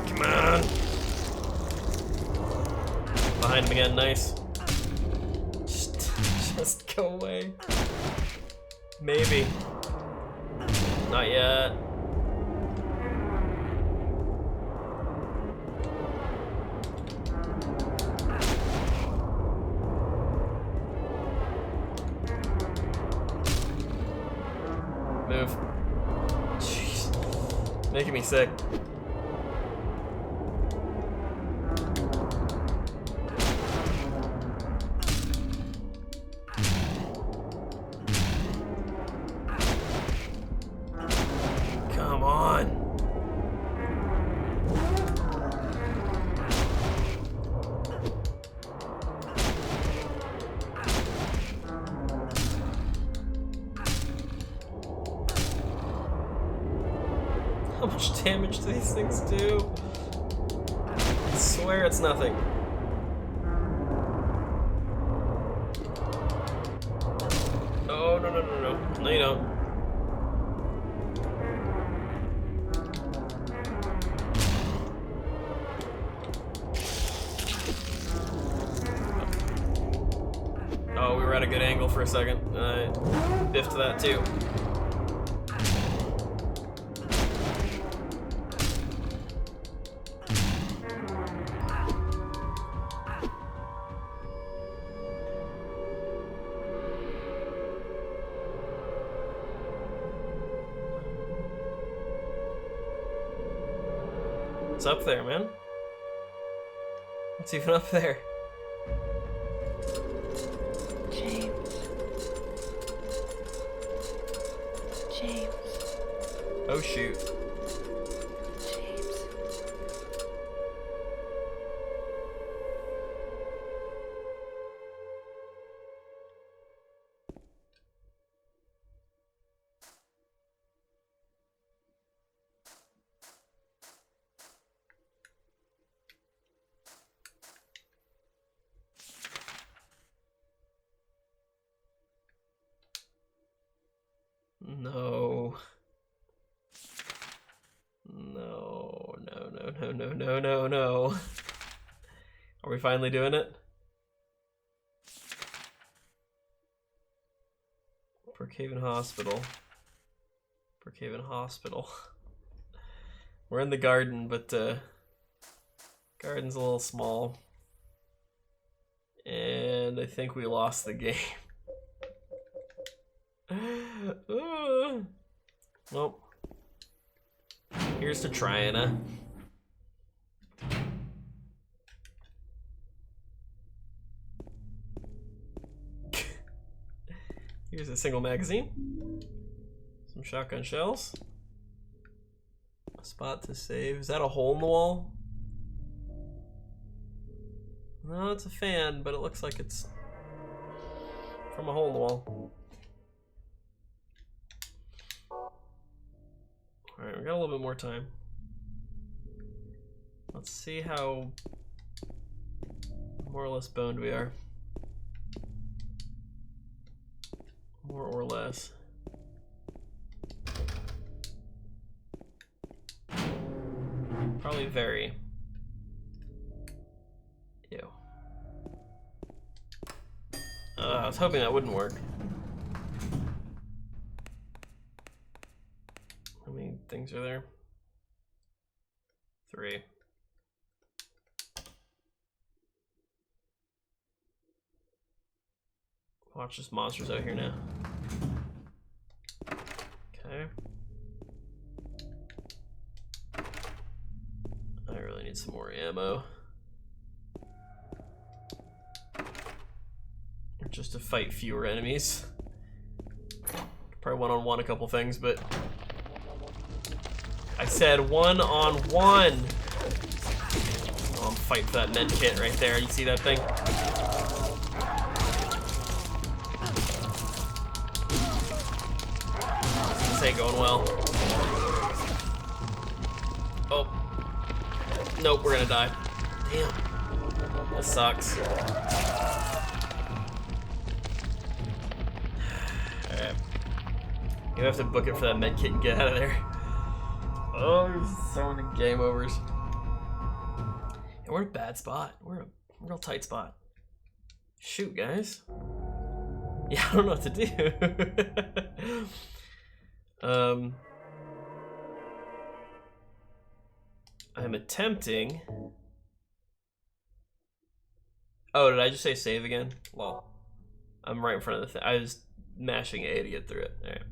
Come on. Behind him again, nice. Just go away. Maybe. Not yet. Move. Jeez. Making me sick. Come on. How much damage do these things do? I swear it's nothing. Oh, no, no, no, no. No, you don't. Oh, we were at a good angle for a second. Biffed that too. What's up there, man? What's even up there? James. James. Oh shoot. James. no. Are we finally doing it? Brookhaven Hospital. Brookhaven Hospital. We're in the garden, but garden's a little small. And I think we lost the game. Well, here's to Triana. Here's a single magazine. Some shotgun shells. A spot to save. Is that a hole in the wall? No, it's a fan, but it looks like it's from a hole in the wall. Alright, we got a little bit more time. Let's see how more or less boned we are. More or less. Probably very. Ew. I was hoping that wouldn't work. How many things are there? 3. Watch, this monster's out here now. Okay. I really need some more ammo. Or just to fight fewer enemies. Probably one-on-one a couple things, but I said one-on-one. Oh, I'm fighting for that med kit right there. You see that thing? This ain't going well. Oh. Nope, we're gonna die. Damn. This sucks. Alright. You have to book it for that med kit and get out of there. Oh, there's so many game overs. Yeah, we're in a bad spot. We're in a real tight spot. Shoot, guys. Yeah, I don't know what to do. I'm attempting. Oh, did I just say save again? Lol. I'm right in front of the thing. I was mashing A to get through it. Alright.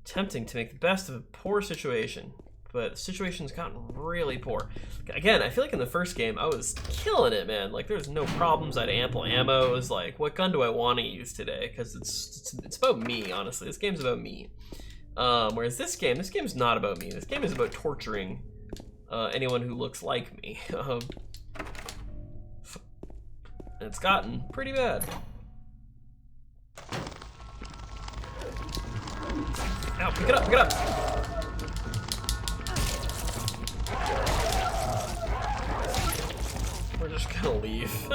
Attempting to make the best of a poor situation, but the situation's gotten really poor. Again, I feel like in the first game, I was killing it, man. Like, there's no problems. I had ample ammo. It was like, what gun do I want to use today? Because it's about me, honestly. This game's about me. Whereas this game's not about me. This game is about torturing anyone who looks like me. It's gotten pretty bad. Ow, pick it up, pick it up! We're just gonna leave.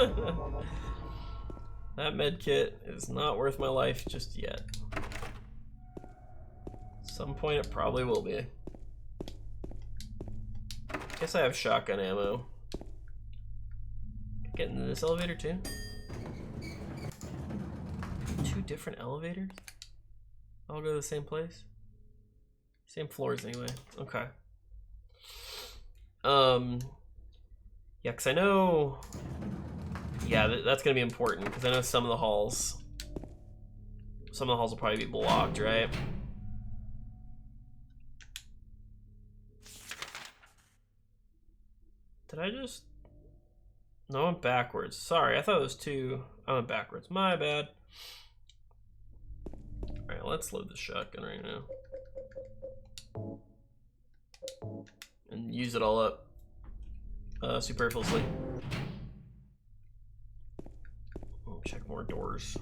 That med kit is not worth my life just yet. At some point it probably will be. Guess I have shotgun ammo. Get into this elevator too? 2 different elevators? All go to the same place? Same floors anyway. Okay. Yeah, because I know... Yeah, that's going to be important, because I know some of the halls will probably be blocked, right? Did I just... No, I went backwards. Sorry, I thought it was 2. I went backwards. My bad. Alright, let's load the shotgun right now. And use it all up superfluously. I'll check more doors.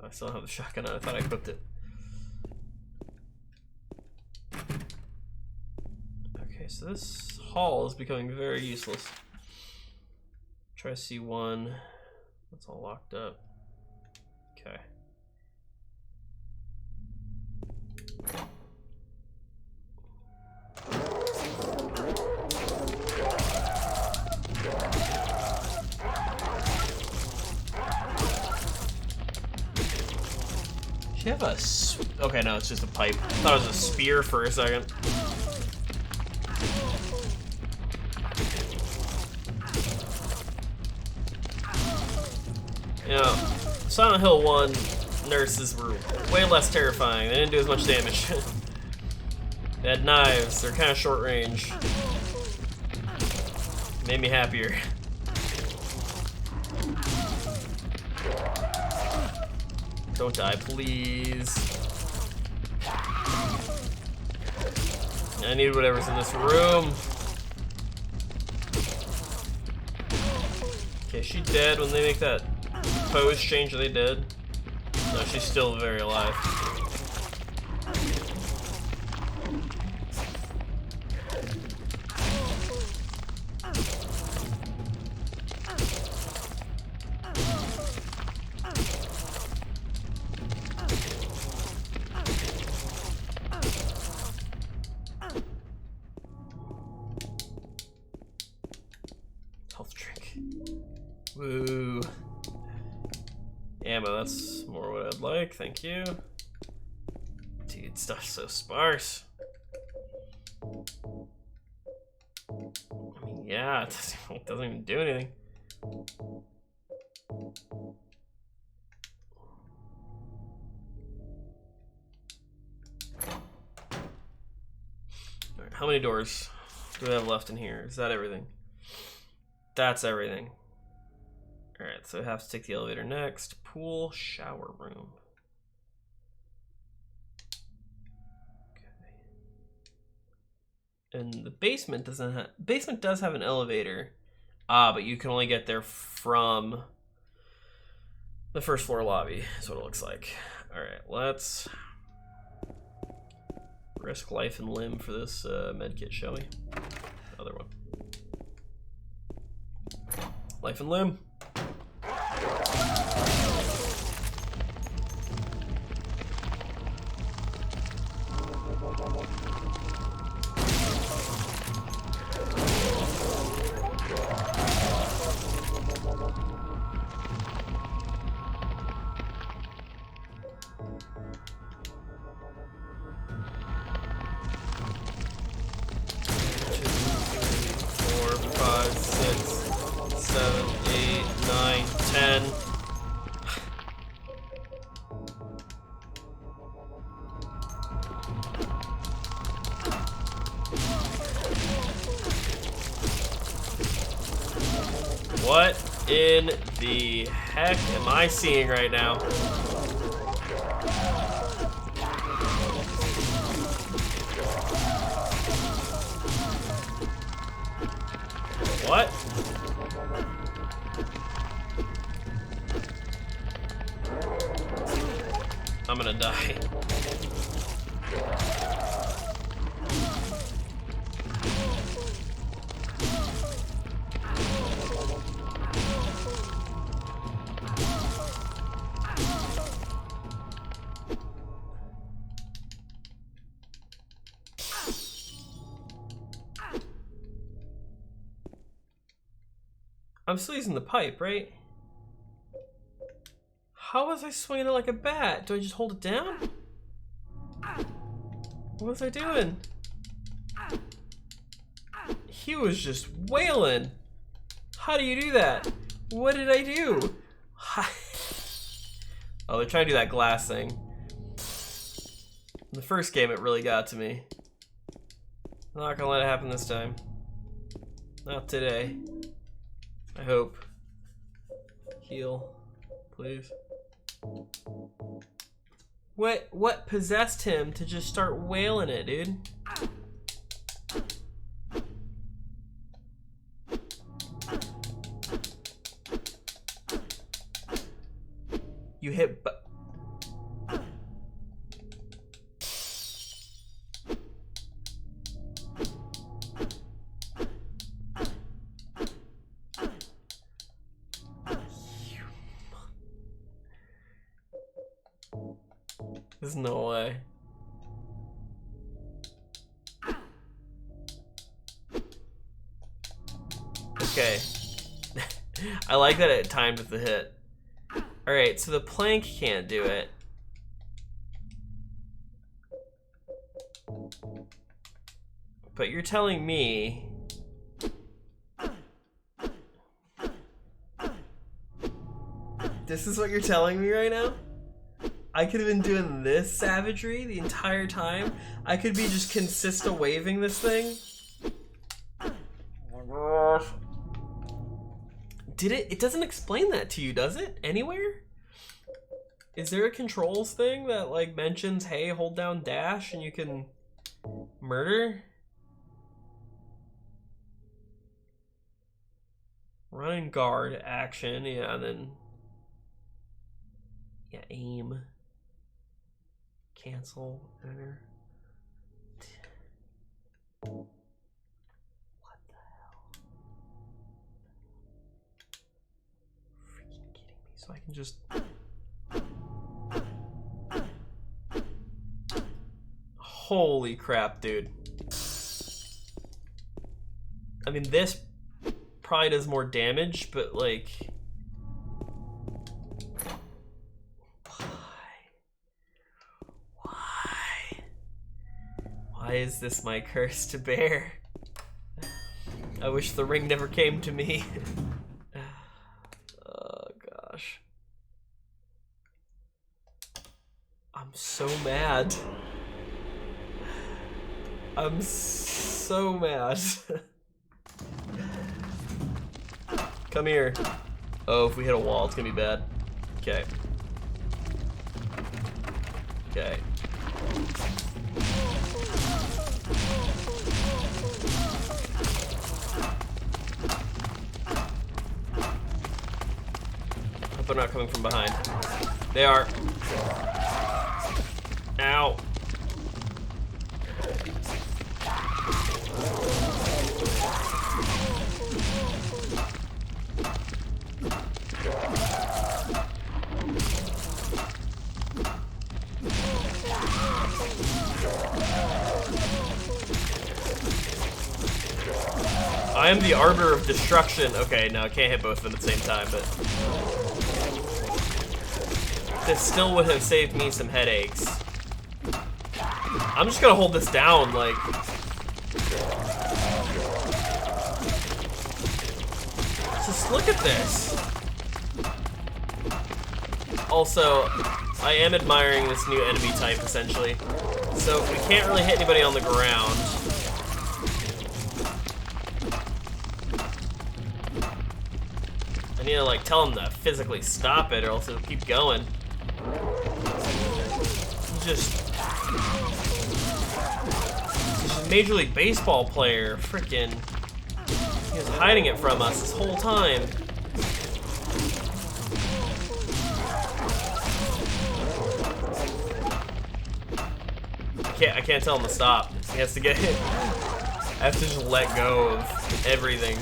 I still have the shotgun out. I thought I equipped it. Okay, so this hall is becoming very useless. Try C1. That's all locked up. Okay. Do you have a okay, no, it's just a pipe. I thought it was a spear for a second. Yeah, Silent Hill 1 nurses were way less terrifying. They didn't do as much damage. They had knives, they're kind of short range. Made me happier. Don't die, please. I need whatever's in this room. Okay, she dead when they make that pose change. Are they dead? No, she's still very alive. Health drink. Woo. Ammo, that's more what I'd like, thank you. Dude, stuff's so sparse. I mean, yeah, it doesn't even do anything. Alright, how many doors do we have left in here? Is that everything? That's everything. Alright, so I have to take the elevator next. Pool, shower room. Okay. And the basement doesn't have... Basement does have an elevator. But you can only get there from the first floor lobby, is what it looks like. Alright, let's risk life and limb for this medkit, shall we? Other one. Life and limb. What in the heck am I seeing right now? What? I'm gonna die. I'm still using the pipe, right? How was I swinging it like a bat? Do I just hold it down? What was I doing? He was just wailing. How do you do that? What did I do? Oh, they're trying to do that glass thing. In the first game, it really got to me. I'm not gonna let it happen this time. Not today. I hope. Heal, please. What possessed him to just start wailing it, dude? You hit There's no way. Okay. I like that it timed with the hit. Alright, so the plank can't do it. But you're telling me... This is what you're telling me right now? I could have been doing this savagery the entire time? I could be just consistent waving this thing? Oh my gosh. Did it? It doesn't explain that to you, does it? Anywhere? Is there a controls thing that like mentions, hey, hold down dash and you can murder? Run and guard, action, yeah, and then yeah, aim, cancel, enter. What the hell? Freaking kidding me? So I can just. Holy crap, dude. I mean, this probably does more damage, but like... Why is this my curse to bear? I wish the ring never came to me. Oh gosh. I'm so mad. I'm so mad. Come here. Oh, if we hit a wall, it's gonna be bad. Okay. Okay. Hope they're not coming from behind. They are. Ow. I am the Arbiter of Destruction. Okay, no, I can't hit both of them at the same time, but... This still would have saved me some headaches. I'm just gonna hold this down, like... Just look at this. Also, I am admiring this new enemy type, essentially. So, we can't really hit anybody on the ground. I need to like tell him to physically stop it or else it'll keep going. He's a Major League Baseball player. Frickin'. He was hiding it from us this whole time. I can't tell him to stop. He has to get hit. I have to just let go of everything.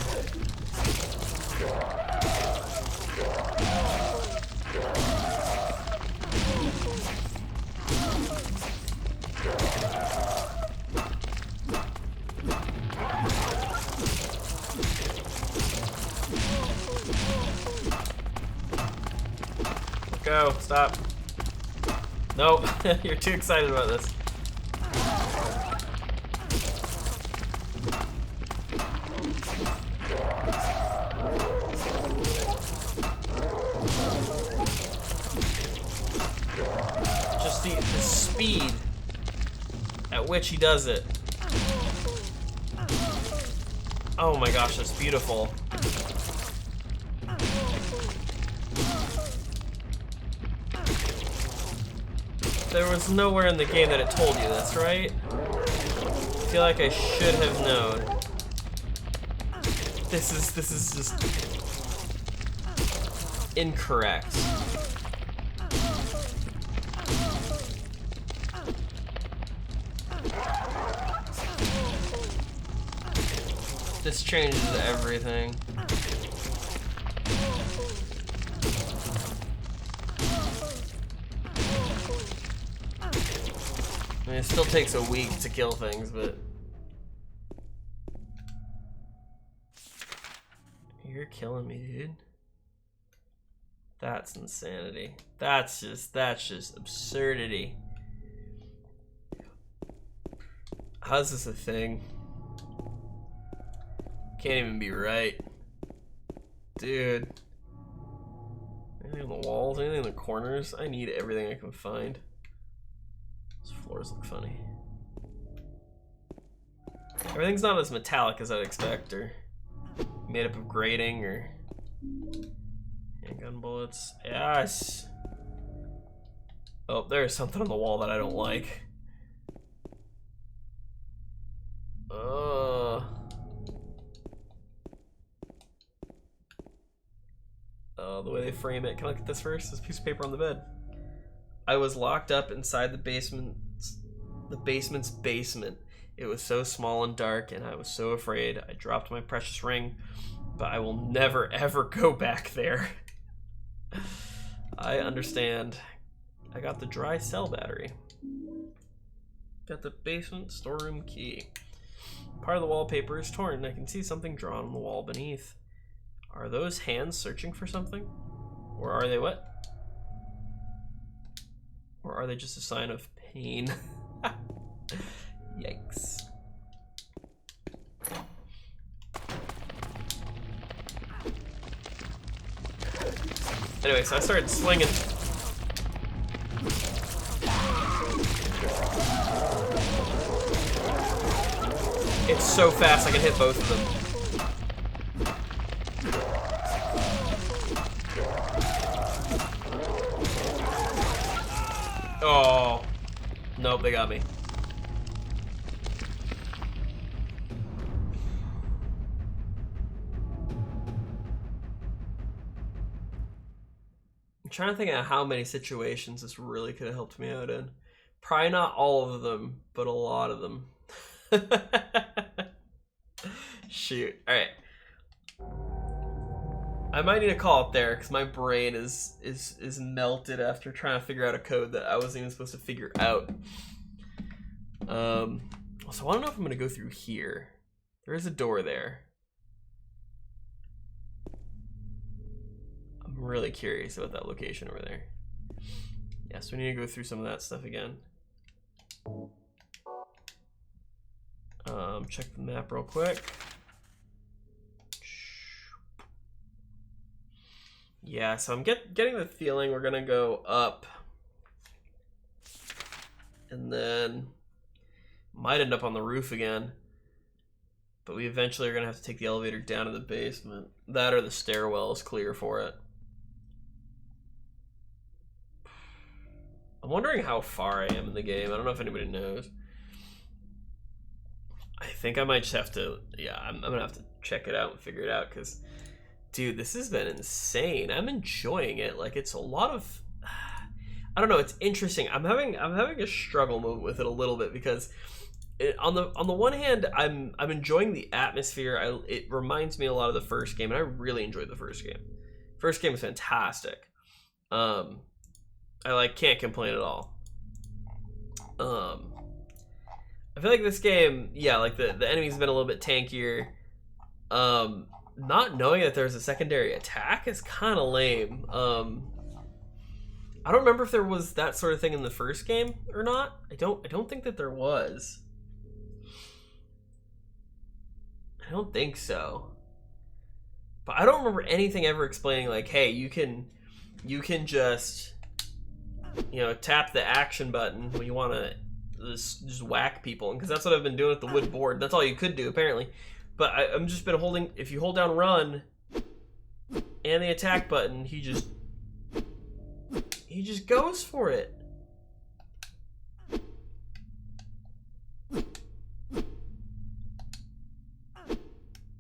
Go, stop. Nope, you're too excited about this. Just the speed at which he does it. Oh my gosh, that's beautiful. There was nowhere in the game that it told you this, right? I feel like I should have known. This is just incorrect. This changes everything. mean, it still takes a week to kill things, but... You're killing me, dude. That's insanity. That's just absurdity. How's this a thing? Can't even be right. Dude. Anything on the walls? Anything in the corners? I need everything I can find. These floors look funny. Everything's not as metallic as I'd expect, or made up of grating, or handgun bullets. Yes! Oh, there's something on the wall that I don't like. The way they frame it. Can I look at this first? This piece of paper on the bed. I was locked up inside the basement's basement. It was so small and dark, and I was so afraid. I dropped my precious ring, but I will never ever go back there. I understand. I got the dry cell battery. Got the basement storeroom key. Part of the wallpaper is torn. I can see something drawn on the wall beneath. Are those hands searching for something? Or are they what? Or are they just a sign of pain? Yikes. Anyway, so I started swinging. It's so fast I can hit both of them. Oh, nope, they got me. I'm trying to think of how many situations this really could have helped me out in. Probably not all of them, but a lot of them. Shoot. All right. I might need to call up there because my brain is melted after trying to figure out a code that I wasn't even supposed to figure out. So I want to know if I'm gonna go through here. There is a door there. I'm really curious about that location over there. Yeah, so we need to go through some of that stuff again. Check the map real quick. Yeah, so I'm getting the feeling we're gonna go up, and then might end up on the roof again. But we eventually are gonna have to take the elevator down to the basement. That or the stairwell is clear for it. I'm wondering how far I am in the game. I don't know if anybody knows. I think I might just have to, yeah, I'm gonna have to check it out and figure it out, because dude, this has been insane. I'm enjoying it. Like, it's a lot of, I don't know, it's interesting. I'm having a struggle moment with it a little bit, because on the one hand, I'm enjoying the atmosphere. It reminds me a lot of the first game, and I really enjoyed the first game. First game was fantastic. I can't complain at all. I feel like this game, yeah, like the enemies have been a little bit tankier. Not knowing that there's a secondary attack is kind of lame. I don't remember if there was that sort of thing in the first game or not. I don't think that there was. I don't think so. But I don't remember anything ever explaining, like, hey, you can just, you know, tap the action button when you want to just whack people, because that's what I've been doing with the wood board. That's all you could do, apparently. But I'm just been holding, if you hold down run and the attack button, he just goes for it.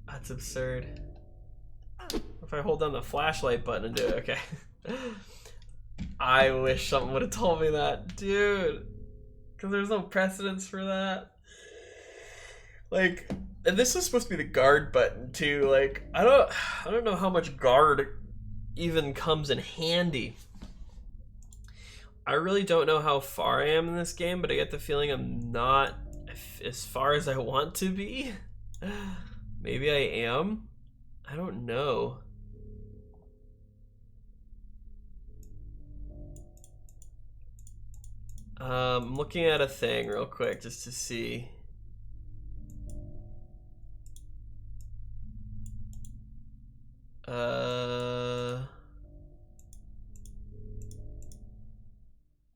That's absurd. If I hold down the flashlight button and do it, okay. I wish someone would have told me that, dude. Because there's no precedence for that. Like, and this is supposed to be the guard button too. Like, I don't know how much guard even comes in handy. I really don't know how far I am in this game, but I get the feeling I'm not as far as I want to be. Maybe I am? I don't know. I'm looking at a thing real quick just to see.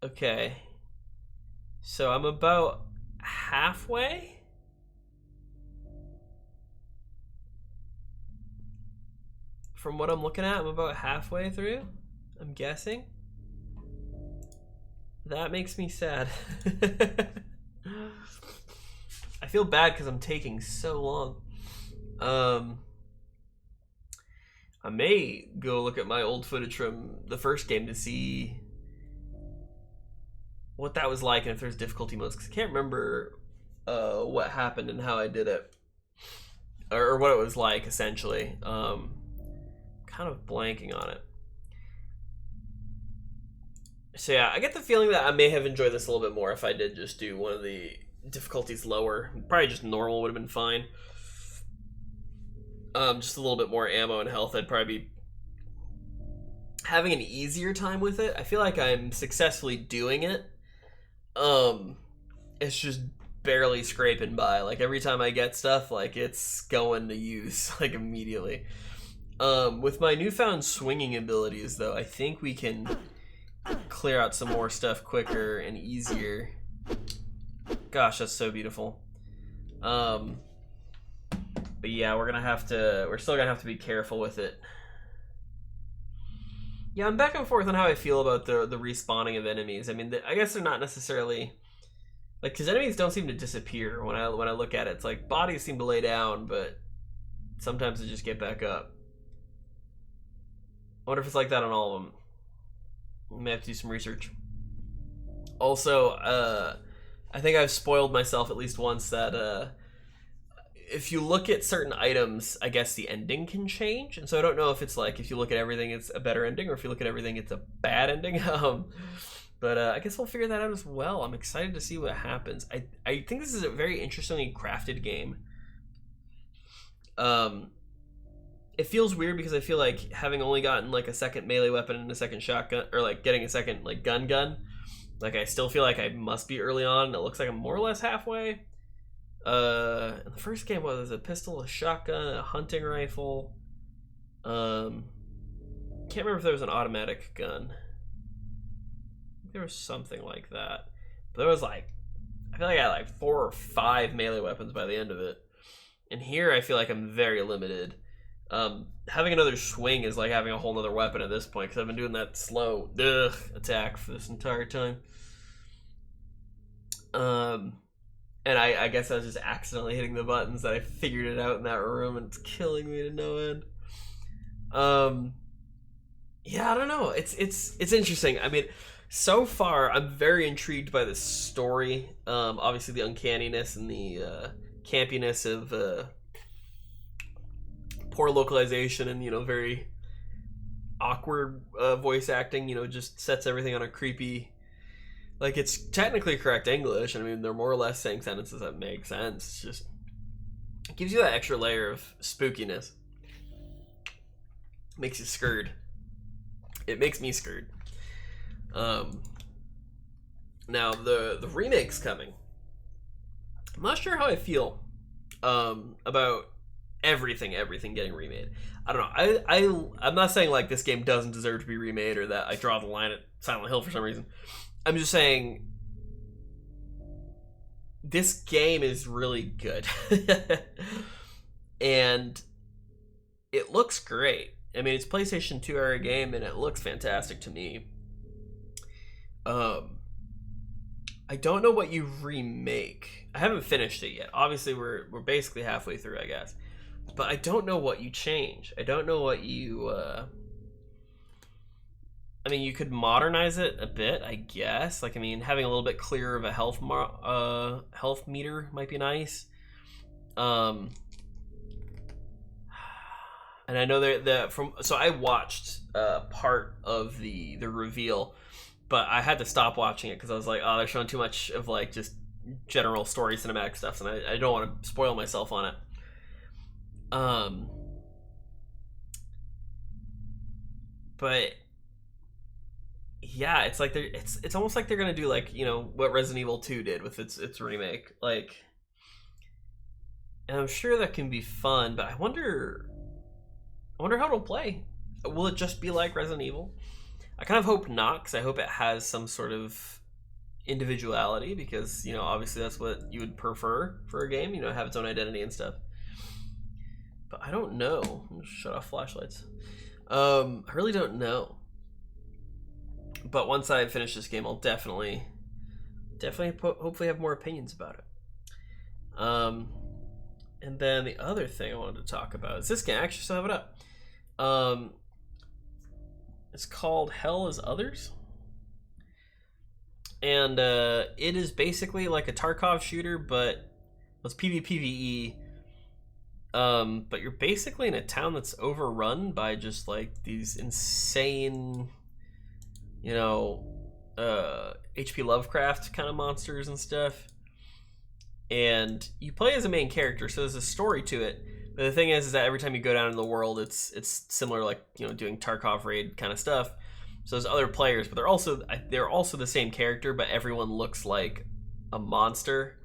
Okay. So I'm about halfway? From what I'm looking at, I'm about halfway through, I'm guessing. That makes me sad. I feel bad because I'm taking so long. I may go look at my old footage from the first game to see what that was like and if there's difficulty modes, because I can't remember what happened and how I did it, or what it was like, essentially. Kind of blanking on it. So yeah, I get the feeling that I may have enjoyed this a little bit more if I did just do one of the difficulties lower. Probably just normal would have been fine. Just a little bit more ammo and health, I'd probably be having an easier time with it. I feel like I'm successfully doing it. It's just barely scraping by. Like, every time I get stuff, like, it's going to use, like, immediately. With my newfound swinging abilities, though, I think we can clear out some more stuff quicker and easier. Gosh, that's so beautiful. But yeah, we're still gonna have to be careful with it. Yeah, I'm back and forth on how I feel about the respawning of enemies. I mean, I guess they're not necessarily, like, because enemies don't seem to disappear when I look at it. It's like bodies seem to lay down, but sometimes they just get back up. I wonder if it's like that on all of them. I may have to do some research. Also, I think I've spoiled myself at least once that if you look at certain items, I guess the ending can change. And so I don't know if it's like, if you look at everything, it's a better ending, or if you look at everything, it's a bad ending. But I guess we'll figure that out as well. I'm excited to see what happens. I think this is a very interestingly crafted game. It feels weird because I feel like having only gotten like a second melee weapon and a second shotgun, or like getting a second like gun, like I still feel like I must be early on. It looks like I'm more or less halfway. In the first game, what was it? A pistol, a shotgun, a hunting rifle. Can't remember if there was an automatic gun. There was something like that. But there was like, I feel like I had like 4 or 5 melee weapons by the end of it. And here I feel like I'm very limited. Having another swing is like having a whole nother weapon at this point, because I've been doing that slow attack for this entire time. And I guess I was just accidentally hitting the buttons that I figured it out in that room, and it's killing me to no end. Yeah, I don't know. It's interesting. I mean, so far I'm very intrigued by this story. Obviously the uncanniness and the campiness of poor localization and, you know, very awkward voice acting, you know, just sets everything on a creepy, like, it's technically correct English. I mean, they're more or less saying sentences that make sense. It's just, it gives you that extra layer of spookiness. Makes you scared. It makes me scared. Now the remake's coming. I'm not sure how I feel about everything getting remade. I don't know. I'm not saying like this game doesn't deserve to be remade, or that I draw the line at Silent Hill for some reason. I'm just saying this game is really good. And it looks great. I mean, it's a PlayStation 2 era game and it looks fantastic to me. I don't know what you remake. I haven't finished it yet. Obviously we're basically halfway through, I guess. But I don't know what you change. I don't know what you I mean, you could modernize it a bit, I guess. Like, I mean, having a little bit clearer of a health meter might be nice. And I know that so I watched part of the reveal, but I had to stop watching it because I was like, oh, they're showing too much of like just general story cinematic stuff, and I don't want to spoil myself on it. But yeah, it's like it's almost like they're gonna do like, you know, what Resident Evil 2 did with its remake, like, and I'm sure that can be fun, but I wonder how it'll play. Will it just be like Resident Evil? I kind of hope not, because I hope it has some sort of individuality, because, you know, obviously that's what you would prefer for a game, you know, have its own identity and stuff. But I don't know. Shut off flashlights. I really don't know. But once I finish this game, I'll definitely hopefully have more opinions about it. And then the other thing I wanted to talk about is this game. I actually still have it up. It's called Hell is Others. And it is basically like a Tarkov shooter, but it's PvPvE. But you're basically in a town that's overrun by just like these insane, you know, H.P. Lovecraft kind of monsters and stuff. And you play as a main character, so there's a story to it. But the thing is that every time you go down in the world, it's similar, like, you know, doing Tarkov raid kind of stuff. So there's other players, but they're also the same character, but everyone looks like a monster.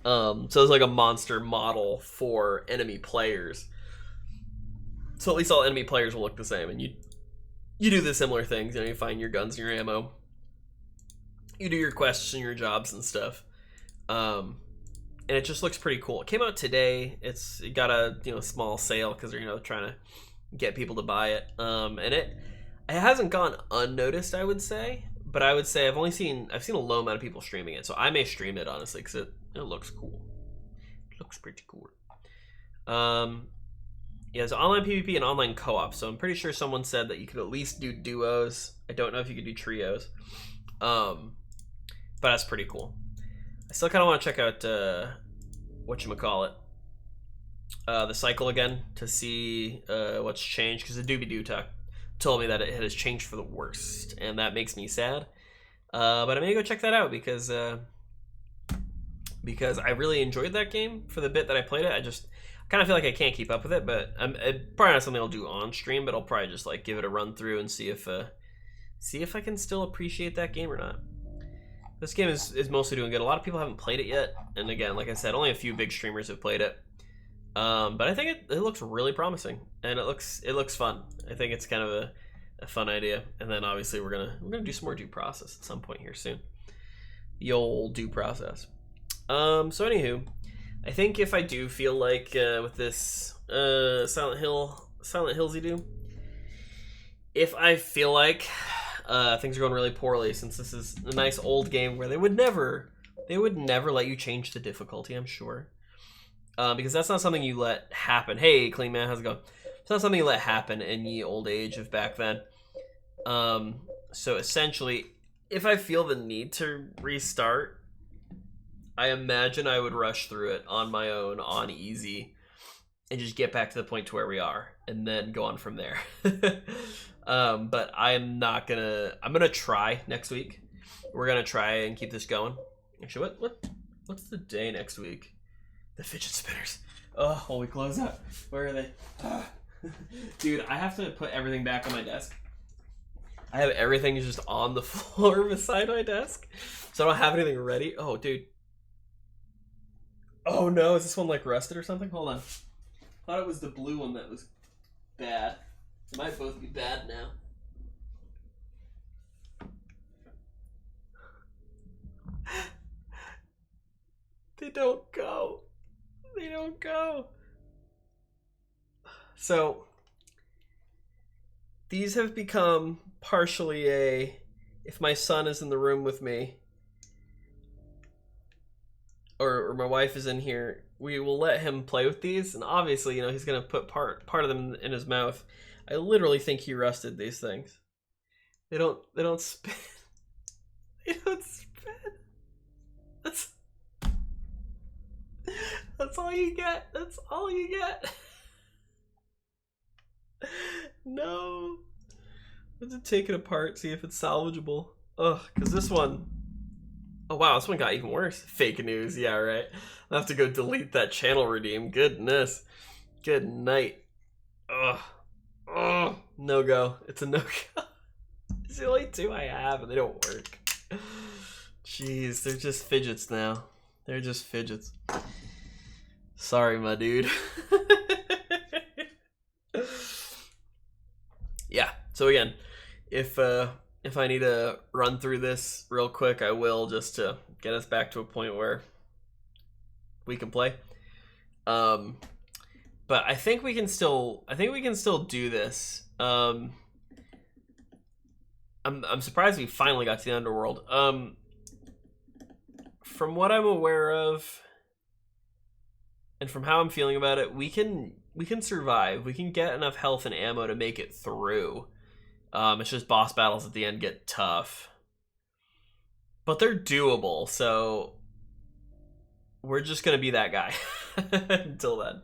So there's like a monster model for enemy players. So at least all enemy players will look the same, and you do the similar things. You know, you find your guns and your ammo. You do your quests and your jobs and stuff. And it just looks pretty cool. It came out today. It got a, you know, small sale because they're, you know, trying to get people to buy it. And it hasn't gone unnoticed, I would say. But I would say I've seen a low amount of people streaming it, so I may stream it honestly because it looks cool. It looks pretty cool. Yeah, it's online PvP and online co-op. So I'm pretty sure someone said that you could at least do duos. I don't know if you could do trios. But that's pretty cool. I still kind of want to check out whatchamacallit, the cycle again to see what's changed, because the Doobie-Doo told me that it has changed for the worst, and that makes me sad. But I'm gonna go check that out because I really enjoyed that game for the bit that I played it. I kind of feel like I can't keep up with it, but it's probably not something I'll do on stream. But I'll probably just like give it a run through and see if I can still appreciate that game or not. This game is mostly doing good. A lot of people haven't played it yet, and again, like I said, only a few big streamers have played it. But I think it looks really promising, and it looks fun. I think it's kind of a fun idea. And then obviously we're gonna do some more Due Process at some point here soon. The old Due Process. So anywho, I think if I do feel like with this Silent Hillsy do, if I feel like things are going really poorly, since this is a nice old game where they would never let you change the difficulty, I'm sure. Because that's not something you let happen. Hey, Clean Man, how's it going? It's not something you let happen in the old age of back then. So essentially, if I feel the need to restart, I imagine I would rush through it on my own, on easy, and just get back to the point to where we are, and then go on from there. But I'm gonna try next week. We're gonna try and keep this going. Actually, what's the day next week? The fidget spinners. Oh, will we close up? Where are they? Dude, I have to put everything back on my desk. I have everything just on the floor beside my desk, so I don't have anything ready. Oh, dude. Oh no, is this one like rusted or something? Hold on. I thought it was the blue one that was bad. It might both be bad now. They don't go. They don't go. So, these have become partially if my son is in the room with me, or my wife is in here, we will let him play with these, and obviously, you know, he's gonna put part of them in his mouth. I literally think he rusted these things. They don't spin. They don't spin. That's all you get. That's all you get. No. Let's take it apart, see if it's salvageable. Ugh, because this one... Oh, wow, this one got even worse. Fake news, yeah, right. I'll have to go delete that channel redeem. Goodness. Good night. Ugh. Ugh. No go. It's a no go. It's the only two I have, and they don't work. Jeez, they're just fidgets now. They're just fidgets. Sorry, my dude. Yeah, so again, if I need to run through this real quick, I will, just to get us back to a point where we can play. But I think we can still do this. I'm surprised we finally got to the underworld. From what I'm aware of, and from how I'm feeling about it, we can survive. We can get enough health and ammo to make it through. It's just boss battles at the end get tough. But they're doable, so we're just gonna be that guy until then.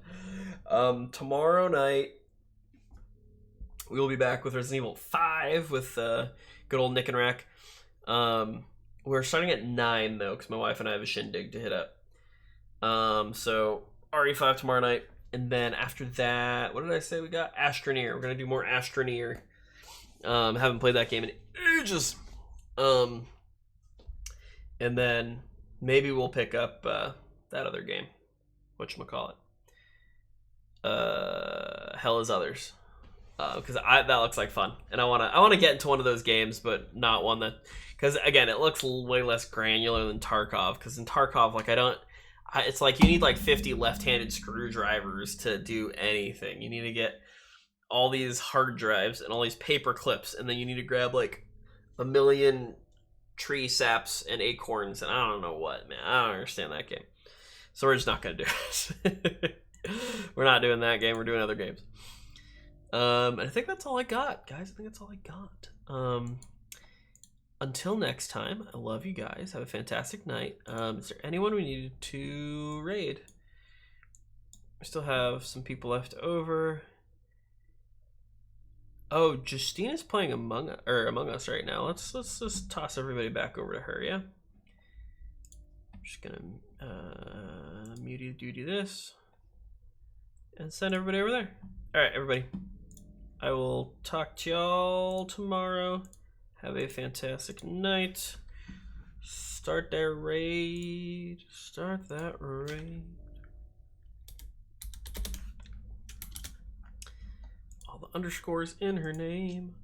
Tomorrow night we will be back with Resident Evil 5 with good old Nick and Rack. We're starting at 9 though, because my wife and I have a shindig to hit up. So RE5 tomorrow night, and then after that, what did I say we got? Astroneer. We're gonna do more Astroneer. Haven't played that game in ages. And then maybe we'll pick up that other game. Whatchamacallit? Hell is Others. Because that looks like fun, and I wanna get into one of those games, but not one that, because again, it looks way less granular than Tarkov. Because in Tarkov, like it's like you need like 50 left-handed screwdrivers to do anything. You need to get all these hard drives and all these paper clips, and then you need to grab like a million tree saps and acorns, and I don't know what, man. I don't understand that game. So we're just not gonna do it. We're not doing that game. We're doing other games. And I think that's all I got, guys. I think that's all I got. Until next time, I love you guys. Have a fantastic night. Is there anyone we needed to raid? We still have some people left over. Oh, Justina's playing Among Us right now. Let's just toss everybody back over to her, yeah? I'm just gonna do this and send everybody over there. Alright, everybody. I will talk to y'all tomorrow. Have a fantastic night. Start that raid. Start that raid. All the underscores in her name.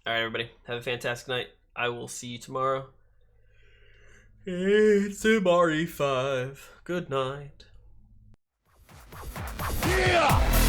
Alright, everybody. Have a fantastic night. I will see you tomorrow. It's MRE5. Good night. Yeah!